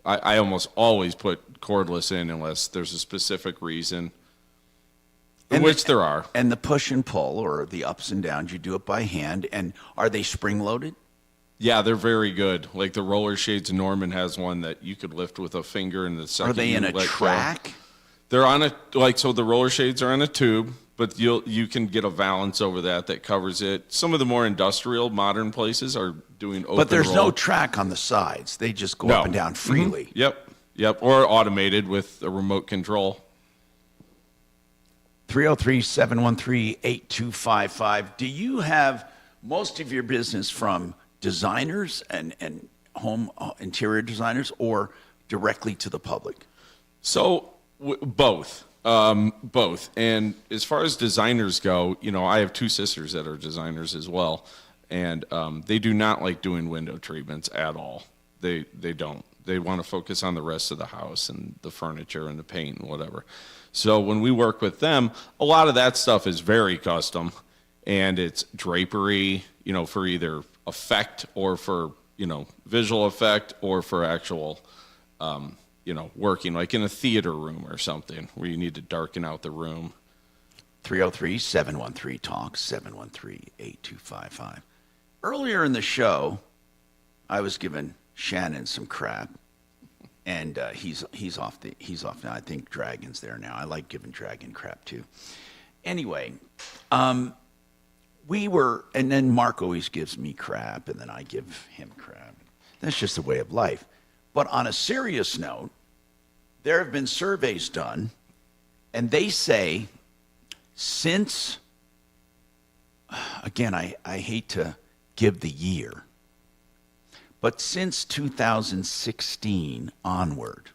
I almost always put cordless in unless there's a specific reason, which there are. And the push and pull or the ups and downs, you do it by hand. And are they spring-loaded? Yeah, they're very good. Like the roller shades, Norman has one that you could lift with a finger and the second Are they in a track? They're on so the roller shades are on a tube, but you can get a valance over that covers it. Some of the more industrial, modern places are doing open But there's roll. no track on the sides. They just go up and down freely. Mm-hmm. Yep. Or automated with a remote control. 303-713-8255. Do you have most of your business from designers and home interior designers or directly to the public? So both. Both. And as far as designers go, I have 2 sisters that are designers as well. And they do not like doing window treatments at all. They don't. They want to focus on the rest of the house and the furniture and the paint and whatever. So when we work with them, a lot of that stuff is very custom. And it's drapery, for either effect or for, visual effect or for actual, working, like in a theater room or something where you need to darken out the room. 303-713-TALK, 713-8255. Earlier in the show, I was giving Shannon some crap, and he's off now. I think Dragon's there now. I like giving Dragon crap too. Anyway, and then Mark always gives me crap, and then I give him crap. That's just the way of life. But on a serious note, there have been surveys done, and they say since, again, I hate to give the year, But since 2016 onward,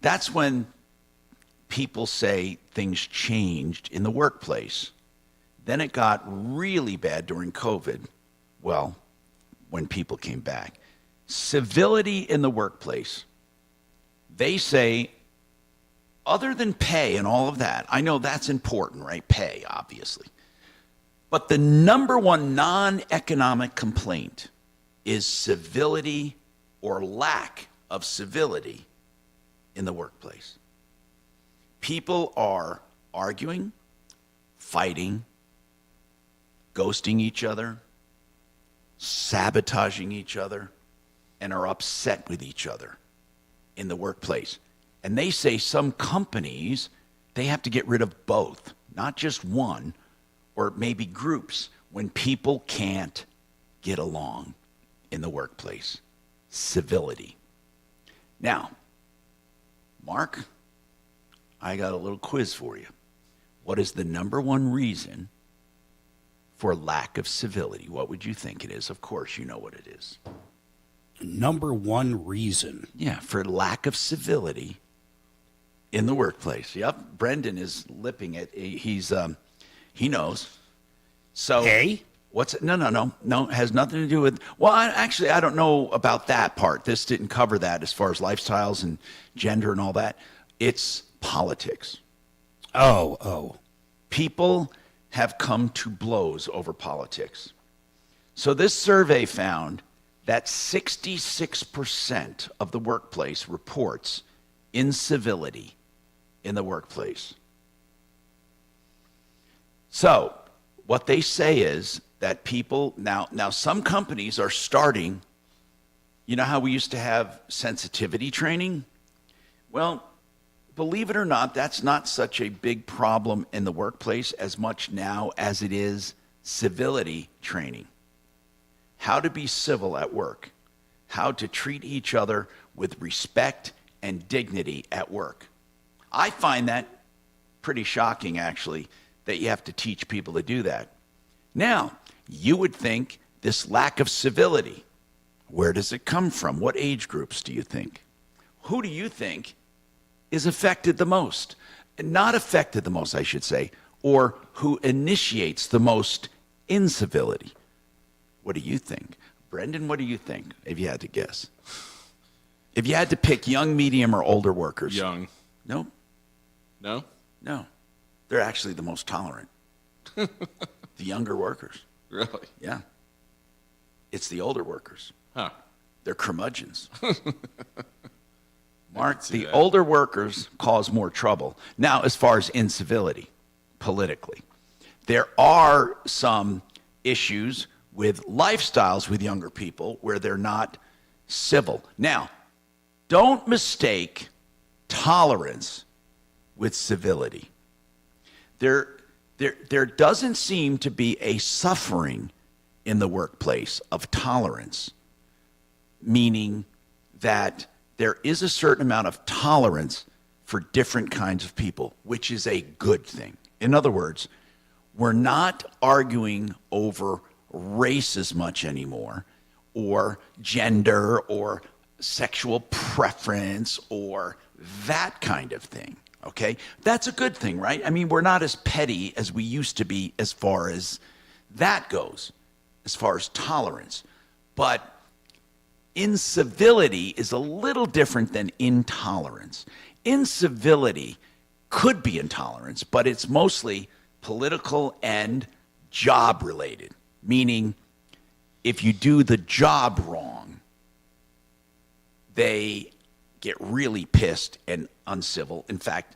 that's when people say things changed in the workplace. Then it got really bad during COVID. Well, when people came back. Civility in the workplace. They say, other than pay and all of that, I know that's important, right? Pay, obviously. But the number one non-economic complaint is civility or lack of civility in the workplace. People are arguing, fighting, ghosting each other, sabotaging each other, and are upset with each other in the workplace. And they say some companies, they have to get rid of both, not just one, or maybe groups, when people can't get along in the workplace. Civility. Now, Mark, I got a little quiz for you. What is the number one reason for lack of civility? What would you think it is? Of course, you know what it is. Number one reason. Yeah, for lack of civility in the workplace. Yep, Brendan is lipping it. He knows. So hey, what's it? No. It has nothing to do with. Well, I don't know about that part. This didn't cover that as far as lifestyles and gender and all that. It's politics. Oh. People have come to blows over politics. So this survey found that 66% of the workplace reports incivility in the workplace. So what they say is that people, now some companies are starting, you know how we used to have sensitivity training? Well, believe it or not, that's not such a big problem in the workplace as much now as it is civility training. How to be civil at work, how to treat each other with respect and dignity at work. I find that pretty shocking, actually, that you have to teach people to do that. Now, you would think this lack of civility, where does it come from? What age groups do you think? Who do you think is affected the most? Not affected the most, I should say, or who initiates the most incivility? What do you think? Brendan, what do you think, if you had to guess? If you had to pick young, medium, or older workers. Young. Nope. No? No. They're actually the most tolerant. The younger workers. Really? Yeah. It's the older workers. Huh. They're curmudgeons. Mark, the older workers cause more trouble. Now, as far as incivility, politically, there are some issues with lifestyles with younger people where they're not civil. Now, don't mistake tolerance with civility. There doesn't seem to be a suffering in the workplace of tolerance, meaning that there is a certain amount of tolerance for different kinds of people, which is a good thing. In other words, we're not arguing over race as much anymore, or gender, or sexual preference, or that kind of thing, okay? That's a good thing, right? I mean, we're not as petty as we used to be as far as that goes, as far as tolerance. But incivility is a little different than intolerance. Incivility could be intolerance, but it's mostly political and job related, meaning if you do the job wrong, they get really pissed and uncivil. In fact,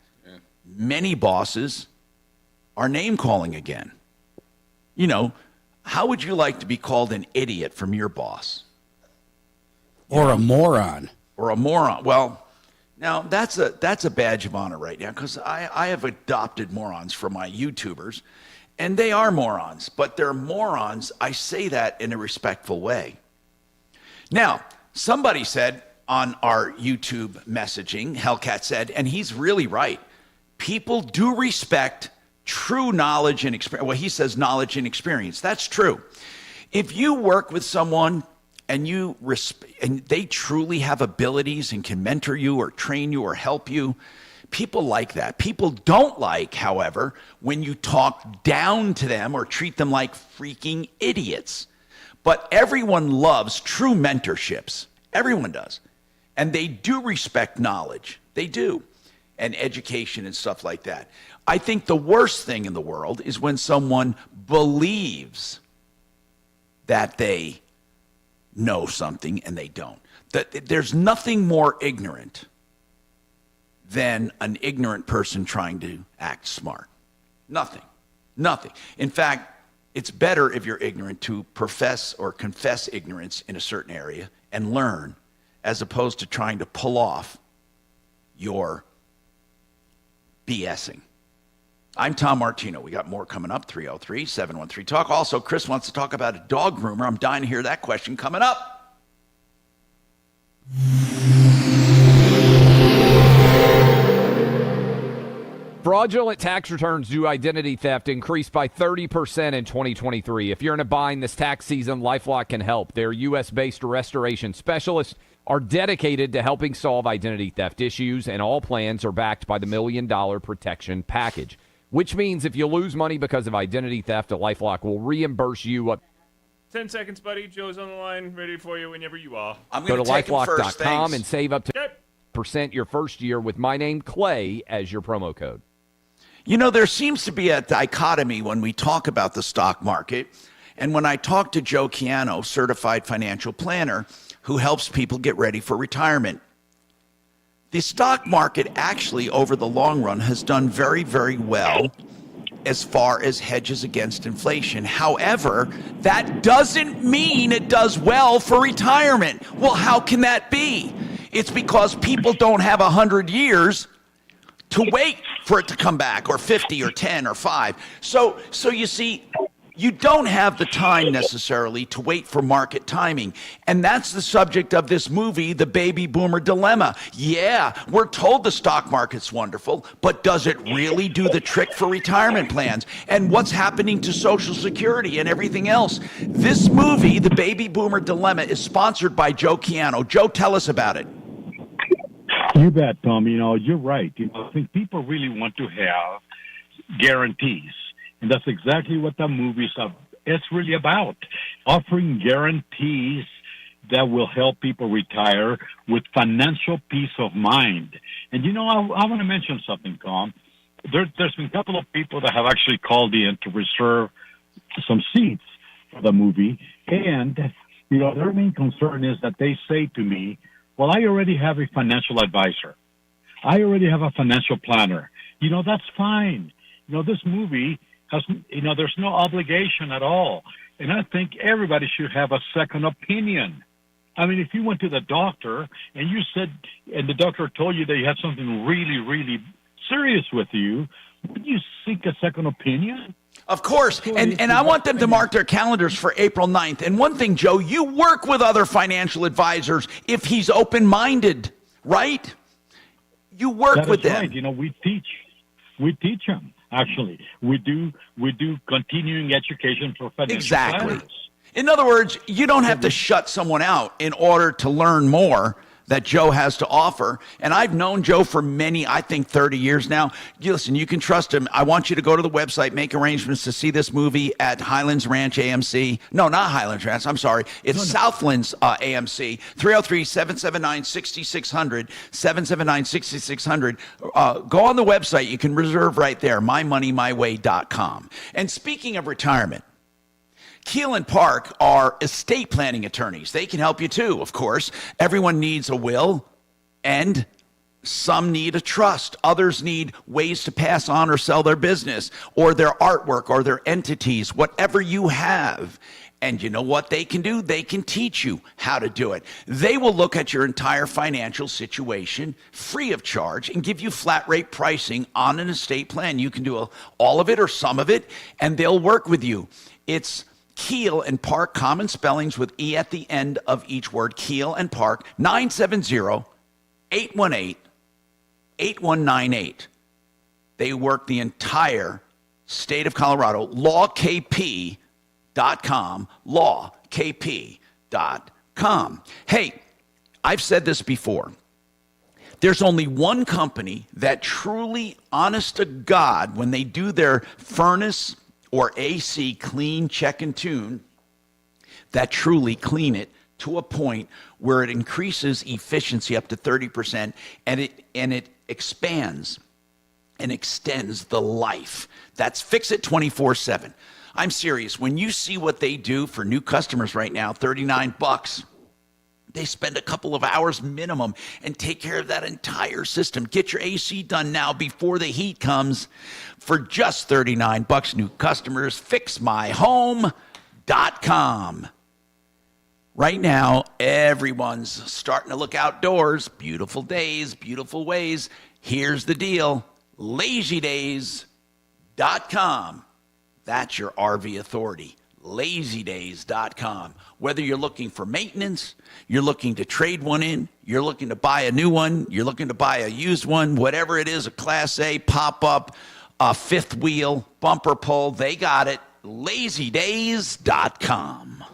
many bosses are name calling again. You know, how would you like to be called an idiot from your boss? Or a moron. Or a moron. Well, now that's a badge of honor right now, because I have adopted morons for my YouTubers, and they are morons, but they're morons. I say that in a respectful way. Now, somebody said on our YouTube messaging, Hellcat said, and he's really right, people do respect true knowledge and experience. Well, he says knowledge and experience. That's true. If you work with someone and and they truly have abilities and can mentor you or train you or help you, people like that. People don't like, however, when you talk down to them or treat them like freaking idiots. But everyone loves true mentorships. Everyone does. And they do respect knowledge. They do. And education and stuff like that. I think the worst thing in the world is when someone believes that they know something and they don't. There's nothing more ignorant than an ignorant person trying to act smart. Nothing. In fact, it's better if you're ignorant to profess or confess ignorance in a certain area and learn, as opposed to trying to pull off your BSing. I'm Tom Martino. We got more coming up, 303-713-TALK. Also, Chris wants to talk about a dog groomer. I'm dying to hear that question coming up. Fraudulent tax returns due to identity theft increased by 30% in 2023. If you're in a bind this tax season, LifeLock can help. Their U.S.-based restoration specialists are dedicated to helping solve identity theft issues, and all plans are backed by the $1 Million Protection Package, which means if you lose money because of identity theft, LifeLock will reimburse you up 10 seconds, buddy. Joe's on the line, ready for you whenever you are. Go to LifeLock.com and save up to % your first year with my name, Clay, as your promo code. You know, there seems to be a dichotomy when we talk about the stock market. And when I talk to Joe Chiano, certified financial planner, who helps people get ready for retirement, the stock market actually, over the long run, has done very, very well as far as hedges against inflation. However, that doesn't mean it does well for retirement. Well, how can that be? It's because people don't have 100 years to wait for it to come back, or 50 or 10 or 5. So you see, you don't have the time necessarily to wait for market timing. And that's the subject of this movie, The Baby Boomer Dilemma. Yeah, we're told the stock market's wonderful, but does it really do the trick for retirement plans? And what's happening to Social Security and everything else? This movie, The Baby Boomer Dilemma, is sponsored by Joe Chiano. Joe, tell us about it. You bet, Tom. You know, you're right. You know, I think people really want to have guarantees. And that's exactly what the movie's it's really about, offering guarantees that will help people retire with financial peace of mind. And, you know, I want to mention something, Tom. There's been a couple of people that have actually called in to reserve some seats for the movie. And, you know, their main concern is that they say to me, well, I already have a financial advisor. I already have a financial planner. You know, that's fine. You know, this movie has, you know, there's no obligation at all. And I think everybody should have a second opinion. I mean, if you went to the doctor and you said, and the doctor told you that you had something really, really serious with you, would you seek a second opinion? Of course. And I want them to mark their calendars for April 9th. And one thing, Joe, you work with other financial advisors if he's open-minded, right? You work with them. Right. You know, we teach them. Actually, we do continuing education for financial planners. In other words, you don't have to shut someone out in order to learn more that Joe has to offer. And I've known Joe for many, I think 30 years now. Listen, you can trust him. I want you to go to the website, make arrangements to see this movie at Highlands Ranch AMC. No, not Highlands Ranch. I'm sorry. It's Southlands AMC, 303-779-6600, 779-6600. Go on the website. You can reserve right there, mymoneymyway.com. And speaking of retirement, Keel and Park are estate planning attorneys. They can help you too, of course. Everyone needs a will, and some need a trust. Others need ways to pass on or sell their business or their artwork or their entities, whatever you have. And you know what they can do? They can teach you how to do it. They will look at your entire financial situation free of charge and give you flat rate pricing on an estate plan. You can do all of it or some of it, and they'll work with you. It's Keel and Park, common spellings with E at the end of each word. Keel and Park, 970-818-8198. They work the entire state of Colorado. LawKP.com, LawKP.com. Troubleshooter.com. Hey, I've said this before. There's only one company that truly, honest to God, when they do their furnace or AC clean, check, and tune, that truly clean it to a point where it increases efficiency up to 30%, and it expands and extends the life. That's Fix It 24/7. I'm serious. When you see what they do for new customers right now, $39. They spend a couple of hours minimum and take care of that entire system. Get your AC done now before the heat comes for just $39. New customers, fixmyhome.com. Right now, everyone's starting to look outdoors. Beautiful days, beautiful ways. Here's the deal. LazyDays.com. That's your RV authority. LazyDays.com. Whether you're looking for maintenance, you're looking to trade one in, you're looking to buy a new one, you're looking to buy a used one, whatever it is, a Class A, pop-up, a fifth wheel, bumper pull, they got it. LazyDays.com.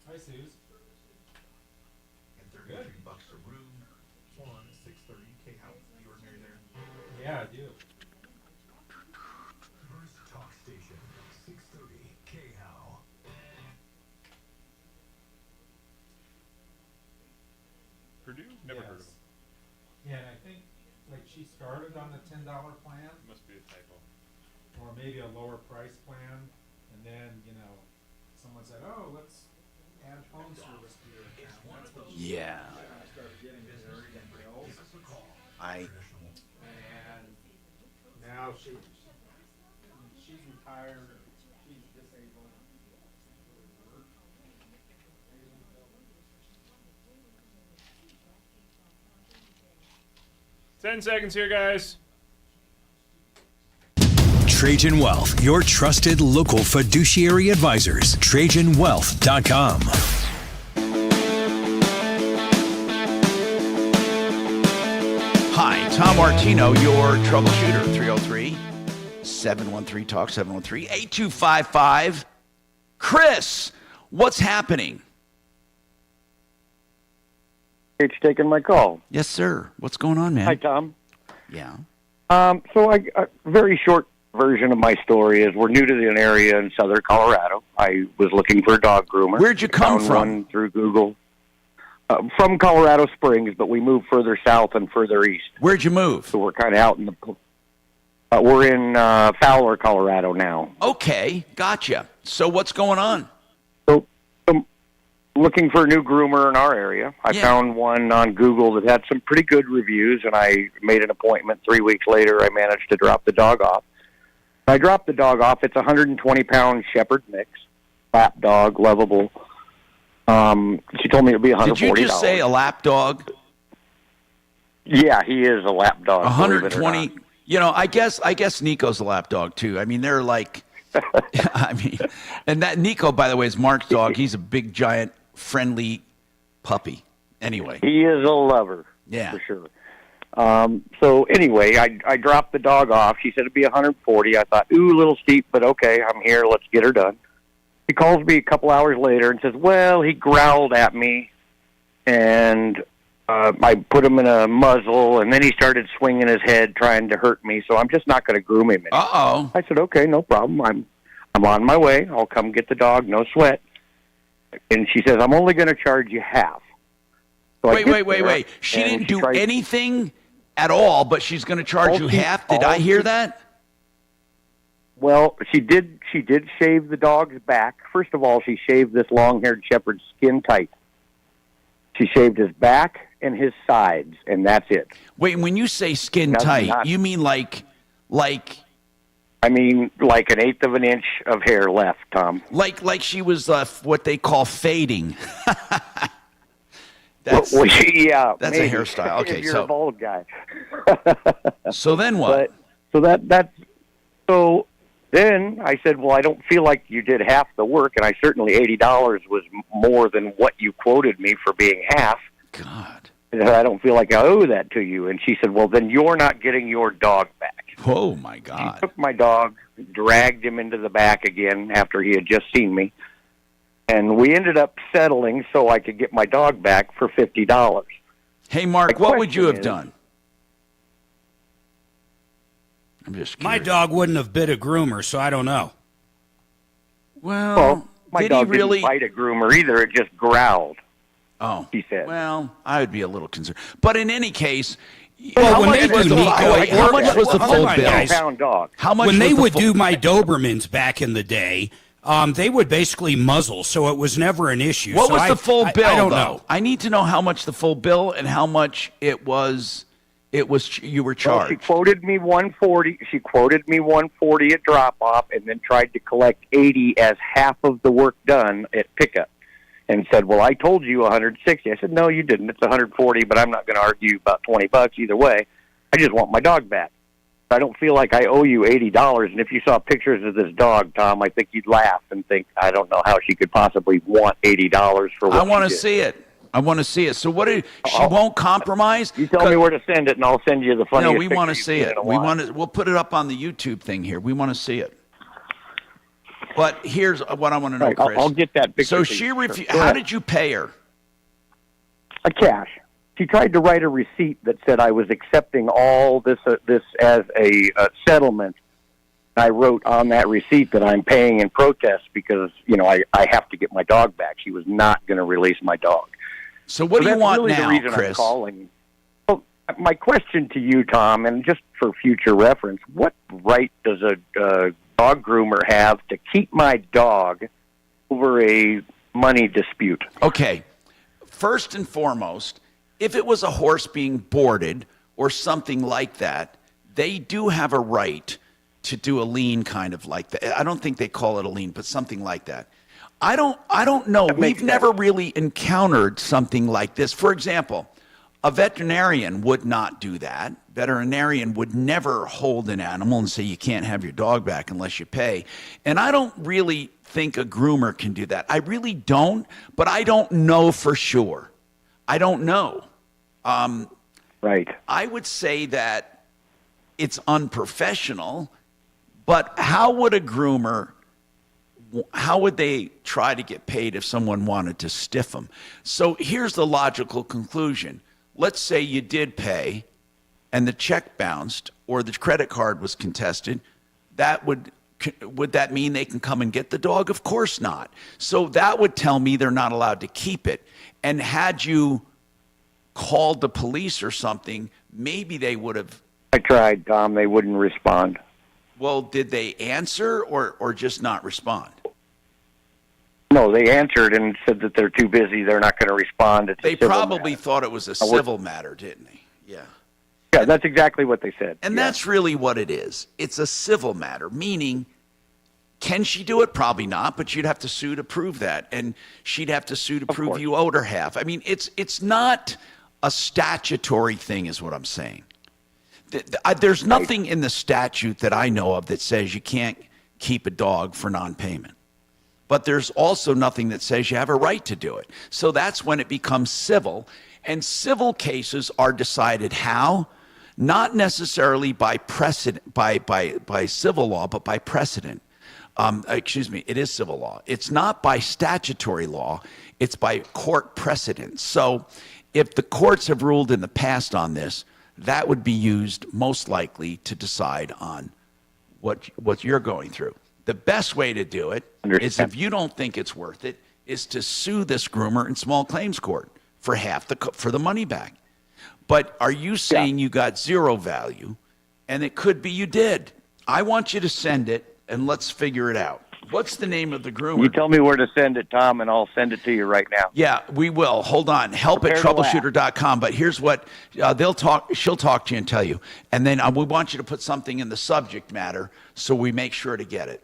Hi, Suze. And $33 a room. 630 K House, the ordinary there. Yeah, I do. First talk station, 630 K How. Purdue? Never heard of him. Yeah, and I think like she started on the $10 plan, Must be a typo. or maybe a lower price plan, and then someone said, "Oh, let's add phone service to your account." That's what she Yeah. started getting very bills. I And now she's retired, or she's disabled. 10 seconds here, guys. Trajan Wealth, your trusted local fiduciary advisors. TrajanWealth.com. Hi, Tom Martino, your troubleshooter. 303-713-TALK, 713-8255. Chris, what's happening? It's taking my call. Yes, sir. What's going on, man? Hi, Tom. Yeah. So a very short version of my story is we're new to the area in southern Colorado. I was looking for a dog groomer. Where'd you come Found from? one through Google. From Colorado Springs, but we moved further south and further east. Where'd you move? So we're kind of out in the... we're in Fowler, Colorado now. Okay, gotcha. So what's going on? So looking for a new groomer in our area. I found one on Google that had some pretty good reviews, and I made an appointment. 3 weeks later, I managed to drop the dog off. I dropped the dog off. It's a 120-pound shepherd mix, lap dog, lovable. She told me it would be $140. Did you just say a lap dog? Yeah, he is a lap dog. 120. I guess Nico's a lap dog too. I mean, they're like, and that Nico, by the way, is Mark's dog. He's a big, giant, friendly puppy. Anyway, he is a lover. Yeah, for sure. So anyway, I dropped the dog off. She said it'd be 140. I thought, ooh, a little steep, but okay, I'm here. Let's get her done. He calls me a couple hours later and says, well, he growled at me, and I put him in a muzzle, and then he started swinging his head trying to hurt me, so I'm just not going to groom him anymore. Uh-oh. I said, okay, no problem. I'm on my way. I'll come get the dog, no sweat. And she says, I'm only going to charge you half. So wait. She didn't do anything at all, but she's going to charge you half? Did I hear that? Well, she did shave the dog's back. First of all, she shaved this long-haired shepherd's skin tight. She shaved his back and his sides, and that's it. Wait, when you say skin tight, you mean like? I mean, like an eighth of an inch of hair left, Tom. Like she was what they call fading. That's yeah, that's maybe, a hairstyle. Okay, if you're so a bald guy. so then what? So then I said, well, I don't feel like you did half the work, and I certainly $80 was more than what you quoted me for being half. God. And I don't feel like I owe that to you. And she said, well, then you're not getting your dog back. Oh, my God. She took my dog, dragged him into the back again after he had just seen me, and we ended up settling so I could get my dog back for $50. Hey, Mark, what would you have done? I'm just My dog wouldn't have bit a groomer, so I don't know. Well, my did dog he really didn't bite a groomer either. It just growled. Oh, he said. Well, I would be a little concerned. But in any case, Well, how when much they was do the, Nico, wait, how much was the full bill? Pound dog. How much when was they the would full- do my Dobermans back in the day, they would basically muzzle, so it was never an issue. What So was the full bill? I don't though? know. I need to know how much the full bill and how much it was. It was you were charged. Well, she quoted me $140. She quoted me $140 at drop off, and then tried to collect $80 as half of the work done at pickup, and said, "Well, I told you $160." I said, "No, you didn't. It's $140, but I'm not going to argue about $20 either way. I just want my dog back. I don't feel like I owe you $80. And if you saw pictures of this dog, Tom, I think you'd laugh and think, I don't know how she could possibly want $80 for what I want to she did. see it. I want to see it. So what? She won't compromise. You tell me where to send it, and I'll send you the funniest. No, we want to picture see you've it. seen in a We while. want to. We'll put it up on the YouTube thing here. We want to see it. But here's what I want to know, Right, Chris. I'll get that picture. So to she you. refused. Go How ahead. did you pay her? A cash. She tried to write a receipt that said I was accepting all this as a settlement. I wrote on that receipt that I'm paying in protest because I have to get my dog back. She was not going to release my dog. So what do you that's really really now, the reason Chris? I'm calling. Well, my question to you, Tom, and just for future reference, what right does a dog groomer have to keep my dog over a money dispute? Okay. First and foremost, if it was a horse being boarded or something like that, they do have a right to do a lien kind of like that. I don't think they call it a lien, but something like that. I don't know. We've never really encountered something like this. For example, a veterinarian would not do that. Veterinarian would never hold an animal and say you can't have your dog back unless you pay. And I don't really think a groomer can do that. I really don't, but I don't know for sure. I don't know. Right. I would say that it's unprofessional, but how would a groomer, how would they try to get paid if someone wanted to stiff them? So here's the logical conclusion. Let's say you did pay and the check bounced or the credit card was contested. Would that mean they can come and get the dog? Of course not. So that would tell me they're not allowed to keep it. And had you called the police or something, maybe they would have. I tried, Tom. They wouldn't respond. Well, did they answer or just not respond? No, they answered and said that they're too busy. They're not going to respond. It's a They civil probably matter. thought it was a civil matter, didn't they? Yeah. Yeah, that's exactly what they said. And that's really what it is. It's a civil matter, meaning, can she do it? Probably not, but you'd have to sue to prove that. And she'd have to sue to prove you owed her half. I mean, it's not a statutory thing is what I'm saying. There's nothing in the statute that I know of that says you can't keep a dog for non-payment. But there's also nothing that says you have a right to do it. So that's when it becomes civil. And civil cases are decided how? Not necessarily by precedent, by civil law, but by precedent. It is civil law. It's not by statutory law. It's by court precedent. So if the courts have ruled in the past on this, that would be used most likely to decide on what you're going through. The best way to do it is, if you don't think it's worth it, is to sue this groomer in small claims court for for the money back. But are you saying you got zero value? And it could be you did. I want you to send it and let's figure it out. What's the name of the groomer? You tell me where to send it, Tom, and I'll send it to you right now. Yeah, we will. Hold on. Help at troubleshooter.com. But here's what she'll talk to you and tell you. And then we want you to put something in the subject matter so we make sure to get it.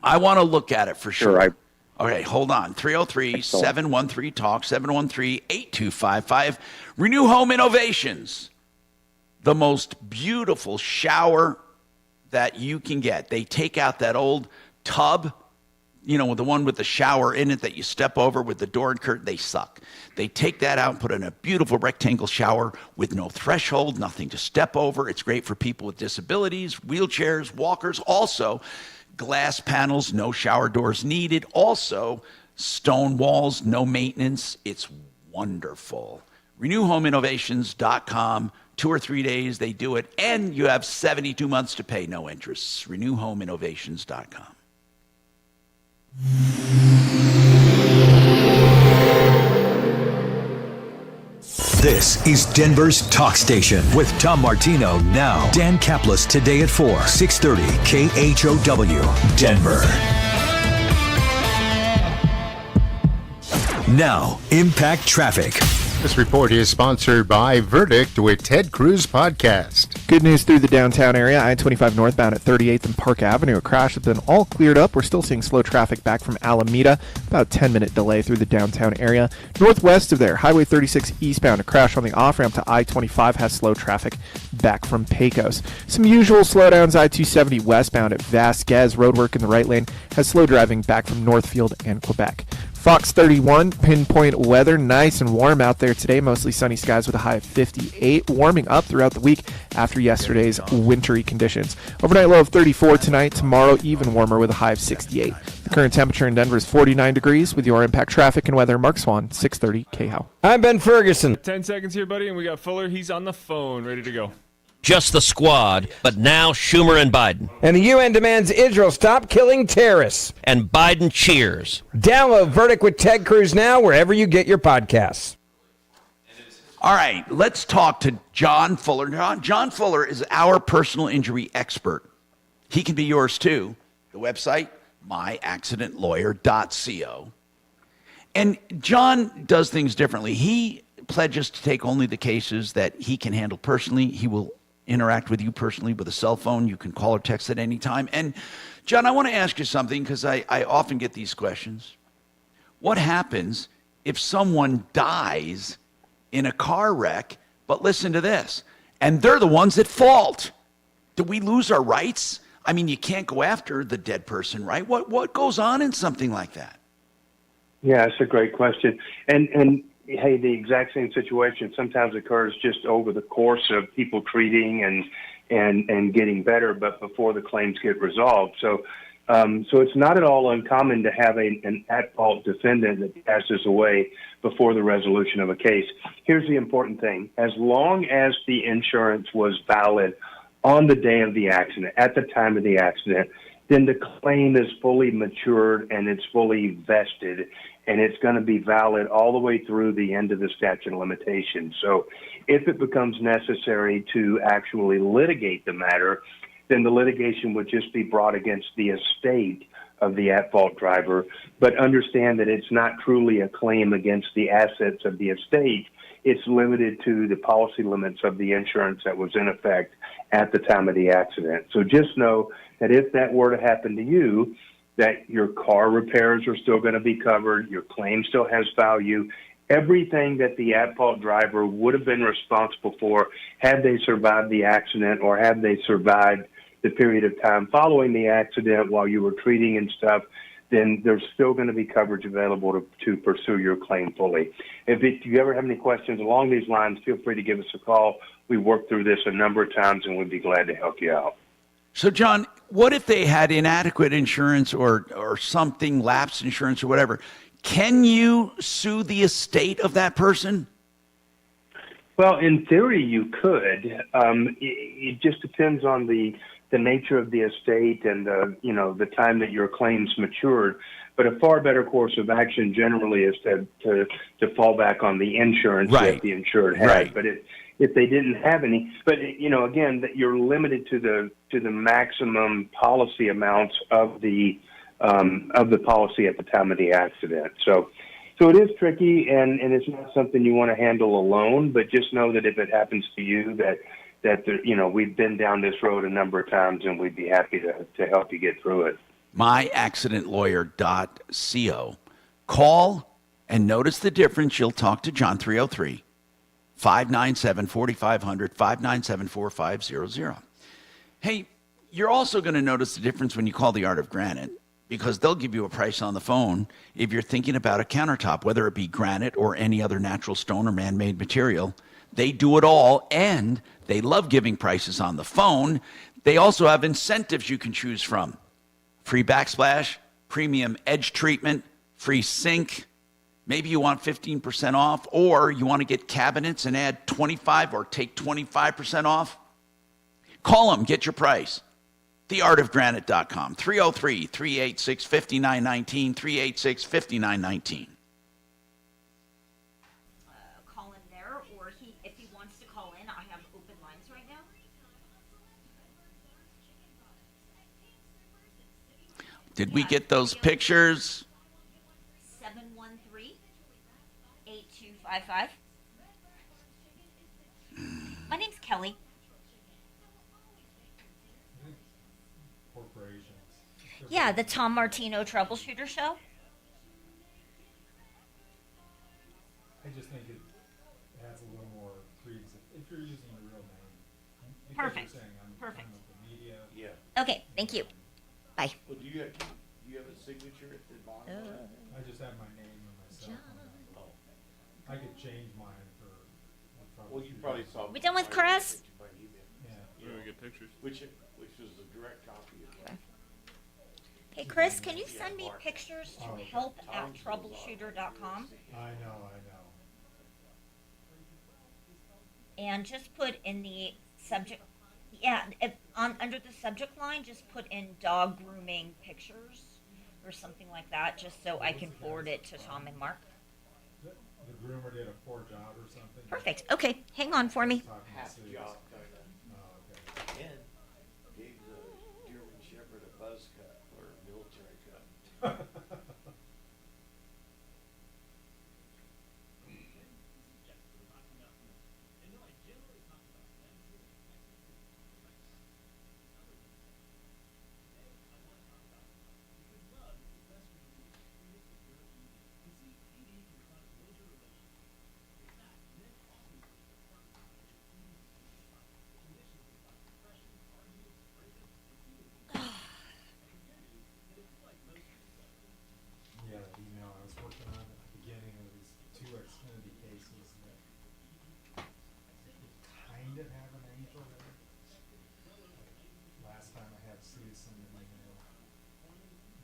I want to look at it for sure. Okay, hold on. 303-713-TALK, 713-8255. Renew Home Innovations, the most beautiful shower that you can get. They take out that old tub, the one with the shower in it that you step over with the door and curtain. They suck. They take that out and put in a beautiful rectangle shower with no threshold, nothing to step over. It's great for people with disabilities, wheelchairs, walkers. Also, glass panels, no shower doors needed. Also, stone walls, no maintenance. It's wonderful. RenewHomeInnovations.com. 2 or 3 days, they do it, and you have 72 months to pay, no interest. RenewHomeInnovations.com. This is Denver's Talk Station with Tom Martino now. Dan Kaplis today at 4, 630 KHOW, Denver. Now, Impact Traffic. This report is sponsored by Verdict with Ted Cruz Podcast. Good news through the downtown area. I-25 northbound at 38th and Park Avenue. A crash has been all cleared up. We're still seeing slow traffic back from Alameda. About a 10-minute delay through the downtown area. Northwest of there, Highway 36 eastbound. A crash on the off-ramp to I-25 has slow traffic back from Pecos. Some usual slowdowns. I-270 westbound at Vasquez. Roadwork in the right lane has slow driving back from Northfield and Quebec. Fox 31, pinpoint weather, nice and warm out there today. Mostly sunny skies with a high of 58. Warming up throughout the week after yesterday's wintry conditions. Overnight low of 34 tonight. Tomorrow, even warmer with a high of 68. The current temperature in Denver is 49 degrees. With your Impact Traffic and weather, Mark Swan, 630 KHOW. I'm Ben Ferguson. 10 seconds here, buddy, and we got Fuller. He's on the phone, ready to go. Just the squad, but now Schumer and Biden. And the UN demands Israel stop killing terrorists. And Biden cheers. Download Verdict with Ted Cruz now wherever you get your podcasts. All right, let's talk to John Fuller. John Fuller is our personal injury expert. He can be yours too. The website, myaccidentlawyer.co. And John does things differently. He pledges to take only the cases that he can handle personally. He will interact with you personally with a cell phone. You can call or text at any time. And John, I want to ask you something because I often get these questions. What happens if someone dies in a car wreck, but listen to this, and they're the ones at fault? Do we lose our rights? I mean, you can't go after the dead person, right? What goes on in something like that? Yeah, it's a great question. And hey, the exact same situation sometimes occurs just over the course of people treating and getting better, but before the claims get resolved. So it's not at all uncommon to have an at-fault defendant that passes away before the resolution of a case. Here's the important thing. As long as the insurance was valid on the day of the accident, at the time of the accident, then the claim is fully matured and it's fully vested, and it's going to be valid all the way through the end of the statute of limitations. So if it becomes necessary to actually litigate the matter, then the litigation would just be brought against the estate of the at-fault driver. But understand that it's not truly a claim against the assets of the estate. It's limited to the policy limits of the insurance that was in effect at the time of the accident. So just know that if that were to happen to you, that your car repairs are still going to be covered, your claim still has value. Everything that the at-fault driver would have been responsible for had they survived the accident or had they survived the period of time following the accident while you were treating and stuff, then there's still going to be coverage available to pursue your claim fully. If you ever have any questions along these lines, feel free to give us a call. We worked through this a number of times, and we'd be glad to help you out. So, John, what if they had inadequate insurance or something, lapsed insurance or whatever? Can you sue the estate of that person? Well, in theory, you could. It just depends on the nature of the estate and the time that your claims matured. But a far better course of action generally is to fall back on the insurance that the insured had. Right. But if they didn't have any, but again, that you're limited to the maximum policy amounts of the policy at the time of the accident. So it is tricky, and it's not something you want to handle alone. But just know that if it happens to you, that we've been down this road a number of times, and we'd be happy to help you get through it. myaccidentlawyer.co. Call and notice the difference. You'll talk to John, 303 597 4500, 597 4500. Hey, you're also going to notice the difference when you call the Art of Granite, because they'll give you a price on the phone if you're thinking about a countertop, whether it be granite or any other natural stone or man-made material. They do it all, and they love giving prices on the phone. They also have incentives you can choose from. Free backsplash, premium edge treatment, free sink. Maybe you want 15% off, or you want to get cabinets and add 25 or take 25% off. Call them, get your price. theartofgranite.com, 303-386-5919, 386-5919. Call in there, or if he wants to call in, I have open lines right now. Did we get those pictures? 713-8255. My name's Kelly. Yeah, the Tom Martino Troubleshooter Show. I just think it adds a little more credence if you're using a real name. Because Perfect. You're saying I'm Perfect. with the media. Yeah. Okay, thank you. Bye. Well, do you have a signature at the bottom? I just have my name and my cell phone. I could change mine for. Well, you probably saw. We done with Chris? Yeah. Where do we get pictures? Which was a direct copy of that. Hey, Chris, can you send me pictures to help@troubleshooter.com? I know. And just put in the subject, under the subject line, just put in dog grooming pictures or something like that, just so I can forward it to Tom and Mark. The groomer did a poor job or something. Perfect. Okay, hang on for me. Half job, kind of. Oh, okay. And gave the German Shepherd a buzz cut or a military cut. Yeah, that email I was working on at the beginning of these 2 Xfinity cases that kind of have an angel there. Last time I had Sue send an email,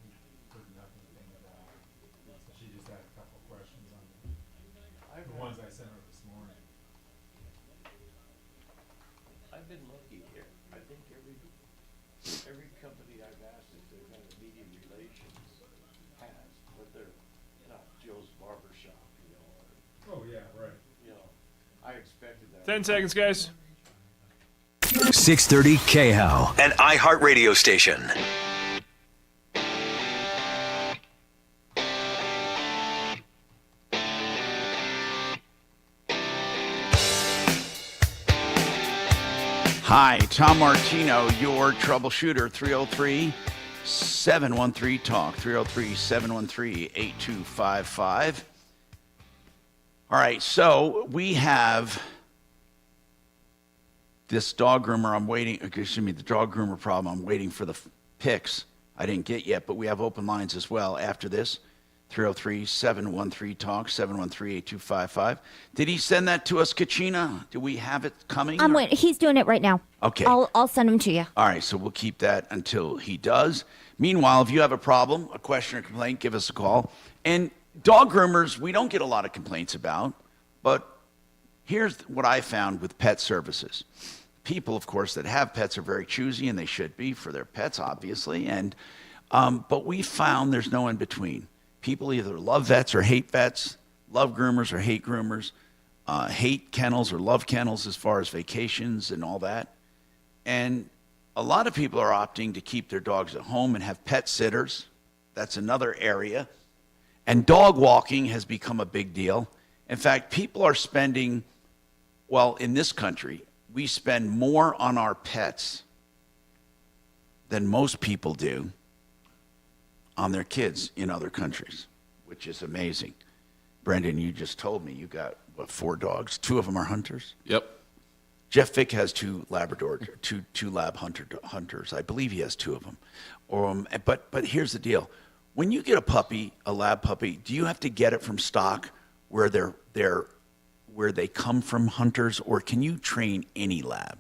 we heard nothing about it. So she just had a couple questions on the ones I sent her this morning. I've been lucky here. I think every company I've asked if they've had a media relations has, but they're not Joe's Barber Shop, or, Oh, yeah, right. I expected that. 10 seconds, guys. 630 KHOW, an iHeartRadio station. Hi, Tom Martino, your troubleshooter, 303-713-TALK, 303-713-8255. All right, so we have this dog groomer the dog groomer problem. I'm waiting for the pics. I didn't get yet, but we have open lines as well after this. 303-713-TALK, 713-8255. Did he send that to us, Kachina? Do we have it coming? I'm waiting. He's doing it right now. Okay. I'll send him to you. All right, so we'll keep that until he does. Meanwhile, if you have a problem, a question or complaint, give us a call. And dog groomers, we don't get a lot of complaints about, but here's what I found with pet services. People, of course, that have pets are very choosy, and they should be for their pets, obviously. And but we found there's no in between. People either love vets or hate vets, love groomers or hate groomers, hate kennels or love kennels as far as vacations and all that. And a lot of people are opting to keep their dogs at home and have pet sitters. That's another area. And dog walking has become a big deal. In fact, people are spending, well, in this country, we spend more on our pets than most people do on their kids in other countries, which is amazing. Brendan, you just told me you got, 4 dogs? 2 of them are hunters? Yep. Jeff Vick has 2 Labrador, two lab hunters. I believe he has 2 of them. But here's the deal: when you get a puppy, a lab puppy, do you have to get it from stock where where they come from hunters, or can you train any lab?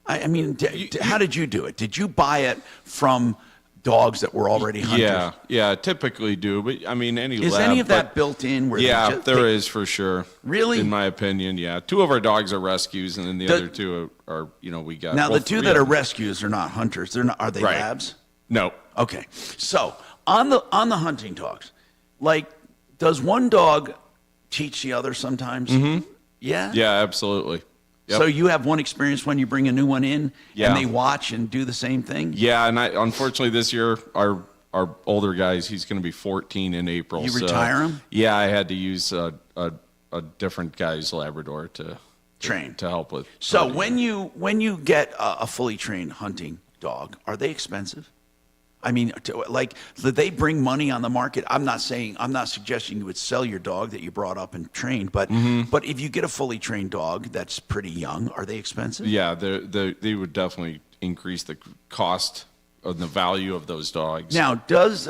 I mean, how did you do it? Did you buy it from dogs that were already hunters? Yeah, typically do. But I mean, is any of that built in? There is for sure. Really? In my opinion, yeah. 2 of our dogs are rescues, and then the other 2 are we got. Now the 2 that are rescues are not hunters. They're not. Are they labs? No. Okay. So on the hunting dogs, like, does one dog teach the other sometimes? Mm-hmm. Yeah. Yeah, absolutely. Yep. So you have one experience when you bring a new one in, Yeah. and they watch and do the same thing? Yeah, and unfortunately this year our older guys, he's going to be 14 in April. You retire him? Yeah, I had to use a different guy's Labrador to train to help with. So hunting. when you get a fully trained hunting dog, are they expensive? I mean, do they bring money on the market? I'm not suggesting you would sell your dog that you brought up and trained, but but if you get a fully trained dog that's pretty young, are they expensive? Yeah, they would definitely increase the cost of the value of those dogs. Now, does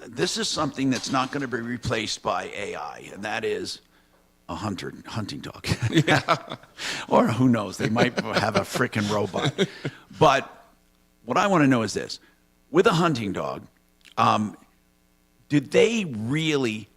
this is something that's not going to be replaced by AI, and that is a hunting dog. Or who knows, they might have a freaking robot. But what I want to know is this. With a hunting dog, do they really,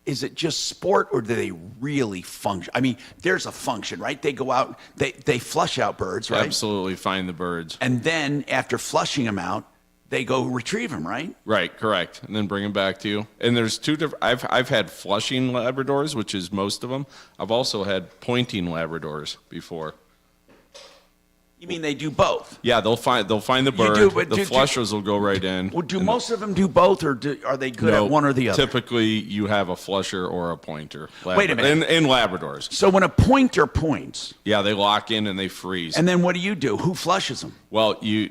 is it just sport, or do they really function? I mean, there's a function, right? They go out, they flush out birds, right? Absolutely, find the birds. And then after flushing them out, they go retrieve them, right? Right, correct. And then bring them back to you. And there's 2 different, I've had flushing Labradors, which is most of them. I've also had pointing Labradors before. You mean they do both? Yeah, they'll find the bird. The flushers will go right in. Well, do most of them do both, or are they good at one or the other? Typically, you have a flusher or a pointer. Wait a minute. In Labradors. So when a pointer points, yeah, they lock in and they freeze. And then what do? Who flushes them? Well, 2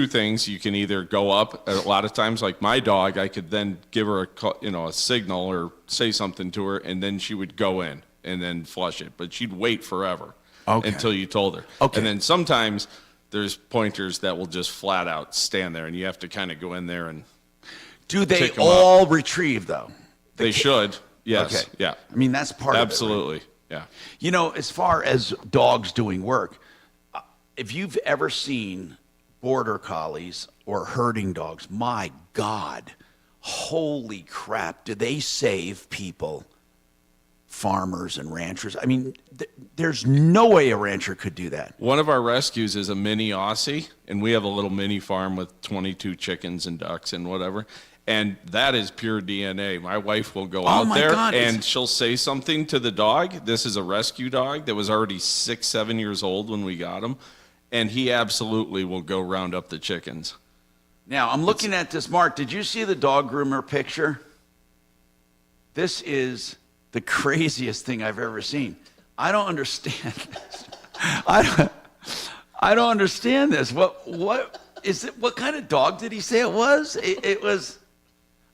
things. You can either go up. A lot of times, like my dog, I could then give her a signal or say something to her, and then she would go in and then flush it. But she'd wait forever. Okay. Until you told her. Okay. And then sometimes there's pointers that will just flat out stand there, and you have to kind of go in there and. Do they all retrieve though? They should. Yes. Okay. Yeah. I mean, that's part Absolutely. of it. Right? Yeah. As far as dogs doing work, if you've ever seen border collies or herding dogs, my God, holy crap, do they save people? Farmers and ranchers. I mean, there's no way a rancher could do that. One of our rescues is a mini Aussie, and we have a little mini farm with 22 chickens and ducks and whatever. And that is pure DNA. My wife will go out there and she'll say something to the dog. This is a rescue dog that was already 6-7 years old when we got him. And he absolutely will go round up the chickens. Now, I'm looking at this. Mark, did you see the dog groomer picture? This is the craziest thing I've ever seen. I don't understand this. I don't understand this. What is it? What kind of dog did he say it was? It was.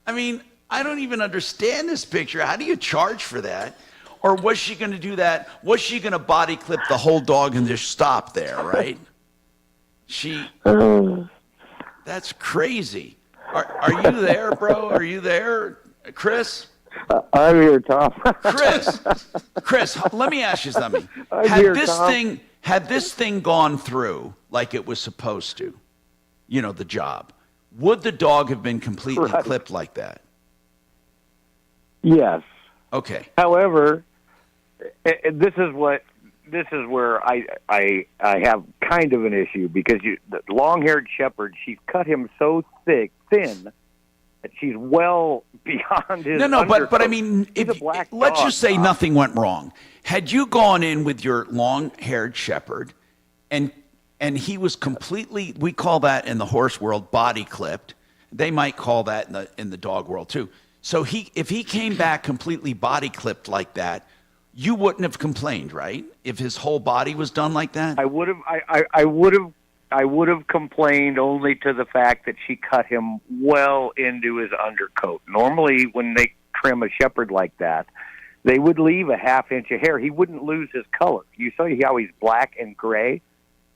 I mean, I don't even understand this picture. How do you charge for that? Or was she going to do that? Was she going to body clip the whole dog and just stop there? Right? That's crazy. Are you there, bro? Are you there, Chris? I'm here, Tom. Chris, let me ask you something. Had this thing gone through like it was supposed to, the job, would the dog have been completely clipped like that? Yes. Okay. However, this is where I have kind of an issue, because the long-haired shepherd, she's cut him so thin that she's well beyond his. No, but I mean, let's just say nothing went wrong. Had you gone in with your long-haired shepherd, and he was completely, we call that in the horse world body clipped. They might call that in the dog world too. So if he came back completely body clipped like that, you wouldn't have complained, right? If his whole body was done like that, I would have. I would have I would have complained only to the fact that she cut him well into his undercoat. Normally, when they trim a shepherd like that, they would leave a half inch of hair. He wouldn't lose his color. You see how he's black and gray?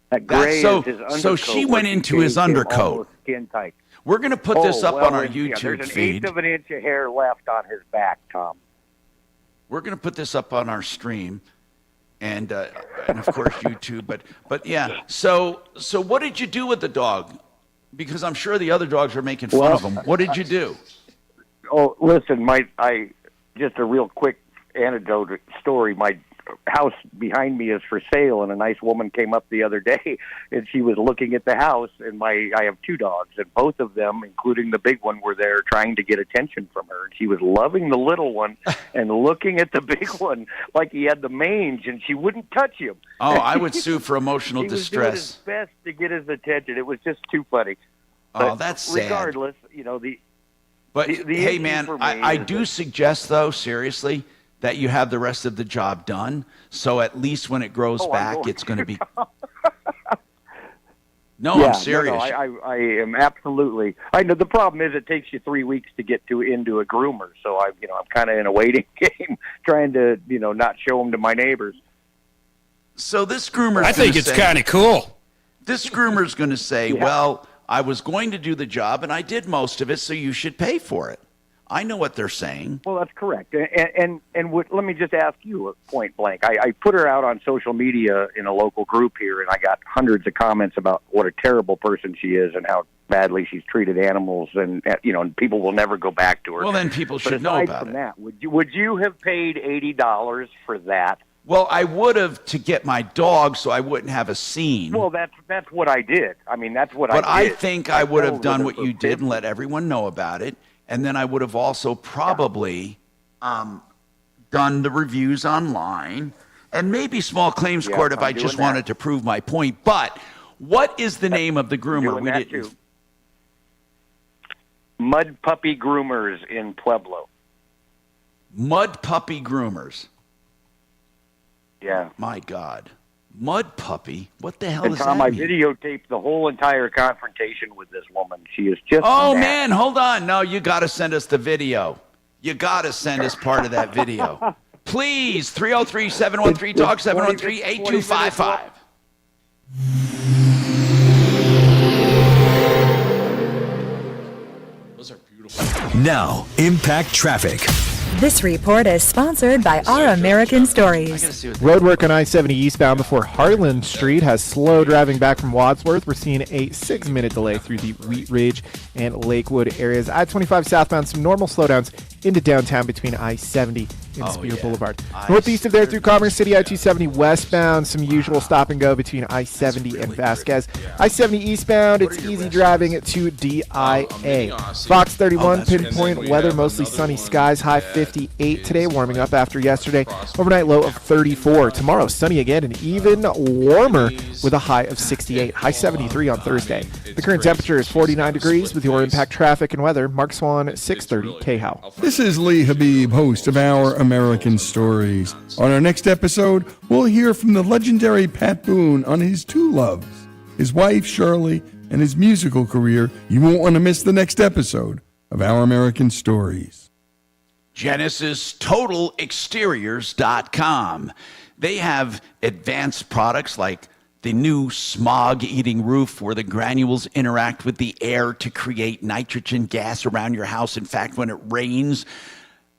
That gray is his undercoat. So she went into his undercoat. Skin tight. We're going to put this up on our YouTube there's an feed. eighth of an inch of hair left on his back, Tom. We're going to put this up on our stream, and of course YouTube. But yeah. So what did you do with the dog? Because I'm sure the other dogs are making fun of him. What did you do? Oh, listen, just a real quick anecdote story. My house behind me is for sale, and a nice woman came up the other day, and she was looking at the house, and I have two dogs, and both of them, including the big one, were there trying to get attention from her, and she was loving the little one and looking at the big one like he had the mange, and she wouldn't touch him. Oh, I would sue for emotional distress. He was doing his best to get his attention. It was just too funny. Oh, that's sad. Regardless, But hey, man, I do suggest, though, seriously, that you have the rest of the job done. So at least when it grows back, it's going to be. No, I'm serious. No, I am absolutely. I know the problem is it takes you 3 weeks to get into a groomer. So I'm kind of in a waiting game, trying to not show them to my neighbors. So this groomer, I think it's kind of cool. This groomer's going to say, well, I was going to do the job and I did most of it, so you should pay for it. I know what they're saying. Well, that's correct. And let me just ask you point blank. I put her out on social media in a local group here, and I got hundreds of comments about what a terrible person she is and how badly she's treated animals, and and people will never go back to her. Well, then people should know about it. That, would you have paid $80 for that? Well, I would have to get my dog so I wouldn't have a scene. Well, that's what I did. I mean, that's what I did. But I think I would have done what you did and let everyone know about it. And then I would have also probably done the reviews online and maybe small claims court if I just wanted to prove my point. But what is the name of the groomer? We didn't. Mud Puppy Groomers in Pueblo. Mud Puppy Groomers. Yeah. My God. Mud Puppy? What the hell and does Tom, that I mean? videotaped the whole entire confrontation with this woman. She is just... Oh, man, hold on. No, you got to send us the video. You got to send us part of that video. Please, 303-713-TALK, 713-8255. Those are beautiful. Now, Impact Traffic. This report is sponsored by Our American Stories. Roadwork on I-70 eastbound before Harlan Street has slow driving back from Wadsworth. We're seeing a 6-minute delay through the Wheat Ridge and Lakewood areas. I-25 southbound, some normal slowdowns into downtown between I-70 and Spear Boulevard. Northeast of there through Commerce City, I-270 westbound, some usual stop and go between I-70 and Vasquez. I-70 eastbound, it's easy driving to DIA. Fox 31, pinpoint weather, mostly sunny skies, high 58 today, warming up after yesterday. Overnight low of 34. Tomorrow, sunny again and even warmer with a high of 68. High 73 on Thursday. The current temperature is 49 degrees with your Impact Traffic and weather. Mark Swan, 630 KHOW. This is Lee Habib, host of Our American Stories. On our next episode, we'll hear from the legendary Pat Boone on his two loves, his wife Shirley, and his musical career. You won't want to miss the next episode of Our American Stories. GenesisTotalExteriors.com. They have advanced products like the new smog-eating roof where the granules interact with the air to create nitrogen gas around your house. In fact, when it rains,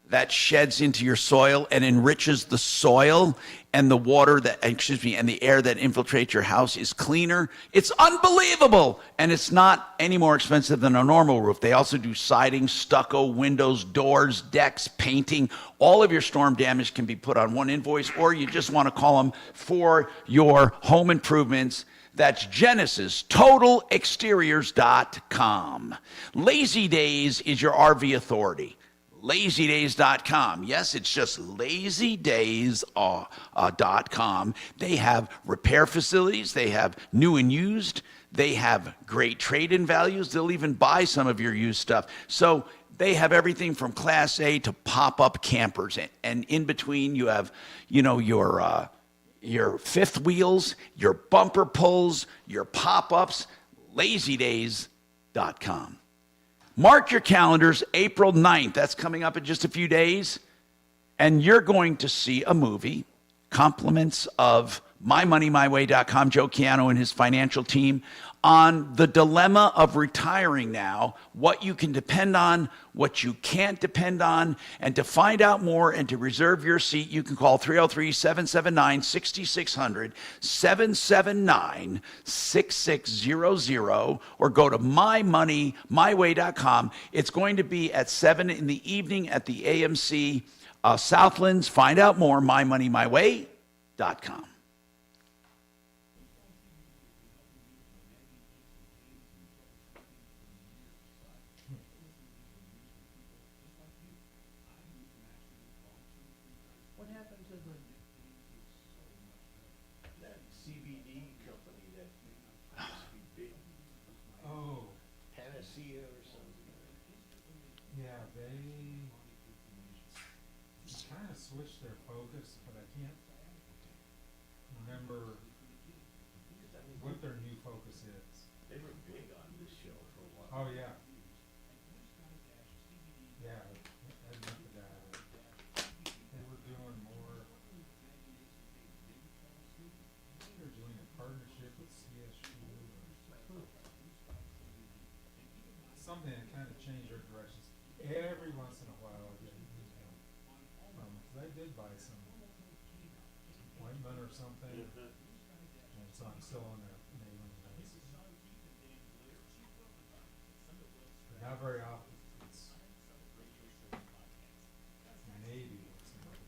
that sheds into your soil and enriches the soil, and the water and the air that infiltrates your house is cleaner. It's unbelievable, and it's not any more expensive than a normal roof. They also do siding, stucco, windows, doors, decks, painting. All of your storm damage can be put on one invoice, or you just want to call them for your home improvements. That's GenesisTotalExteriors.com. Lazy Days is your RV authority. LazyDays.com. Yes, it's just LazyDays.com. They have repair facilities. They have new and used. They have great trade-in values. They'll even buy some of your used stuff. So they have everything from Class A to pop-up campers. And in between, you have, your your fifth wheels, your bumper pulls, your pop-ups, LazyDays.com. Mark your calendars, April 9th. That's coming up in just a few days. And you're going to see a movie, compliments of MyMoneyMyWay.com, Joe Chiano and his financial team, on the dilemma of retiring now, what you can depend on, what you can't depend on. And to find out more and to reserve your seat, you can call 303-779-6600, 779-6600, or go to MyMoneyMyWay.com. It's going to be at 7 in the evening at the AMC Southlands. Find out more, MyMoneyMyWay.com. What happened to that CBD company that used to be big? Oh. Panacea or something? Yeah, they kind of switched their focus, but I can't remember what their new focus is. They were big on this show for a while. Oh, yeah. Yeah, I remember that. They were doing more. They were doing a partnership with CSU or something that kind of changed their directions. Every once in a while, I get an email from, because I did buy some ointment or something, and so I'm still on that mailing list. Not very often. It's maybe once in a while.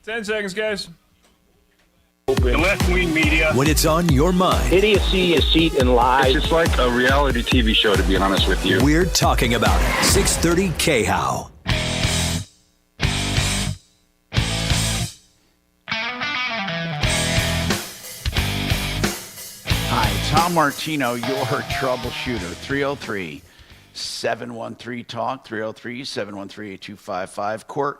Ten seconds, guys. The left-wing media. When it's on your mind. Idiocy, deceit, and lies. It's just like a reality TV show, to be honest with you. We're talking about it. 630 K-How. Hi, Tom Martino, your troubleshooter. 303-713-TALK, 303-713-8255.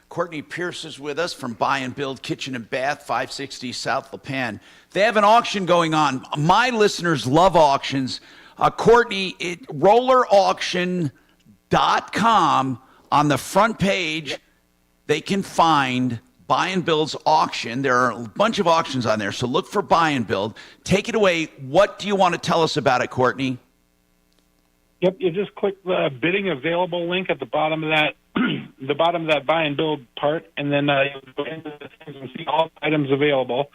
Courtney Pierce is with us from Buy and Build Kitchen and Bath, 560 South LaPan. They have an auction going on. My listeners love auctions. Courtney, rollerauction.com. Troubleshooter.com. On the front page, they can find Buy and Build's auction. There are a bunch of auctions on there, so look for Buy and Build. Take it away. What do you want to tell us about it, Courtney? Yep, you just click the bidding available link at the bottom of that, the bottom of that buy and build part, and then you'll go into the things and see all the items available.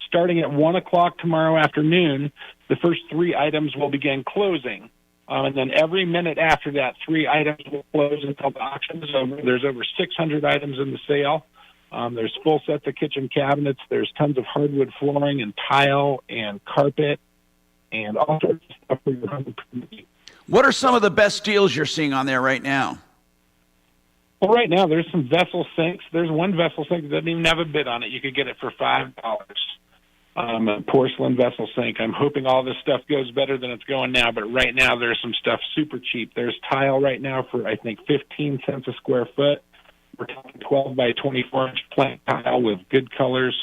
Starting at 1 o'clock tomorrow afternoon, the first 3 items will begin closing. And then every minute after that, 3 items will close until the auction is over. There's over 600 items in the sale. There's full sets of kitchen cabinets. There's tons of hardwood flooring and tile and carpet and all sorts of stuff for your home. What are some of the best deals you're seeing on there right now? Well, right now there's some vessel sinks. There's one vessel sink that doesn't even have a bid on it. You could get it for $5. A porcelain vessel sink. I'm hoping all this stuff goes better than it's going now, but right now there's some stuff super cheap. There's tile right now for, I think, 15 cents a square foot. We're talking 12 by 24 inch plank tile with good colors,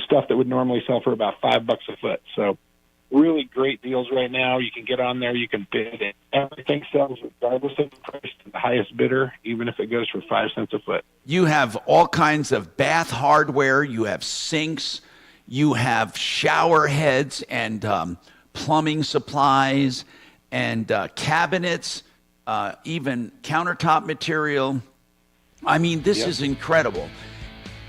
stuff that would normally sell for about $5 a foot. So really great deals right now. You can get on there, you can bid it. Everything sells regardless of the price to the highest bidder, even if it goes for 5 cents a foot. You have all kinds of bath hardware. You have sinks. You have shower heads and plumbing supplies and cabinets, even countertop material. I mean, this is incredible.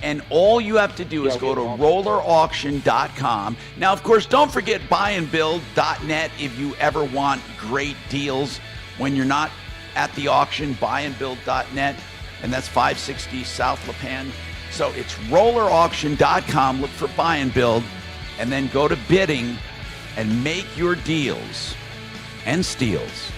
And all you have to do is go to rollerauction.com. Now, of course, don't forget buyandbuild.net if you ever want great deals when you're not at the auction, buyandbuild.net, and that's 560 South LaPan. So it's rollerauction.com. Look for Buy and Build, and then go to bidding and make your deals and steals.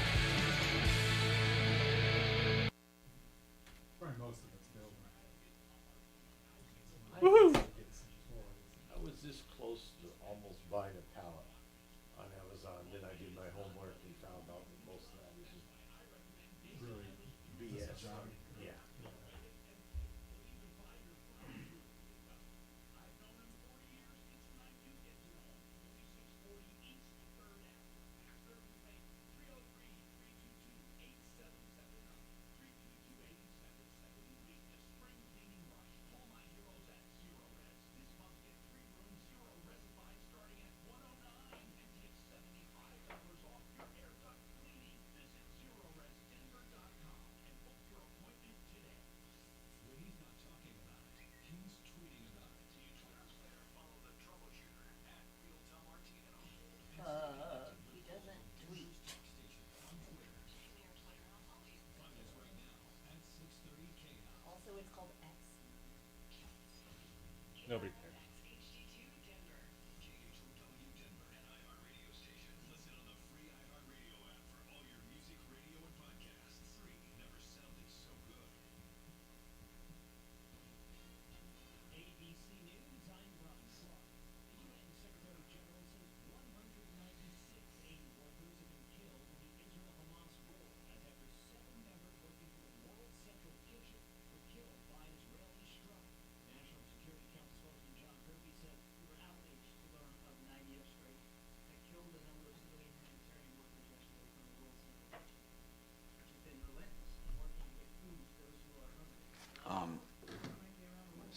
Woohoo! I was this close to almost buying a pallet on Amazon. Then I did my homework and found out that most of that was just really BS. Yeah. He doesn't tweet. Also, it's called X. Nobody cares.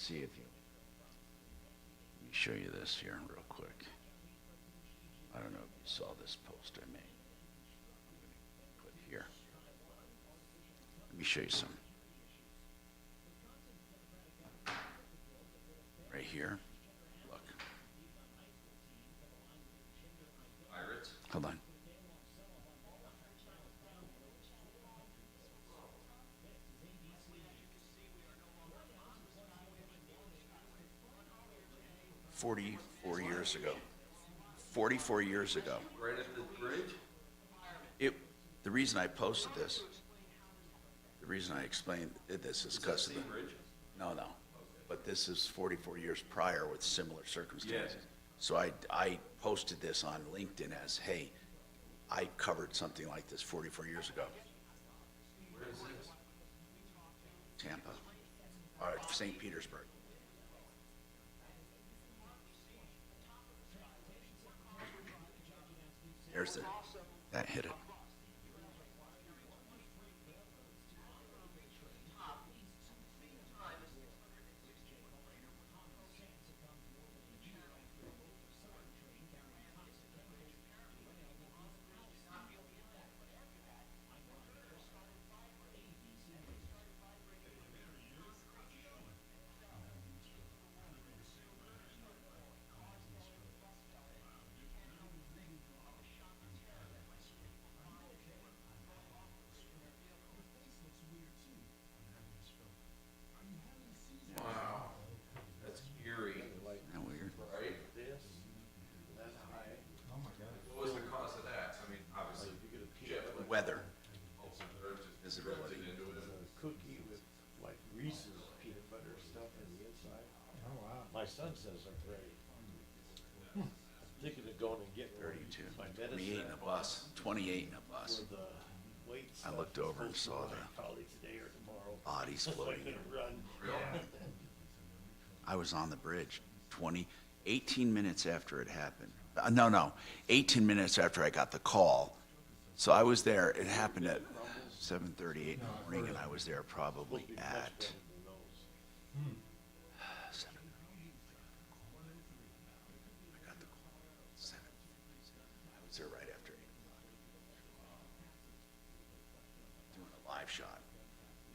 Let's see if you. Let me show you this here real quick. I don't know if you saw this post I made. I'm going to put here. Let me show you some. Right here. Look. Hold on. $44 years ago. Right at the bridge? The reason I posted this, the reason I explained this is because of the bridge? No. But this is 44 years prior with similar circumstances. Yes. So I posted this on LinkedIn as, hey, I covered something like this 44 years ago. Where is this? Tampa. All right, St. Petersburg. There's that hit it. visibility. A cookie with like Reese's peanut butter stuff in the inside. Oh, wow. My son says I'm ready. I'm thinking of going and getting 32. my medicine. 28 in a bus. 28 in a bus. For the weight I stuff. looked over and saw the Probably today or tomorrow. bodies So I floating. can run. I was on the bridge 18 minutes after it happened. 18 minutes after I got the call. So I was there. It happened at 7:38 in the morning, and I was there probably at 7. I got the call at 7. I was there right after 8 o'clock. Doing a live shot.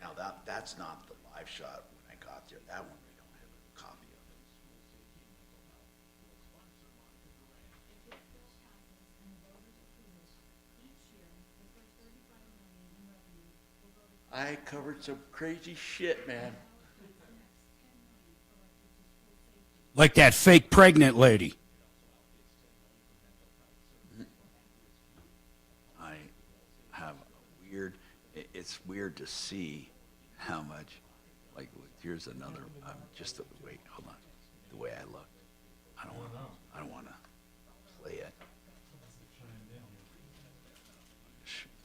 Now that's not the live shot when I got there. That one we don't have a copy of. I covered some crazy shit, man. Like that fake pregnant lady. I have a weird. It's weird to see how much. Like, here's another. Just wait. Hold on. The way I look. I don't want to play it.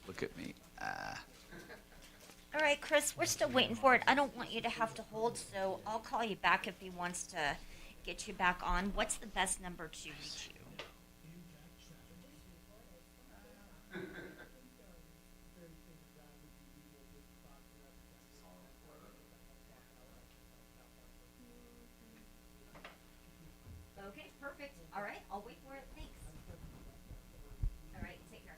Look at me. All right, Chris, we're still waiting for it. I don't want you to have to hold, so I'll call you back if he wants to get you back on. What's the best number to reach you? Okay, perfect. All right, I'll wait for it. Thanks. All right, take care.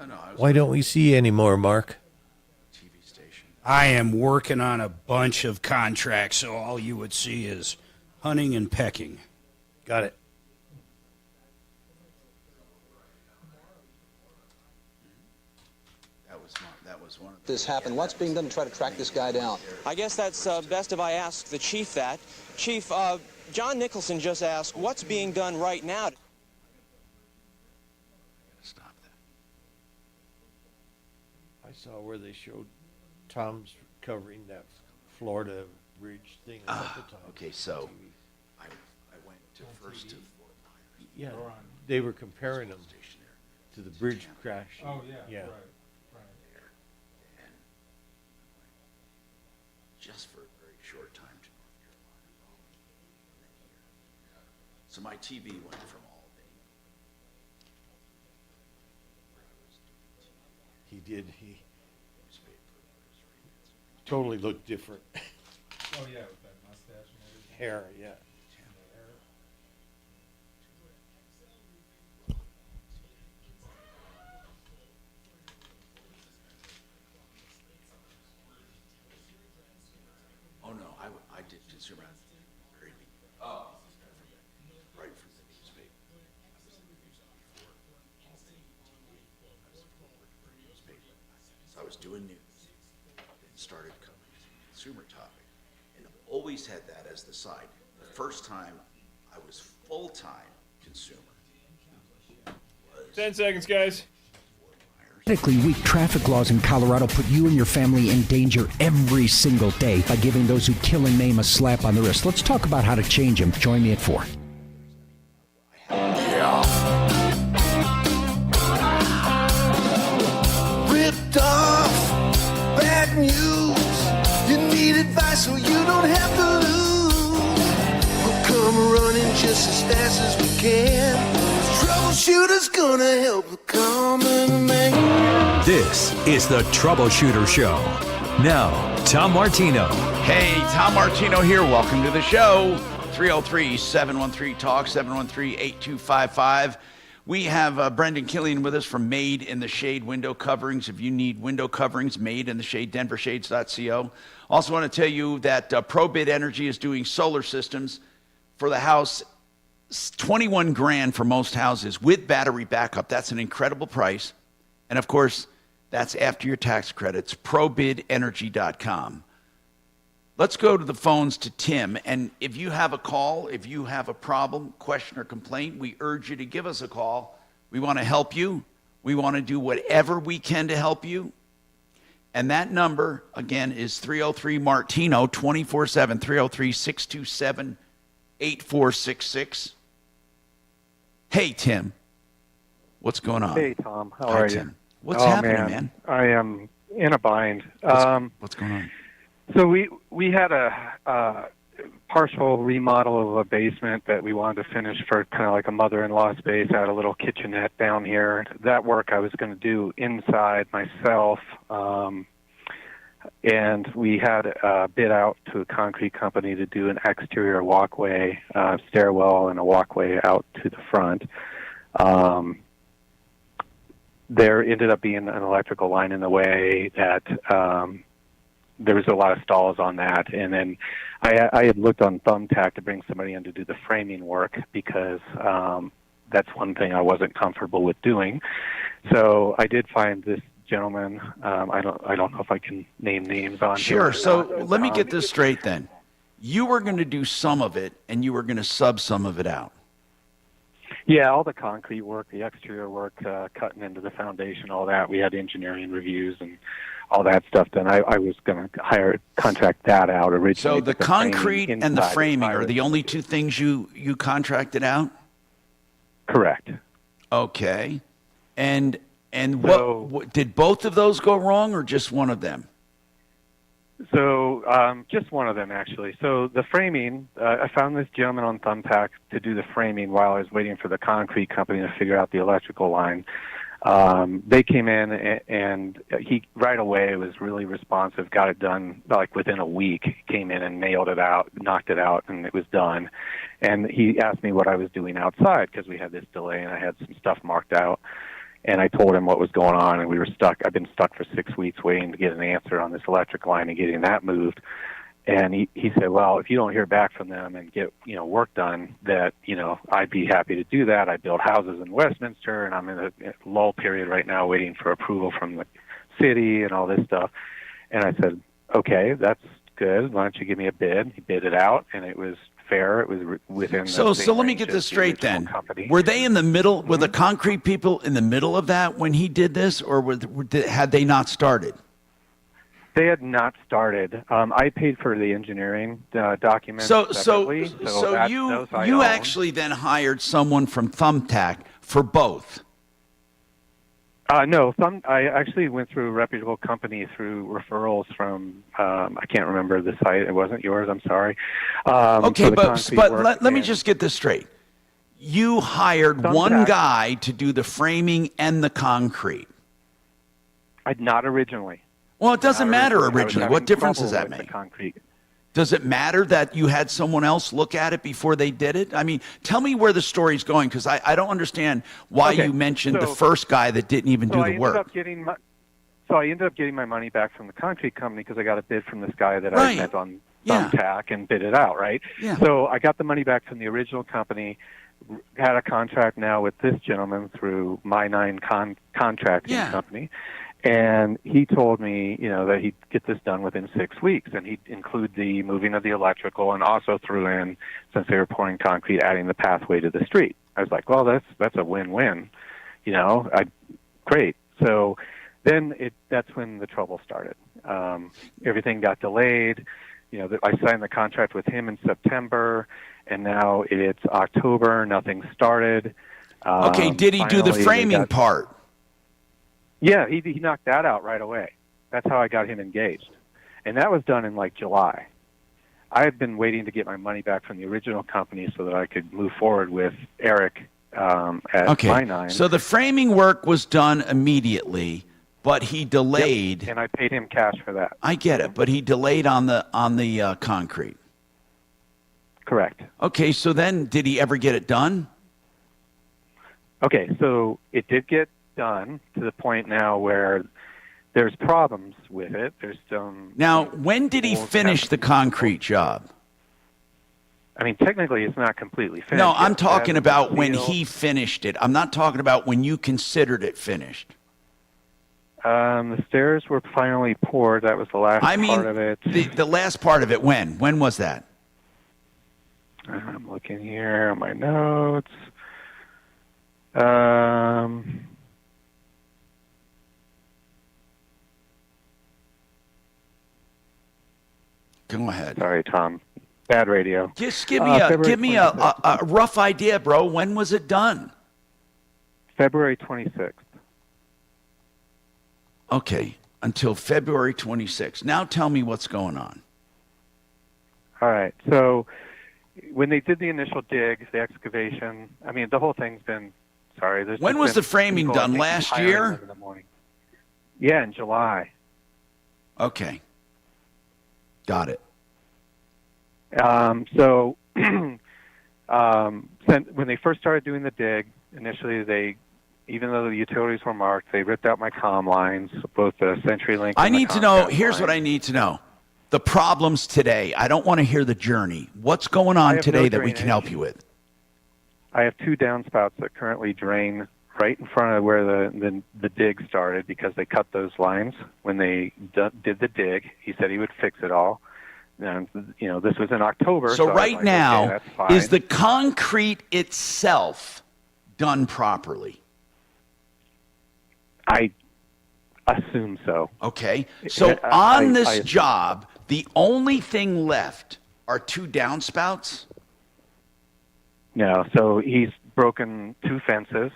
No, Why don't we see you anymore, Mark? TV station. I am working on a bunch of contracts, so all you would see is hunting and pecking. Got it. That was one of This happened. What's being done to try to track this guy down? I guess that's best if I ask the chief that. Chief, John Nicholson just asked, what's being done right now? Stop that. I saw where they showed Tom's covering that Florida bridge thing at the time. Okay, so I went to first to Yeah, they were comparing them to the bridge crash. Oh, yeah, Yeah. right. and just for a very short time to North Carolina. So my TV went from Albany. He did. He totally looked different. Oh, yeah, with that mustache and everything. Hair, yeah. Oh no, I did consumer at the very beginning. Oh, right from the newspaper. I was in the news before. I was working for a newspaper. So I was doing news, then started covering consumer topic, and always had that as the side. The first time I was full-time consumer. 10 seconds, guys. Politically weak traffic laws in Colorado put you and your family in danger every single day by giving those who kill and maim a slap on the wrist. Let's talk about how to change them. Join me at 4. Ripped off, bad news. You need advice so you don't have to lose. We'll come running just as fast as we can. Troubleshooter's gonna help a common man. This is the Troubleshooter Show. Now, Tom Martino. Hey, Tom Martino here. Welcome to the show. 303-713-TALK, 713-8255. We have Brendan Killian with us from Made in the Shade Window Coverings. If you need window coverings, Made in the Shade, denvershades.co. Also want to tell you that ProBid Energy is doing solar systems for the house. 21 grand for most houses with battery backup. That's an incredible price. And of course, that's after your tax credits. ProBidEnergy.com. Let's go to the phones to Tim. And if you have a call, if you have a problem, question, or complaint, we urge you to give us a call. We want to help you. We want to do whatever we can to help you. And that number, again, is 303-MARTINO, 24/7, 303-627-8466. Hey, Tim. What's going on? Hey, Tom. How Hi, are Tim. you? What's happening, man? I am in a bind. What's going on? So we had a partial remodel of a basement that we wanted to finish for kind of like a mother-in-law space. I had a little kitchenette down here. That work I was going to do inside myself. And we had a bid out to a concrete company to do an exterior walkway, stairwell, and a walkway out to the front. There ended up being an electrical line in the way that there was a lot of stalls on that. And then I had looked on Thumbtack to bring somebody in to do the framing work because that's one thing I wasn't comfortable with doing. So I did find this gentleman. I don't know if I can name names on here. Sure. So let me get this straight then. You were going to do some of it, and you were going to sub some of it out. Yeah, all the concrete work, the exterior work, cutting into the foundation, all that. We had engineering reviews and all that stuff done. I was going to contract that out originally. So the concrete and the framing are the only two things you contracted out? Correct. Okay. And what did both of those go wrong, or just one of them? So just one of them, actually. So the framing, I found this gentleman on Thumbtack to do the framing while I was waiting for the concrete company to figure out the electrical line. They came in, and he right away was really responsive, got it done like within a week. He came in and nailed it out, knocked it out, and it was done. And he asked me what I was doing outside because we had this delay, and I had some stuff marked out. And I told him what was going on, and we were stuck. I've been stuck for 6 weeks waiting to get an answer on this electric line and getting that moved. And he said, well, if you don't hear back from them and get, work done, that, I'd be happy to do that. I build houses in Westminster, and I'm in a lull period right now waiting for approval from the city and all this stuff. And I said, okay, that's good. Why don't you give me a bid? He bid it out, and it was fair. It was within the So same let me range get as this the straight original then. company. Were they in the middle? Were the concrete people in the middle of that when he did this, or had they not started? They had not started. I paid for the engineering documents separately. So you actually then hired someone from Thumbtack for both. No, I actually went through a reputable company through referrals from, I can't remember the site. It wasn't yours, I'm sorry. Okay, but let me just get this straight. You hired one guy to do the framing and the concrete. Not originally. Well, it doesn't matter originally. What difference does that make? Does it matter that you had someone else look at it before they did it? I mean, tell me where the story's going, because I don't understand why you mentioned the first guy that didn't even do the work. I ended up getting my money back from the concrete company because I got a bid from this guy that I met on Thumbtack and bid it out, right? Yeah. So I got the money back from the original company, had a contract now with this gentleman through My Nine Contracting Company. And he told me, that he'd get this done within 6 weeks, and he'd include the moving of the electrical, and also threw in, since they were pouring concrete, adding the pathway to the street. I was like, well, that's a win-win, great. So then that's when the trouble started. Everything got delayed. I signed the contract with him in September, and now it's October. Nothing started. Okay, did he do the framing part? Yeah, he knocked that out right away. That's how I got him engaged. And that was done in July. I had been waiting to get my money back from the original company so that I could move forward with Eric at My Nine. So the framing work was done immediately, but he delayed. Yep, and I paid him cash for that. I get it, but he delayed on the concrete. Correct. Okay, so then did he ever get it done? Okay, so it did get done to the point now where there's problems with it. There's some. Now, when did he finish the concrete job? I mean, technically, it's not completely finished. No, I'm talking about when he finished it. I'm not talking about when you considered it finished. The stairs were finally poured. That was the last part of it. The last part of it, when? When was that? I'm looking here on my notes. Go ahead. Sorry, Tom. Bad radio. Just give me a rough idea, bro. When was it done? February 26th. Okay, until February 26th. Now tell me what's going on. All right. So when they did the initial dig, the excavation, I mean, the whole thing's been, sorry. When was the framing done? Last year? In the morning. Yeah, in July. Okay. Got it. So when they first started doing the dig, initially even though the utilities were marked, they ripped out my comm lines, both the CenturyLink. I need to know. Here's what I need to know: the problems today. I don't want to hear the journey. What's going on today that we can help you with? I have 2 downspouts that currently drain right in front of where the dig started because they cut those lines when they did the dig. He said he would fix it all. And, this was in October. So right like, now, okay, that's fine. is the concrete itself done properly? I assume so. Okay. So on this job, the only thing left are 2 downspouts? No. So he's broken 2 fences.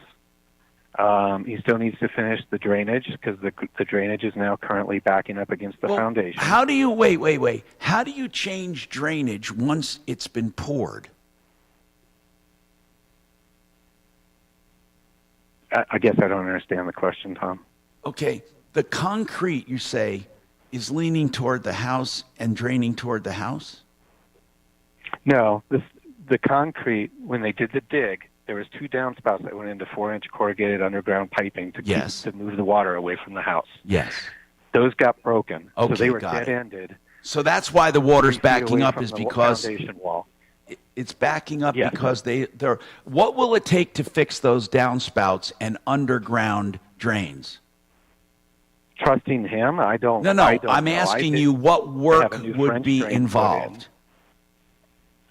He still needs to finish the drainage because the drainage is now currently backing up against the foundation. How do you wait? How do you change drainage once it's been poured? I guess I don't understand the question, Tom. Okay, the concrete, you say, is leaning toward the house and draining toward the house? No, the concrete, when they did the dig, there was 2 downspouts that went into 4-inch corrugated underground piping to move the water away from the house. Yes. Those got broken, okay, so they were got dead-ended. So that's why the water's backing up, is the because foundation wall. It's backing up because they're. What will it take to fix those downspouts and underground drains? Trusting him, I don't. No, I don't I'm know. asking you what work would French be drain involved.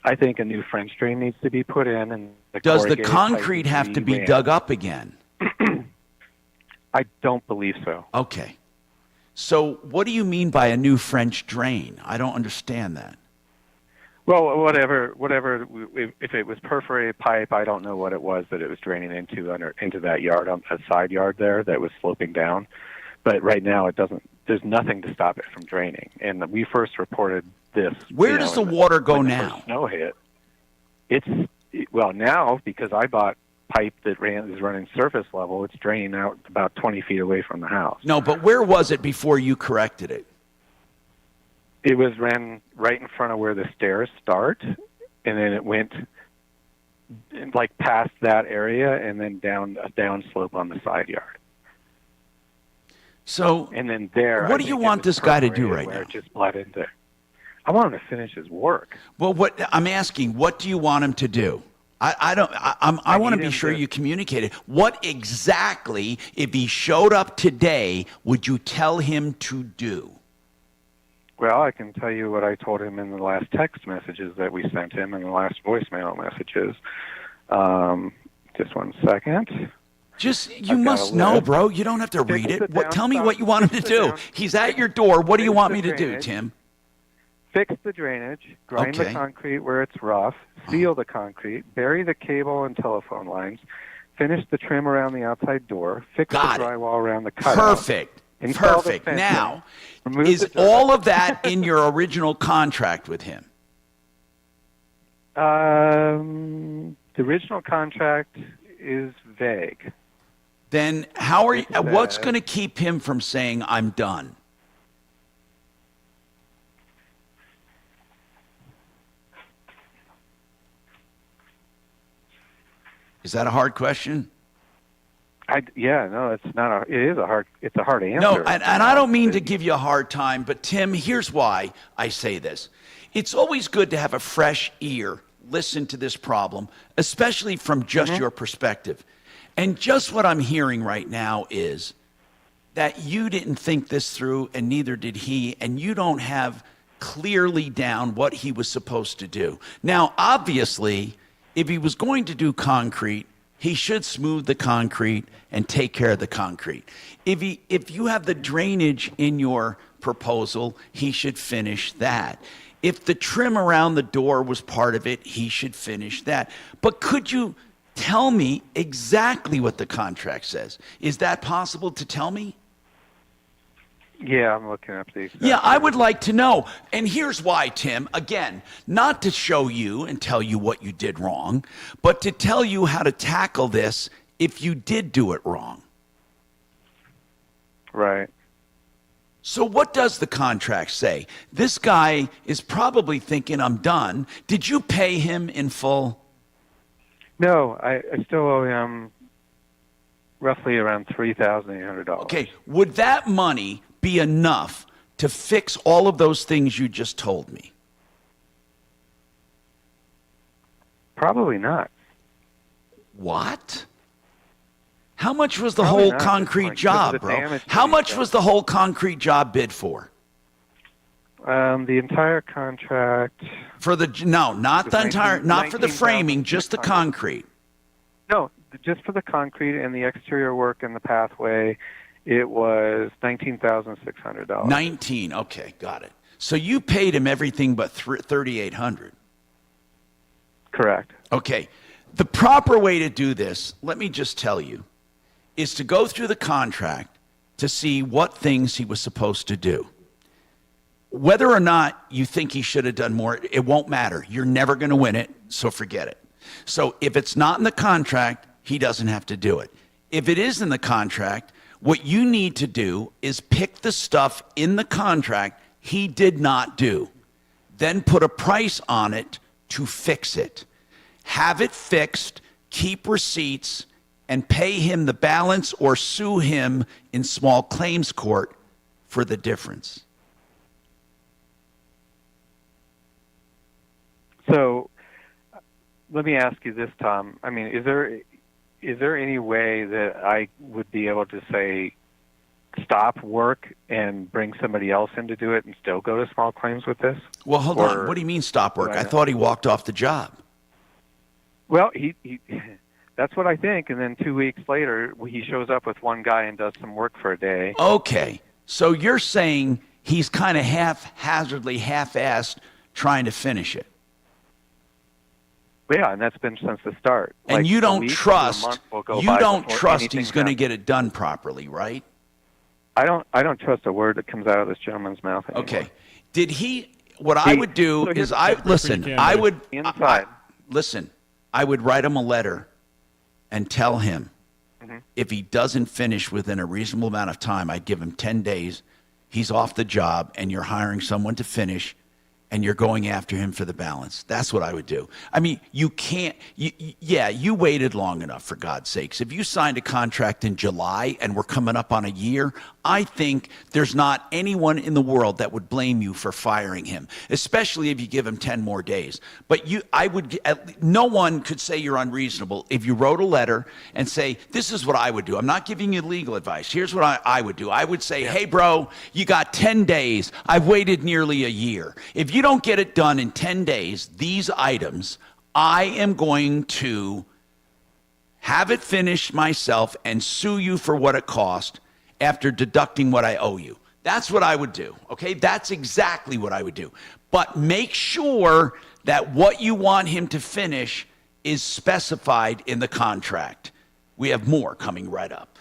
I think a new French drain needs to be put in, and does the concrete have to be dug up again? I don't believe so. Okay. So what do you mean by a new French drain? I don't understand that. Well, whatever. If it was perforated pipe, I don't know what it was that it was draining into that yard, on a side yard there that was sloping down. But right now, it doesn't. There's nothing to stop it from draining. And we first reported this. Where does the water go now? Snow hit. Now because I bought pipe that is running surface level, it's draining out about 20 feet away from the house. No, but where was it before you corrected it? It was ran right in front of where the stairs start, and then it went like past that area and then down a downslope on the side yard. So, and then there. What do you want this guy to do right now? It just bled into. I want him to finish his work. Well, what I'm asking, what do you want him to do? I want to be sure you communicated. What exactly, if he showed up today, would you tell him to do? Well, I can tell you what I told him in the last text messages that we sent him and the last voicemail messages. Just 1 second. You must know, bro. You don't have to read it. Tell me what you want him to do. He's at your door. What do you want me to do, Tim? Fix the drainage, grind the concrete where it's rough, seal the concrete, bury the cable and telephone lines, finish the trim around the outside door, fix the drywall around the cutout. Perfect. Now, is all of that in your original contract with him? The original contract is vague. Then how are you? What's going to keep him from saying I'm done? Is that a hard question? It's not. It is a hard. It's a hard answer. No, and I don't mean to give you a hard time, but Tim, here's why I say this: it's always good to have a fresh ear listen to this problem, especially from just your perspective. And just what I'm hearing right now is that you didn't think this through, and neither did he, and you don't have clearly down what he was supposed to do. Now, obviously, if he was going to do concrete, he should smooth the concrete and take care of the concrete. If you have the drainage in your proposal, he should finish that. If the trim around the door was part of it, he should finish that. But could you tell me exactly what the contract says? Is that possible to tell me? Yeah, I'm looking up the exact. Yeah, I would like to know. And here's why, Tim. Again, not to show you and tell you what you did wrong, but to tell you how to tackle this if you did do it wrong. Right. So what does the contract say? This guy is probably thinking, I'm done. Did you pay him in full? No, I still owe him roughly around $3,800. Okay, would that money be enough to fix all of those things you just told me? Probably not. What? How much was the Probably whole not, concrete job, bro? How much was the whole concrete job bid for? The entire contract. For the not the entire, not for the framing, just the concrete. No, just for the concrete and the exterior work and the pathway, it was $19,600. 19. Okay, got it. So you paid him everything but $3,800. Correct. Okay. The proper way to do this, let me just tell you, is to go through the contract to see what things he was supposed to do. Whether or not you think he should have done more, it won't matter. You're never going to win it, so forget it. So if it's not in the contract, he doesn't have to do it. If it is in the contract, what you need to do is pick the stuff in the contract he did not do. Then put a price on it to fix it. Have it fixed, keep receipts, and pay him the balance or sue him in small claims court for the difference. So let me ask you this, Tom. I mean, is there any way that I would be able to say stop work and bring somebody else in to do it and still go to small claims with this? Well, hold on. What do you mean stop work? I thought he walked off the job. Well, he that's what I think. And then 2 weeks later, he shows up with one guy and does some work for a day. Okay. So you're saying he's kind of haphazardly, half-assed trying to finish it. Yeah, and that's been since the start. And like you don't trust he's he's going to get it done properly, right? I don't trust a word that comes out of this gentleman's mouth anymore. Okay. Did he? What I would do is I would listen. I would write him a letter and tell him if he doesn't finish within a reasonable amount of time, I'd give him 10 days. He's off the job, and you're hiring someone to finish, and you're going after him for the balance. That's what I would do. I mean, you can't, you waited long enough, for God's sakes. If you signed a contract in July and we're coming up on a year, I think there's not anyone in the world that would blame you for firing him, especially if you give him 10 more days. But no one could say you're unreasonable if you wrote a letter and say, this is what I would do. I'm not giving you legal advice. Here's what I would do. I would say, hey, bro, you got 10 days. I've waited nearly a year. If you don't get it done in 10 days, these items, I am going to have it finished myself and sue you for what it cost after deducting what I owe you. That's what I would do, okay? That's exactly what I would do. But make sure that what you want him to finish is specified in the contract. We have more coming right up.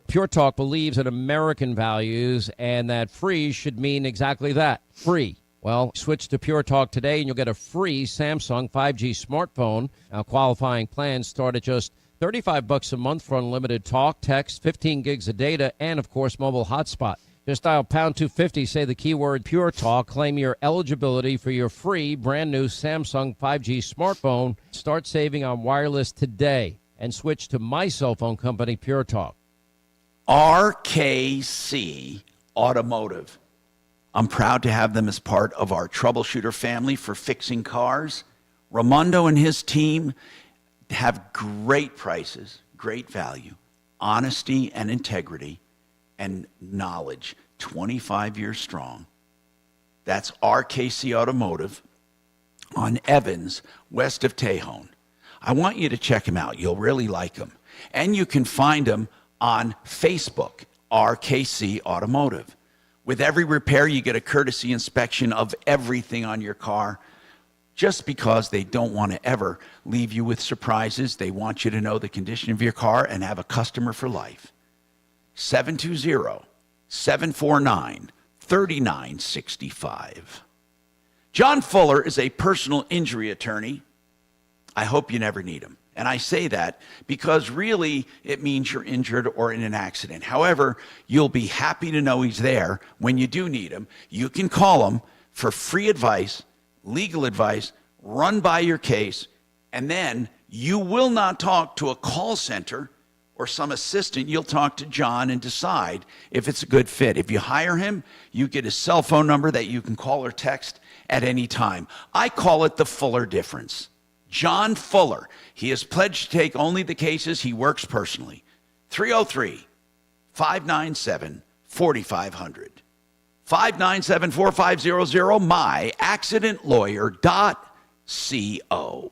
Pure Talk believes in American values and that free should mean exactly that, free. Well, switch to Pure Talk today and you'll get a free Samsung 5G smartphone. Now, qualifying plans start at just $35 a month for unlimited talk, text, 15 gigs of data, and, of course, mobile hotspot. Just dial pound 250, say the keyword Pure Talk, claim your eligibility for your free brand new Samsung 5G smartphone. Start saving on wireless today and switch to my cell phone company, Pure Talk. RKC Automotive. I'm proud to have them as part of our Troubleshooter family for fixing cars. Ramondo and his team have great prices, great value, honesty and integrity, and knowledge. 25 years strong. That's RKC Automotive on Evans, west of Tejon. I want you to check him out. You'll really like him. And you can find him on Facebook, RKC Automotive. With every repair, you get a courtesy inspection of everything on your car. Just because they don't want to ever leave you with surprises, they want you to know the condition of your car and have a customer for life. 720-749-3965. John Fuller is a personal injury attorney. I hope you never need him. And I say that because really it means you're injured or in an accident. However, you'll be happy to know he's there when you do need him. You can call him for free advice, legal advice, run by your case, and then you will not talk to a call center or some assistant. You'll talk to John and decide if it's a good fit. If you hire him, you get his cell phone number that you can call or text at any time. I call it the Fuller difference. John Fuller. He has pledged to take only the cases he works personally. 303-597-4500. 597-4500, myaccidentlawyer.co.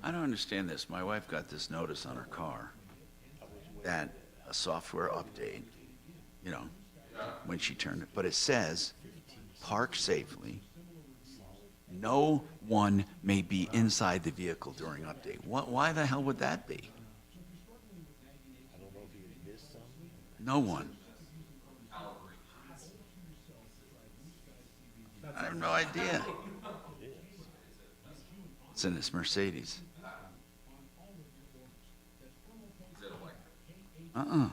I don't understand this. My wife got this notice on her car that a software update, when she turned it, but it says, park safely. No one may be inside the vehicle during update. Why the hell would that be? No one. I have no idea. It's in this Mercedes. Uh-uh.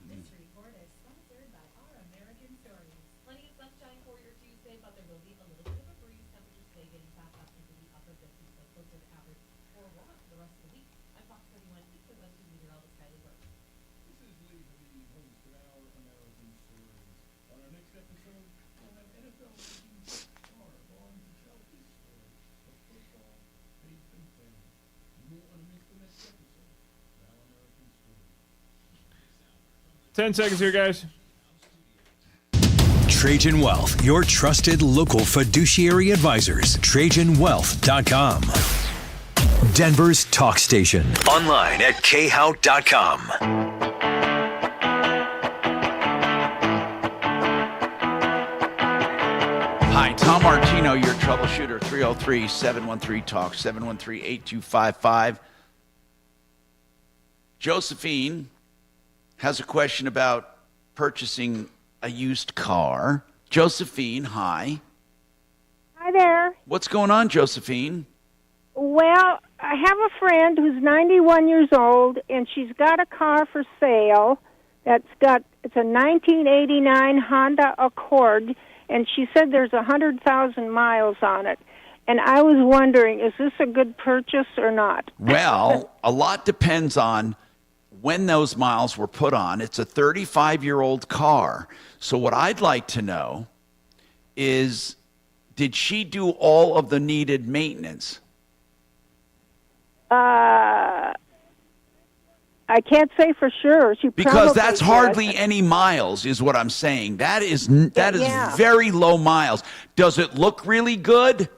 This report is sponsored by Our American Stories. Plenty of sunshine for your Tuesday, but there will be a little bit of a breeze. Temperatures today getting back up into the upper 50s, so closer to average for the rest of the week. I'm Fox 31 Eastern Weather Meteorologist Kylie Brooks. This is Lee Habib, host of Our American Stories. On our next episode, we'll have NFL legend Star on to tell his story of football, faith, and family. You won't want to miss the next episode of Our American Stories. 10 seconds here, guys. Trajan Wealth, your trusted local fiduciary advisors. TrajanWealth.com. Denver's talk station. Online at khout.com. Hi, Tom Martino, your troubleshooter. 303-713-TALK, 713-8255. Josephine has a question about purchasing a used car. Josephine, hi. Hi there. What's going on, Josephine? Well, I have a friend who's 91 years old, and she's got a car for sale. It's a 1989 Honda Accord, and she said there's 100,000 miles on it. And I was wondering, is this a good purchase or not? Well, a lot depends on when those miles were put on. It's a 35-year-old car. So what I'd like to know is, did she do all of the needed maintenance? I can't say for sure. Because that's did. hardly any miles, is what I'm saying. That is very low miles. Does it look really good?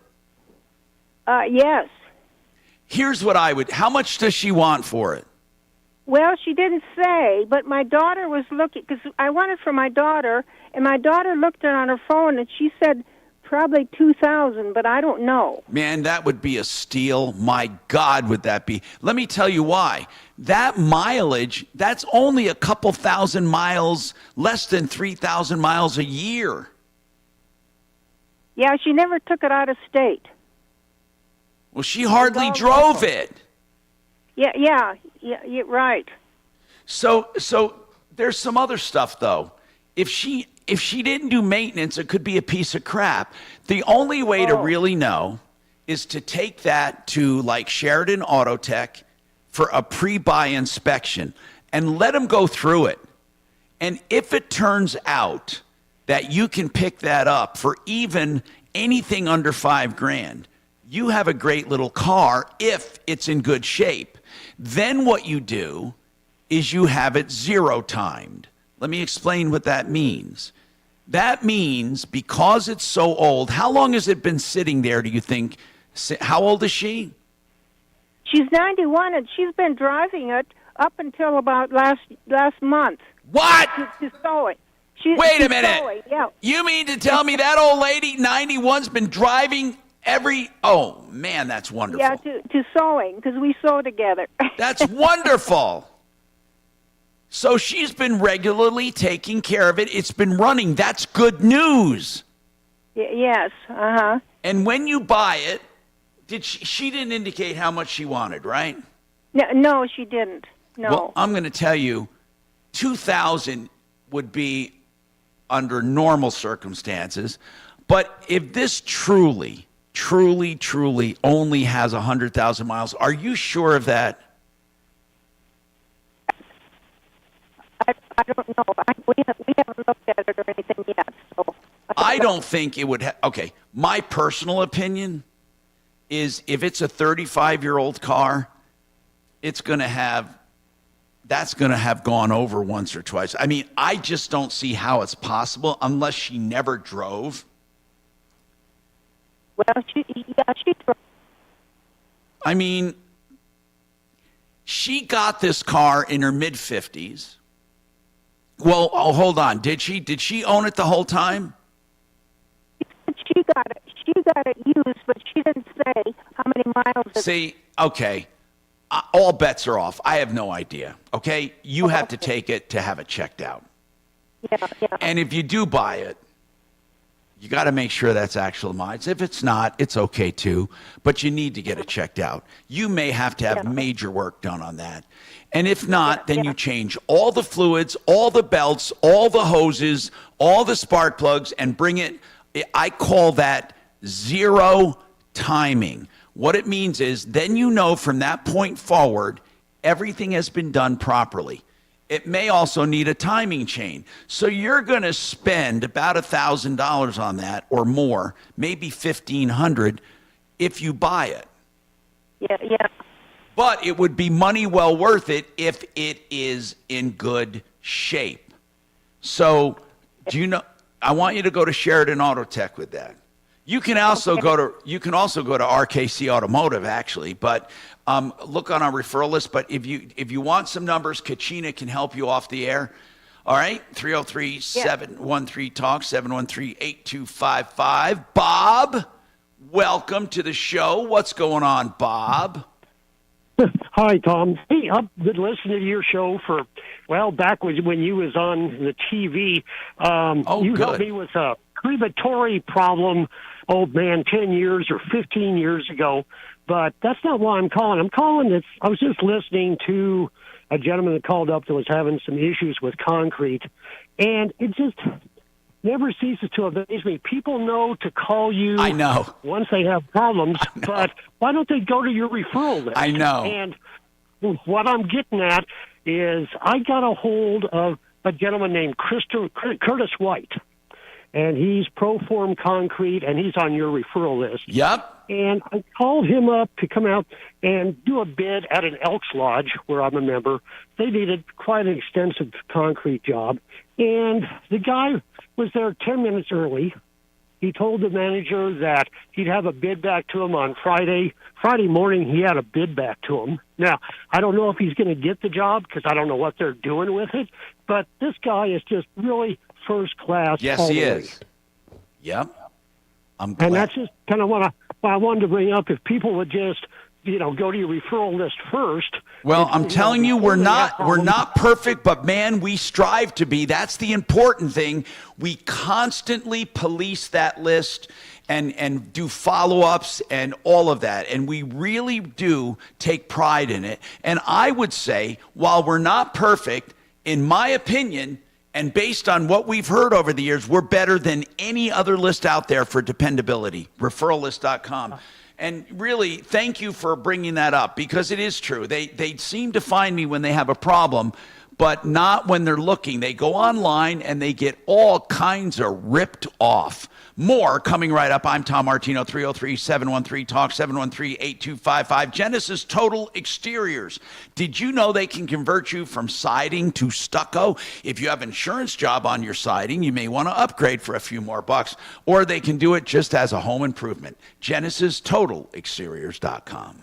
Yes. Here's what how much does she want for it? Well, she didn't say, but my daughter was looking, because I wanted for my daughter, and my daughter looked it on her phone, and she said probably 2,000, but I don't know. Man, that would be a steal. My God, would that be? Let me tell you why. That mileage, that's only a couple thousand miles, less than 3,000 miles a year. Yeah, she never took it out of state. Well, she hardly drove it. Yeah, right. So there's some other stuff, though. If she didn't do maintenance, it could be a piece of crap. The only way to really know is to take that to like Sheridan Auto Tech for a pre-buy inspection and let them go through it. And if it turns out that you can pick that up for even anything under $5,000, you have a great little car if it's in good shape. Then what you do is you have it zero timed. Let me explain what that means. That means because it's so old, how long has it been sitting there, do you think? How old is she? She's 91, and she's been driving it up until about last month. What? To sew it. Wait a minute. Sewing, yeah. You mean to tell me that old lady, 91's been driving oh, man, that's wonderful. Yeah, to sewing, because we sew together. That's wonderful. So she's been regularly taking care of it. It's been running. That's good news. Yes, uh-huh. And when you buy it, she didn't indicate how much she wanted, right? No, she didn't. No. Well, I'm going to tell you, $2,000 would be under normal circumstances. But if this truly only has 100,000 miles, are you sure of that? I don't know. We haven't looked at it or anything yet. So I don't think it would okay, my personal opinion is if it's a 35-year-old car, that's going to have gone over once or twice. I mean, I just don't see how it's possible unless she never drove. Well, she drove. I mean, she got this car in her mid-50s. Well, hold on. Did she own it the whole time? She got it used, but she didn't say how many miles. See, okay. All bets are off. I have no idea. Okay? You have to take it to have it checked out. Yeah. And if you do buy it, you got to make sure that's actual miles. If it's not, it's okay too, but you need to get it checked out. You may have to have major work done on that. And if not, then you change all the fluids, all the belts, all the hoses, all the spark plugs, and bring it. I call that zero timing. What it means is then you know from that point forward, everything has been done properly. It may also need a timing chain. So you're going to spend about $1,000 on that or more, maybe $1,500 if you buy it. Yeah. But it would be money well worth it if it is in good shape. So, I want you to go to Sheridan Auto Tech with that. You can also go to RKC Automotive actually, but look on our referral list. But if you want some numbers, Kachina can help you off the air. All right, 303-713-TALK, 713-8255. Bob, welcome to the show. What's going on, Bob? Hi, Tom. Hey, I've been listening to your show for, back when you was on the TV. You helped me with a crematory problem oh man, 10 years or 15 years ago. But that's not why I'm calling. I'm calling this. I was just listening to a gentleman that called up that was having some issues with concrete, and it just never ceases to amaze me. People know to call you. I know. Once they have problems, but why don't they go to your referral list? I know. And what I'm getting at is I got a hold of a gentleman named Curtis White, and he's Proform Concrete, and he's on your referral list. Yep. And I called him up to come out and do a bid at an Elks Lodge where I'm a member. They needed quite an extensive concrete job, and the guy was there 10 minutes early. He told the manager that he'd have a bid back to him on Friday. Friday morning, he had a bid back to him. Now, I don't know if he's going to get the job because I don't know what they're doing with it, but this guy is just really first class. Yes, he is. Yep. I'm glad. And that's just kind of what I wanted to bring up. If people would just, go to your referral list first. Well, I'm telling you, we're not perfect, but man, we strive to be. That's the important thing. We constantly police that list and do follow-ups and all of that. And we really do take pride in it. And I would say, while we're not perfect, in my opinion, and based on what we've heard over the years, we're better than any other list out there for dependability, referrallist.com. And really, thank you for bringing that up, because it is true. They seem to find me when they have a problem, but not when they're looking. They go online and they get all kinds of ripped off. More coming right up. I'm Tom Martino, 303-713-TALK, 713-8255. Genesis Total Exteriors. Did you know they can convert you from siding to stucco? If you have an insurance job on your siding, you may want to upgrade for a few more bucks, or they can do it just as a home improvement. GenesisTotalExteriors.com.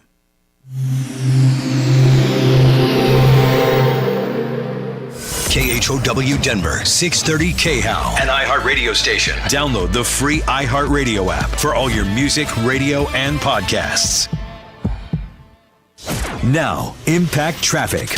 KHOW Denver, 630 KHOW, an iHeart radio station. Download the free iHeart Radio app for all your music, radio, and podcasts. Now, Impact Traffic.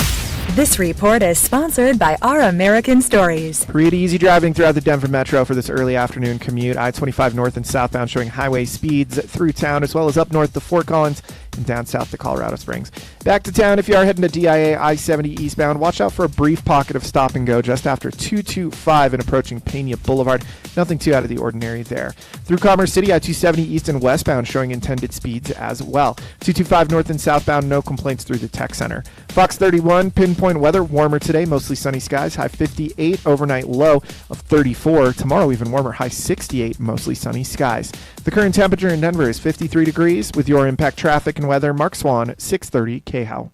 This report is sponsored by Our American Stories. Pretty easy driving throughout the Denver Metro for this early afternoon commute. I-25 north and southbound showing highway speeds through town, as well as up north to Fort Collins and down south to Colorado Springs. Back to town, if you are heading to DIA I-70 eastbound, watch out for a brief pocket of stop and go just after 225 and approaching Pena Boulevard. Nothing too out of the ordinary there. Through Commerce City, I-270 east and westbound showing intended speeds as well. 225 north and southbound, no complaints through the Tech Center. Fox 31, pinpoint weather, warmer today, mostly sunny skies, high 58, overnight low of 34. Tomorrow even warmer, high 68, mostly sunny skies. The current temperature in Denver is 53 degrees. With your Impact Traffic and weather, Mark Swan, 630 KHOW.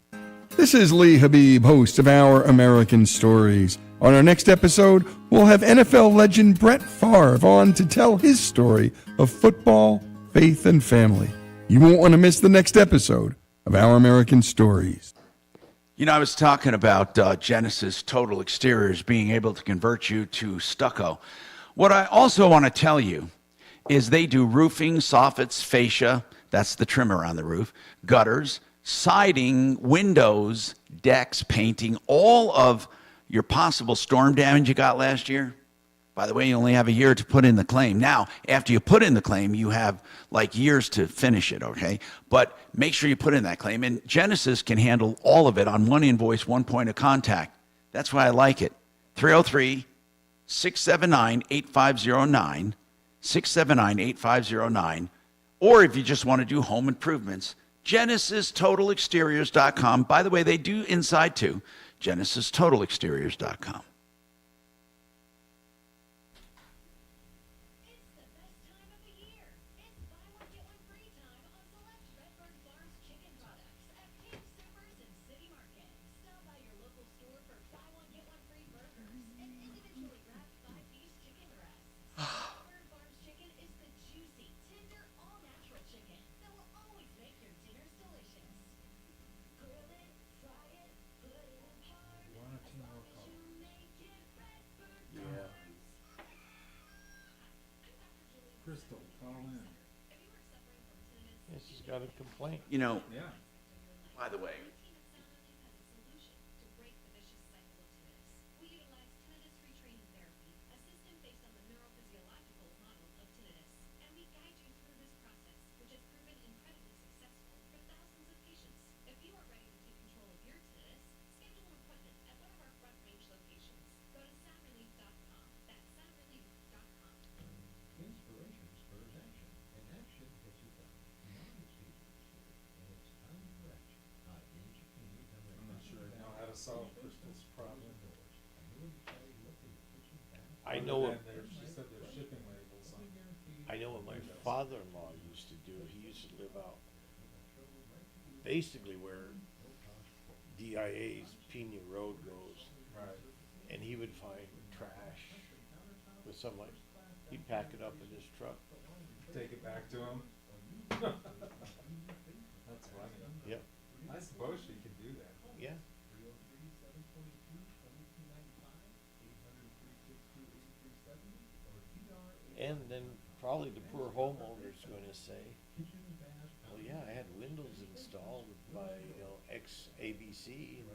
This is Lee Habib, host of Our American Stories. On our next episode, we'll have NFL legend Brett Favre on to tell his story of football, faith, and family. You won't want to miss the next episode of Our American Stories. You know, I was talking about Genesis Total Exteriors being able to convert you to stucco. What I also want to tell you is they do roofing, soffits, fascia, that's the trim around the roof, gutters, siding, windows, decks, painting, all of your possible storm damage you got last year. By the way, you only have a year to put in the claim. Now, after you put in the claim, you have like years to finish it, okay? But make sure you put in that claim. And Genesis can handle all of it on one invoice, one point of contact. That's why I like it. 303-679-8509, 679-8509. Or if you just want to do home improvements, GenesisTotalExteriors.com. By the way, they do inside too. GenesisTotalExteriors.com. Crystal, call in. Yeah, she's got a complaint. You know, Yeah. by the way, Based on the neurophysiological model of tinnitus, and we guide you through It's probably. I know Other than she said there's shipping labels on. I know what my father-in-law used to do. He used to live out basically where DIA's Pena Road goes. Right. And he would find trash with some like, he'd pack it up in his truck. Take it back to him. That's funny. Yep. I suppose she could do that. Yeah. And then probably the poor homeowner's going to say, well, yeah, I had windows installed by, ex-ABC, and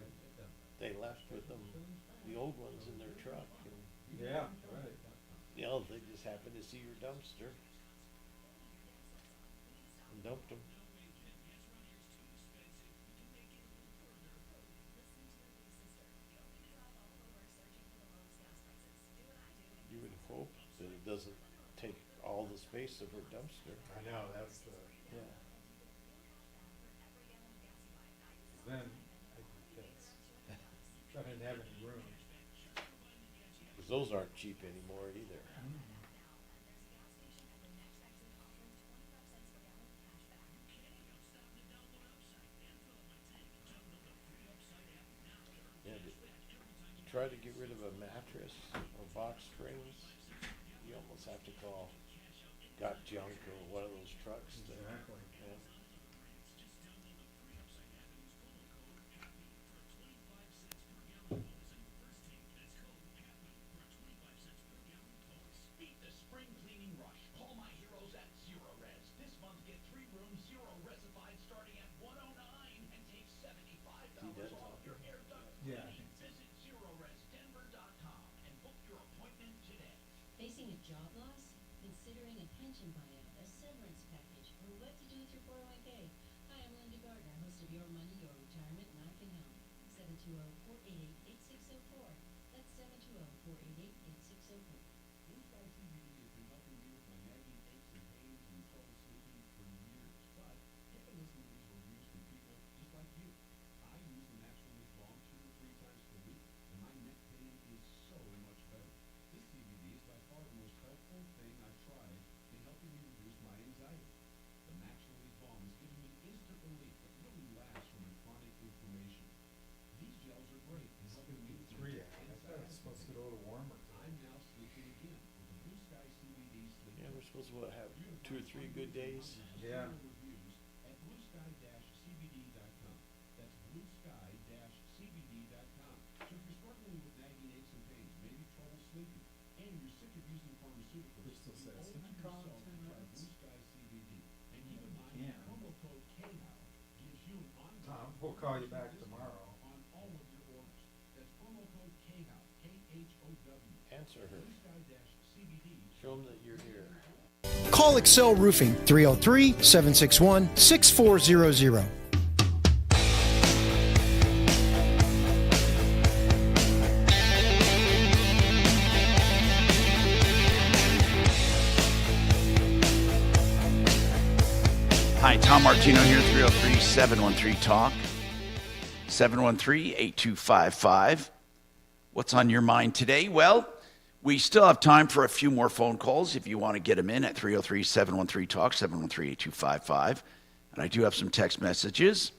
they left with them, the old ones in their truck. And, Yeah, right. they just happened to see your dumpster and dumped them. You would hope that it doesn't take all the space of her dumpster. I know, that's the. Yeah. Then I didn't have any room. Because those aren't cheap anymore either. Yeah, to try to get rid of a mattress or box springs, you almost have to call Got Junk or one of those trucks. Exactly. Yeah. Beat the spring cleaning rush. Call my heroes at Zero Res. This month, get 3 rooms Zero Resified starting at $109 and take $75 off your air duct Yeah. cleaning. Visit ZeroResDenver.com and book your appointment today. Facing a job loss? Considering a pension buyout, a severance package, or what to do with your 401k? Hi, I'm Linda Gardner, host of Your Money, Your Retirement, and I Can Help. 720-488-8604. That's 720-488-8604. Blue Sky CBD has been helping me with my nagging aches and pains and trouble sleeping for years. But take a listen to these reviews from people just like you. I use the Natural Leaf Balm 2 to 3 times per week, and my neck pain is so much better. This CBD is by far the most helpful thing I've tried in helping me reduce my anxiety. The Natural Leaf Balm has given me instant relief that really lasts from my chronic inflammation. These gels are great in helping me with my I thought it was supposed to get a little warmer. I'm now sleeping again with the Blue Sky CBD sleep. Yeah, we're supposed to have 2 or 3 good days. Yeah. Reviews at bluesky-cbd.com. That's bluesky-cbd.com. So if you're struggling with nagging aches and pains, maybe trouble sleeping, and you're sick of using pharmaceuticals, Crystal you says, owe "Can it I to call yourself to 10 try minutes?" Blue Sky CBD. And keep in mind, Yeah. promo code KNOW gives you an ongoing Tom, we'll call you back discount tomorrow. on all of your orders. That's promo code KNOW, KHOW. Answer her. Bluesky-CBD. Show them that you're here. Call Excel Roofing 303-761-6400. Hi, Tom Martino here, 303-713-TALK, 713-8255. What's on your mind today? Well, we still have time for a few more phone calls if you want to get them in at 303-713-TALK, 713-8255. And I do have some text messages,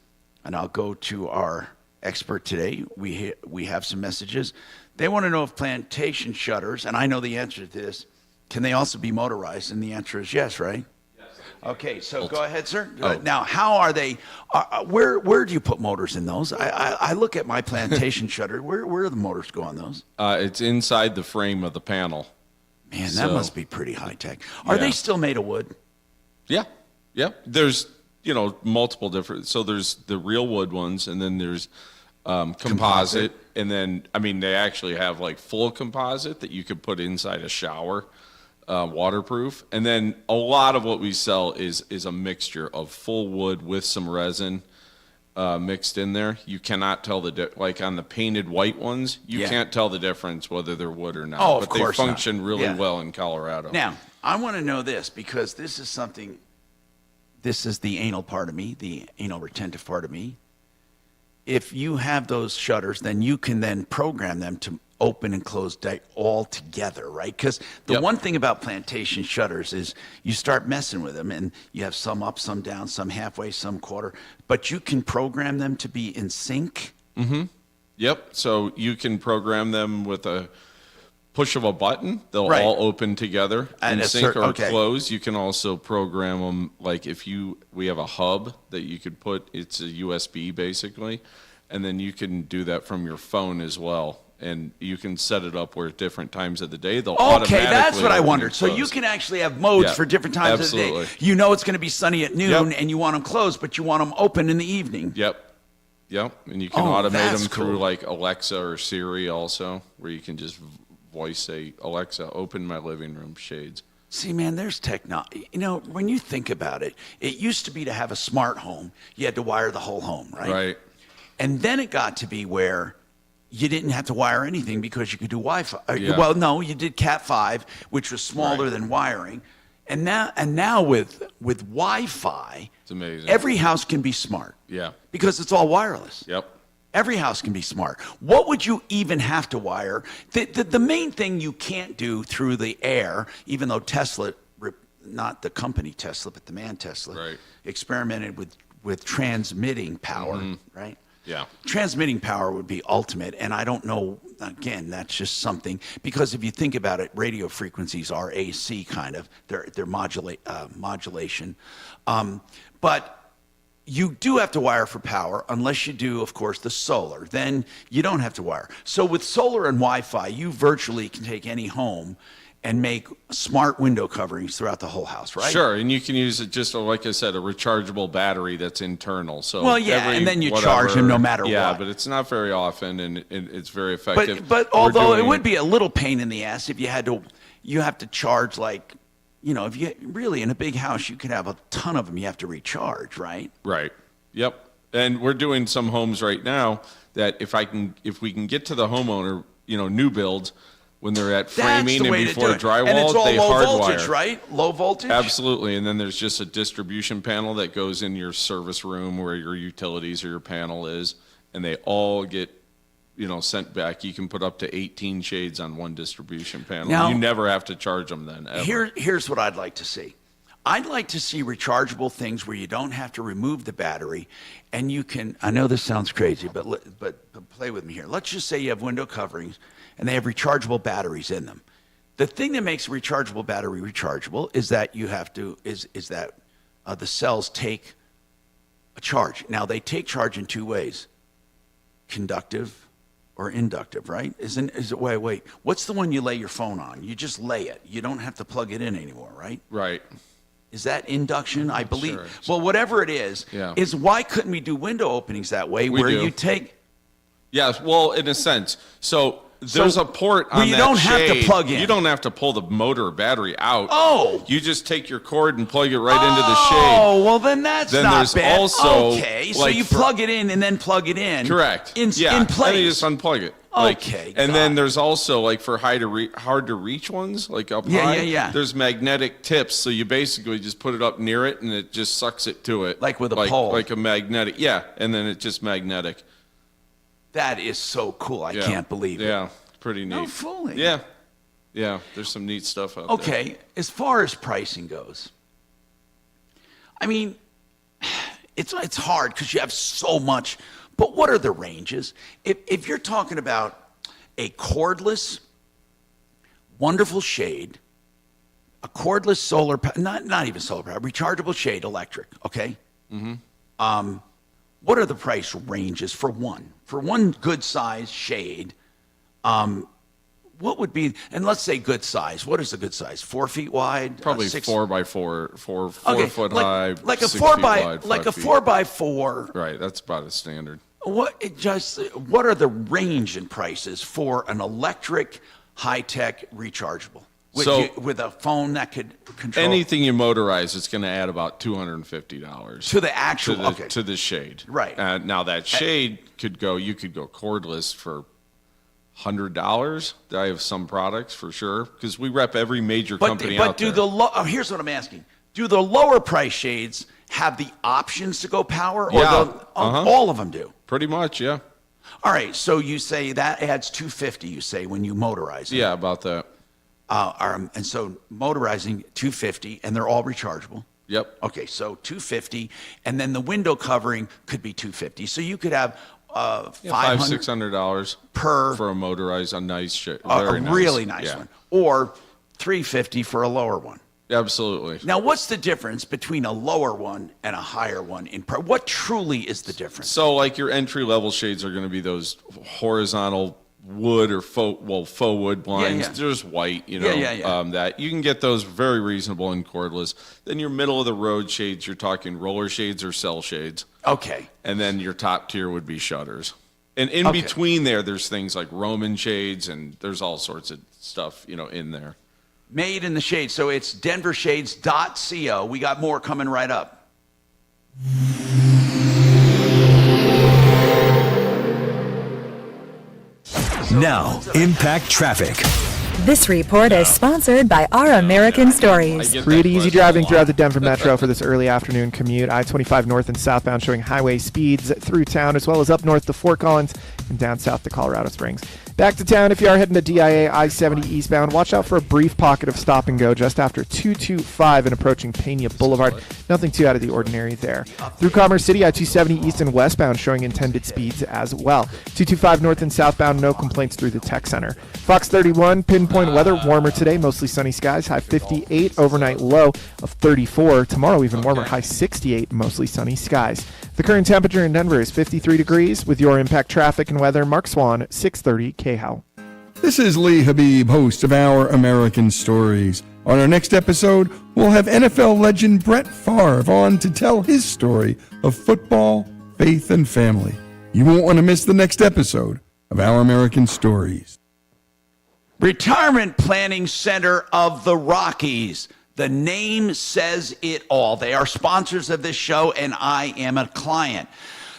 and I'll go to our expert today. We have some messages. They want to know if plantation shutters, and I know the answer to this, can they also be motorized? And the answer is yes, right? Okay, so go ahead, sir. Now, how are they? Where do you put motors in those? I look at my plantation shutter. Where do the motors go on those? It's inside the frame of the panel. Man, that must be pretty high tech. Are they still made of wood? Yeah. There's multiple different. So there's the real wood ones, and then there's composite, and then they actually have like full composite that you could put inside a shower. Waterproof, and then a lot of what we sell is a mixture of full wood with some resin mixed in there. You cannot tell like on the painted white ones, you can't tell the difference whether they're wood or not. Oh, but of course they function not. really well in Colorado. Now, I want to know this because this is something. This is the anal part of me, the anal retentive part of me. if you have those shutters, then you can then program them to open and close all together, right? Because the one thing about plantation shutters is you start messing with them, and you have some up, some down, some halfway, some quarter, but you can program them to be in sync. Mm-hmm. Yep. So you can program them with a push of a button. They'll all open together And in a sync or okay. close. You can also program them like we have a hub that you could put, it's a USB basically, and then you can do that from your phone as well. And you can set it up where at different times of the day they'll automatically. Okay, that's what I open wondered. and So close. you can actually have modes for different times of the day. You know it's going to be sunny at noon, and you want them closed, but you want them open in the evening. Yep. And you can Oh, automate that's them through cool. like Alexa or Siri also, where you can just voice say, Alexa, open my living room shades. See, man, there's technology. You know, when you think about it, it used to be to have a smart home, you had to wire the whole home, right? Right. And then it got to be where you didn't have to wire anything because you could do Wi-Fi. Yeah. Well, no, you did Cat 5, which was smaller than wiring. And now with Wi-Fi, It's amazing. every house can be smart Yeah. because it's all wireless. Yep. Every house can be smart. What would you even have to wire? The main thing you can't do through the air, even though Tesla, not the company Tesla, but the man Tesla, experimented with transmitting power, right? Yeah. Transmitting power would be ultimate, and I don't know, again, that's just something, because if you think about it, radio frequencies are AC kind of, they're modulation. But you do have to wire for power, unless you do, of course, the solar. Then you don't have to wire. So with solar and Wi-Fi, you virtually can take any home and make smart window coverings throughout the whole house, right? Sure, and you can use it just like I said, a rechargeable battery that's internal. So Well, yeah, every and then you charge them no matter yeah, what. but it's not very often, and it's very effective. But We're although it doing- would be a little pain in the ass if you have to charge like, if you really in a big house, you could have a ton of them you have to recharge, right? Right. Yep. And we're doing some homes right now that if we can get to the homeowner, new builds, when they're at framing and before drywall, and it's all they low hardwire. voltage, right? Low voltage? Absolutely. And then there's just a distribution panel that goes in your service room where your utilities or your panel is, and they all get, sent back. You can put up to 18 shades on one distribution panel. Now, you never have to charge them then, ever. Here's what I'd like to see. I'd like to see rechargeable things where you don't have to remove the battery, and you can. I know this sounds crazy, but play with me here. Let's just say you have window coverings, and they have rechargeable batteries in them. The thing that makes a rechargeable battery rechargeable is that the cells take a charge. Now they take charge in two ways: conductive or inductive, right? Wait. What's the one you lay your phone on? You just lay it. You don't have to plug it in anymore, right? Right. Is that induction? I believe. Sure. Well, whatever it is why couldn't we do window openings that way We where do. you take. Yes, well, in a sense. So there's a port on where you that don't have to shade. plug in. You don't have to pull the motor or battery out. Oh. You just take your cord and plug it right into the shade. Oh, well, then that's Then not there's bad. also, okay, so like, you plug it in and then plug it in. Correct. In And you place. just unplug it. Okay, And got then it. there's also, like, for hard to reach ones, like up Yeah, high. yeah. There's magnetic tips, so you basically just put it up near it, and it just sucks it to it. Like with a pole. Like a magnetic. Yeah, and then it's just magnetic. That is so cool. I can't believe it. Yeah, pretty neat. No fooling. Yeah. Yeah, there's some neat stuff out there. Okay, as far as pricing goes, I mean, it's hard because you have so much. But what are the ranges? If you're talking about a cordless, wonderful shade, a cordless solar, not even solar power, rechargeable shade, electric. Okay. Mm-hmm. What are the price ranges for one good size shade? What would be, and let's say good size. What is a good size? 4 feet wide? Probably 6 4x4, four Okay, foot like- high, like a 6 4 feet by wide, like 5 a feet. 4x4. Right, that's about a standard. What are the range in prices for an electric, high-tech, rechargeable with a phone that could control Anything you motorize, it's going to add about $250 to the actual to the shade. Right. Now that shade you could go cordless for $100. I have some products for sure because we rep every major company out there. Here's what I'm asking: do the lower price shades have the options to go power, or Yeah, all of them do? Pretty much, yeah. All right, so you say that adds $250, you say, when you motorize it. Yeah, about that. And so motorizing $250, and they're all rechargeable. Yep. Okay, so $250, and then the window covering could be $250. So you could have $500-$600 per for a motorized, a nice shit, a very nice. really nice one, or $350 for a lower one. Absolutely. Now, what's the difference between a lower one and a higher one in price? What truly is the difference? So, like your entry level shades are going to be those horizontal wood or faux wood blinds. Yeah. They're just white, you know. Yeah. That you can get those very reasonable and cordless. Then your middle of the road shades, you're talking roller shades or cell shades. Okay. And then your top tier would be shutters. And in between there's things like Roman shades, and there's all sorts of stuff, you know, in there. Made in the shade. So it's denvershades.co. We got more coming right up. Now, Impact Traffic. This report is sponsored by Our American Stories. Pretty easy driving throughout the Denver Metro for this early afternoon commute. I-25 north and southbound showing highway speeds through town, as well as up north to Fort Collins and down south to Colorado Springs. Back to town, if you are heading to DIA I-70 eastbound, watch out for a brief pocket of stop and go just after 225 and approaching Pena Boulevard. Nothing too out of the ordinary there. Through Commerce City, I-270 east and westbound showing intended speeds as well. 225 north and southbound, no complaints through the Tech Center. Fox 31, pinpoint weather, warmer today, mostly sunny skies, high 58, overnight low of 34. Tomorrow even warmer, high 68, mostly sunny skies. The current temperature in Denver is 53 degrees. With your Impact Traffic and weather, Mark Swan, 630 KHOW. This is Lee Habib, host of Our American Stories. On our next episode, we'll have NFL legend Brett Favre on to tell his story of football, faith, and family. You won't want to miss the next episode of Our American Stories. Retirement Planning Center of the Rockies. The name says it all. They are sponsors of this show, and I am a client.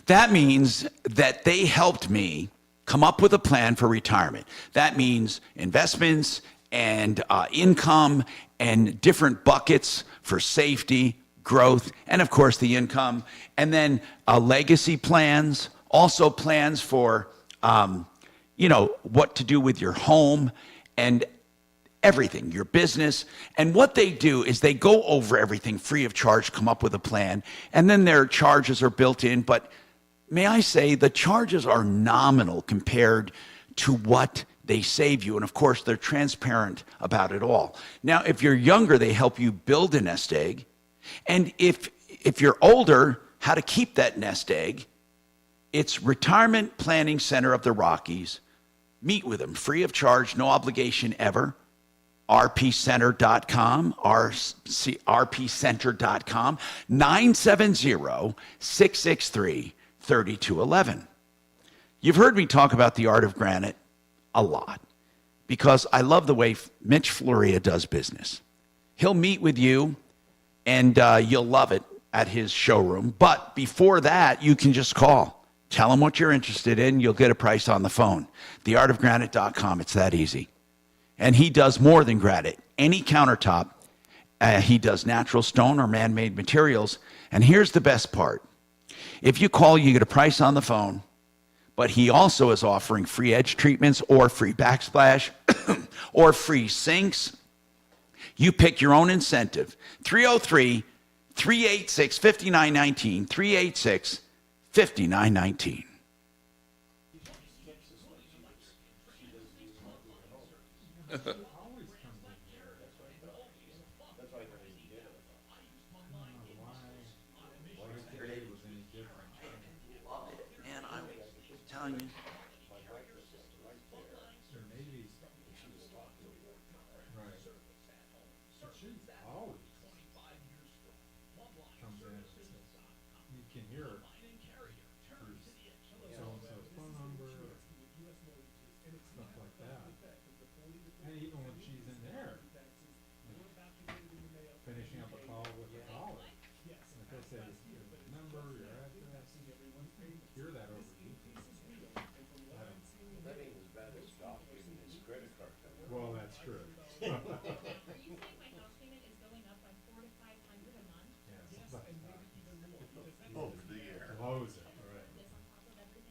That means that they helped me come up with a plan for retirement. That means investments and income and different buckets for safety, growth, and of course the income. And then legacy plans, also plans for, what to do with your home and everything, your business. And what they do is they go over everything free of charge, come up with a plan, and then their charges are built in. But may I say, the charges are nominal compared to what they save you. And of course, they're transparent about it all. Now, if you're younger, they help you build a nest egg. And if you're older, how to keep that nest egg. It's Retirement Planning Center of the Rockies. Meet with them, free of charge, no obligation ever. rpcenter.com, rpcenter.com, 970-663-3211. You've heard me talk about the art of granite a lot because I love the way Mitch Floria does business. He'll meet with you and you'll love it at his showroom. But before that, you can just call. Tell him what you're interested in. You'll get a price on the phone. Theartofgranite.com. It's that easy. And he does more than granite. Any countertop, he does natural stone or man-made materials. And here's the best part. If you call, you get a price on the phone. But he also is offering free edge treatments or free backsplash or free sinks. You pick your own incentive. 303-386-5919. 386-5919. Man, I'm telling you. You can hear it through so-and-so's phone number, stuff like that. And even when she's in there, finishing up a call with a caller. Like I said, your number, your address, hear that over YouTube. That ain't as bad as Doc giving his credit card number. Well, that's true. Are you saying my house payment is going up by $400 to $500 a month? Yes. Over the year. Close it, right. This on top of everything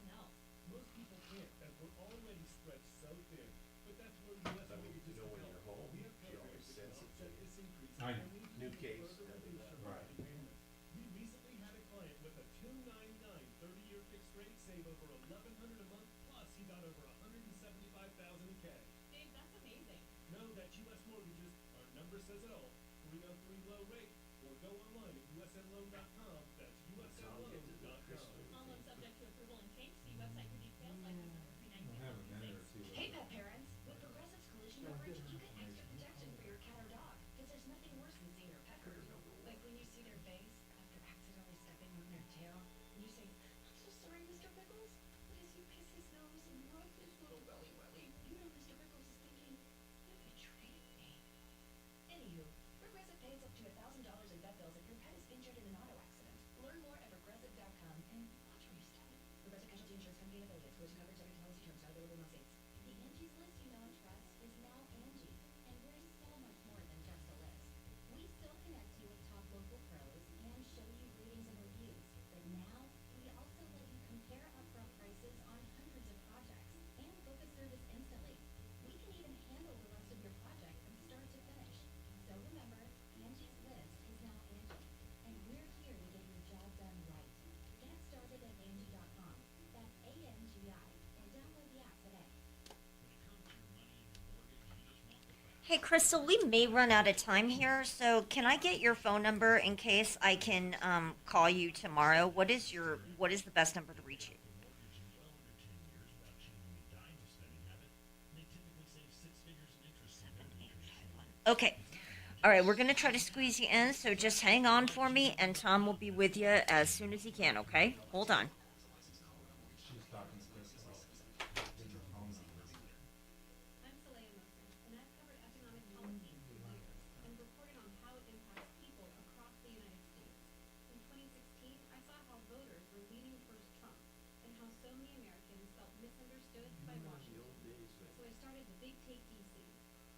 case. We recently had a client with a 299 30-year fixed rate save over $1,100 a month, plus he got over $175,000 in cash. Dave, that's amazing. Know that U.S. Mortgages, our number says it all. 303 low rate, or go online at usnloan.com. That's usnloan.com. Almost subject to approval and change. See website for details. License number 396. Hey, pet parents. With Progressive's collision coverage, you get extra protection for your cat or dog. Because there's nothing worse than seeing your pet hurt. Like when you see their face after accidentally stepping on their tail, and you say, "I'm so sorry, Mr. Pickles." But as you kiss his nose and rub his little belly welly, you know Mr. Pickles is thinking, "You betrayed me." Anywho, Progressive pays up to $1,000 in vet bills if your pet is injured in an auto accident. Learn more at progressive.com and watch where you step. Progressive Casualty Insurance Company and affiliates. Collision coverage subject to policy terms. Not available in all states. The Angie's List you know and trust is now Angie, and we're so much more than just a list. We still connect you with top local pros and show you ratings and reviews, but now we also let you compare upfront prices on hundreds of projects and book a service instantly. We can even handle the rest of your project from start to finish. So remember, Angie's List is now Angie, and we're here to get your job done right. Get started at Angie.com. That's ANGI, and download the app today. Hey, Crystal, we may run out of time here, so can I get your phone number in case I can call you tomorrow? What is the best number to reach you? Okay. All right, we're going to try to squeeze you in, so just hang on for me, and Tom will be with you as soon as he can, okay? Hold on. She's talking to Crystal. Give her phone number. I'm Saleha Mosin, and I've covered economic policy for years and reported on how it impacts people across the United States. In 2016, I saw how voters were leaning towards Trump and how so many Americans felt misunderstood by Washington. So I started the Big Take DC.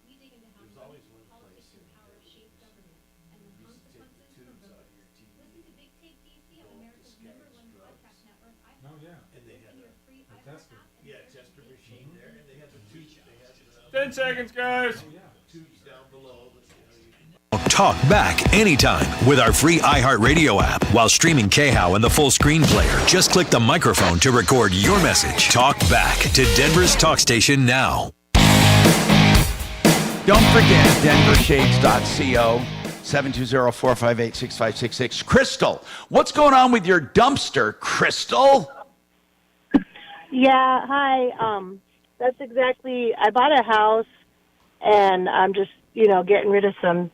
We dig into how money, politics, and power shape government and the consequences for voters. Listen to Big Take DC on America's #1 podcast network. Oh, yeah. And they had Your free a iPhone tester. app. yeah, tester machine there, and they had the tubes. They had 10 seconds, guys. tubes down below. That, Talk back anytime with our free iHeartRadio app. While streaming KHOW and the full screen player, just click the microphone to record your message. Talk back to Denver's talk station now. Don't forget denvershades.co, 720-458-6566. Crystal, what's going on with your dumpster, Crystal? Yeah, hi. That's exactly. I bought a house, and I'm just, getting rid of some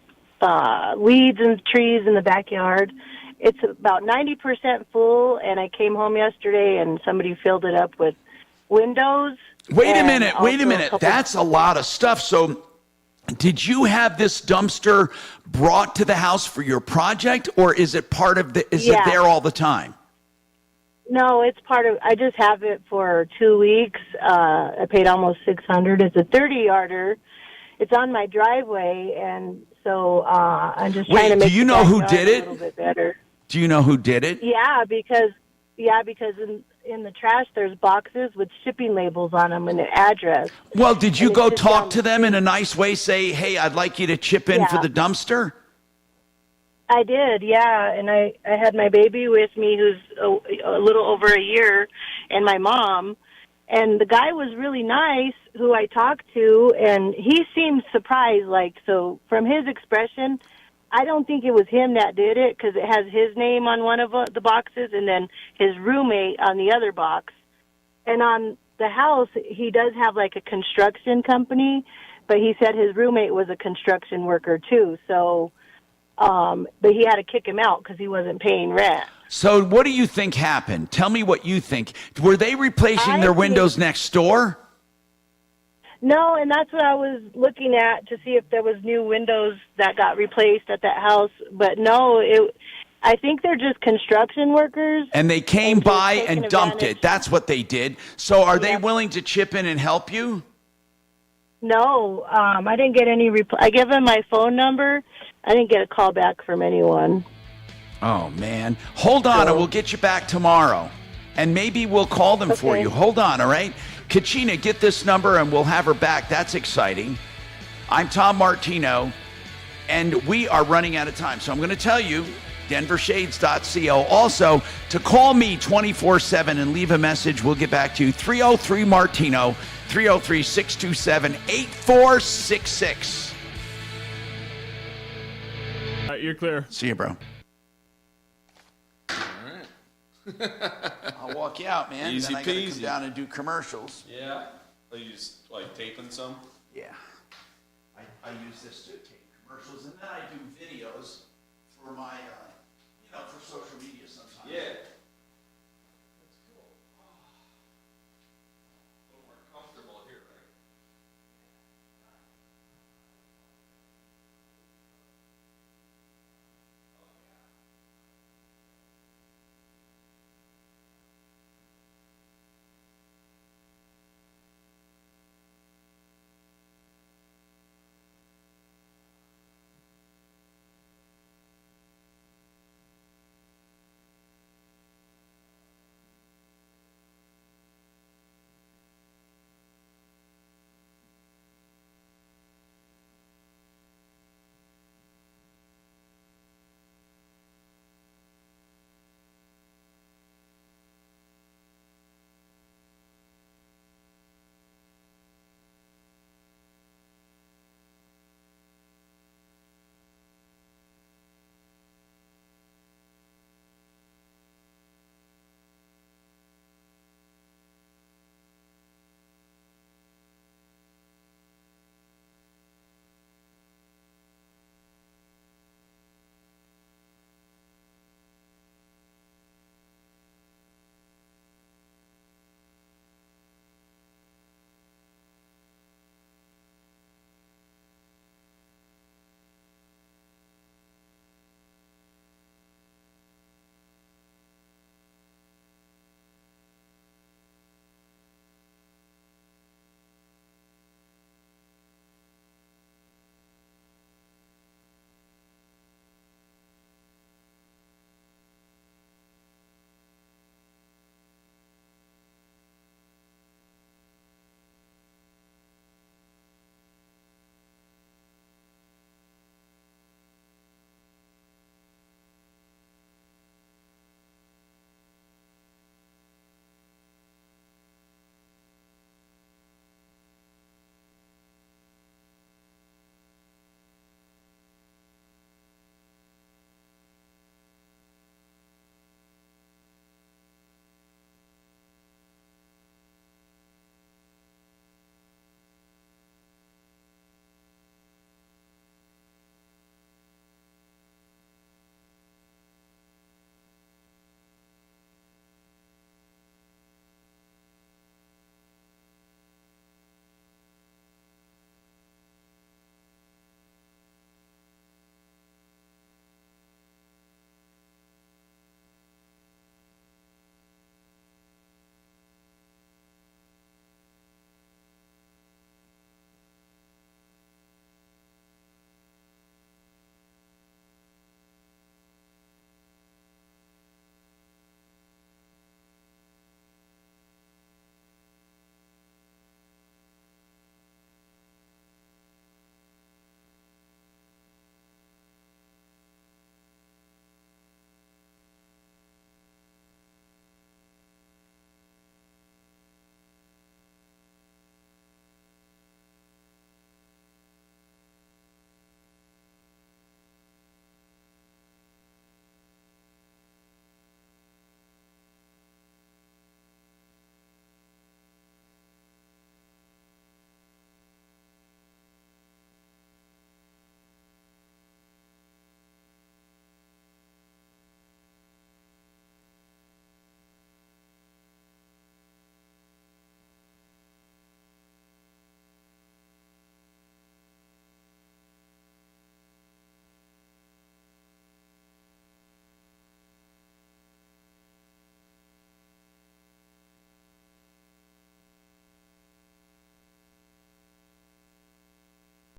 weeds and trees in the backyard. It's about 90% full, and I came home yesterday, and somebody filled it up with windows. Wait a minute. That's a lot of stuff. So did you have this dumpster brought to the house for your project, or is it part of it there all the time? No, it's part of. I just have it for 2 weeks. I paid almost $600. It's a 30-yarder. It's on my driveway, and so I'm just trying to make. Do you know who did it? A little bit better. Do you know who did it? Yeah, because in the trash there's boxes with shipping labels on them and an address. Well, did you go talk to them in a nice way? Say, hey, I'd like you to chip in for the dumpster. I did, yeah, and I had my baby with me, who's a little over a year, and my mom, and the guy was really nice, who I talked to, and he seemed surprised, so from his expression, I don't think it was him that did it, because it has his name on one of the boxes, and then his roommate on the other box, and on the house, he does have a construction company, but he said his roommate was a construction worker too, so... but he had to kick him out because he wasn't paying rent. So what do you think happened? Tell me what you think. Were they replacing their windows next door? No, and that's what I was looking at to see if there was new windows that got replaced at that house. But no, I think they're just construction workers. And they came by and dumped it. That's what they did. So are they willing to chip in and help you? No, I didn't get any I gave him my phone number. I didn't get a call back from anyone. Oh, man. Hold on, and we'll get you back tomorrow. And maybe we'll call them for you. Hold on, all right? Kachina, get this number, and we'll have her back. That's exciting. I'm Tom Martino. And we are running out of time. So I'm going to tell you, denvershades.co. Also, to call me 24/7 and leave a message, we'll get back to you. 303-MARTINO, 303-627-8466. All right, you're clear. See you, bro. I'll walk you out, man. Easy then I gotta peasy. come down and do commercials. Yeah. Are you just like taping some? Yeah. I use this to tape commercials, and then I do videos for my, for social media sometimes. Yeah.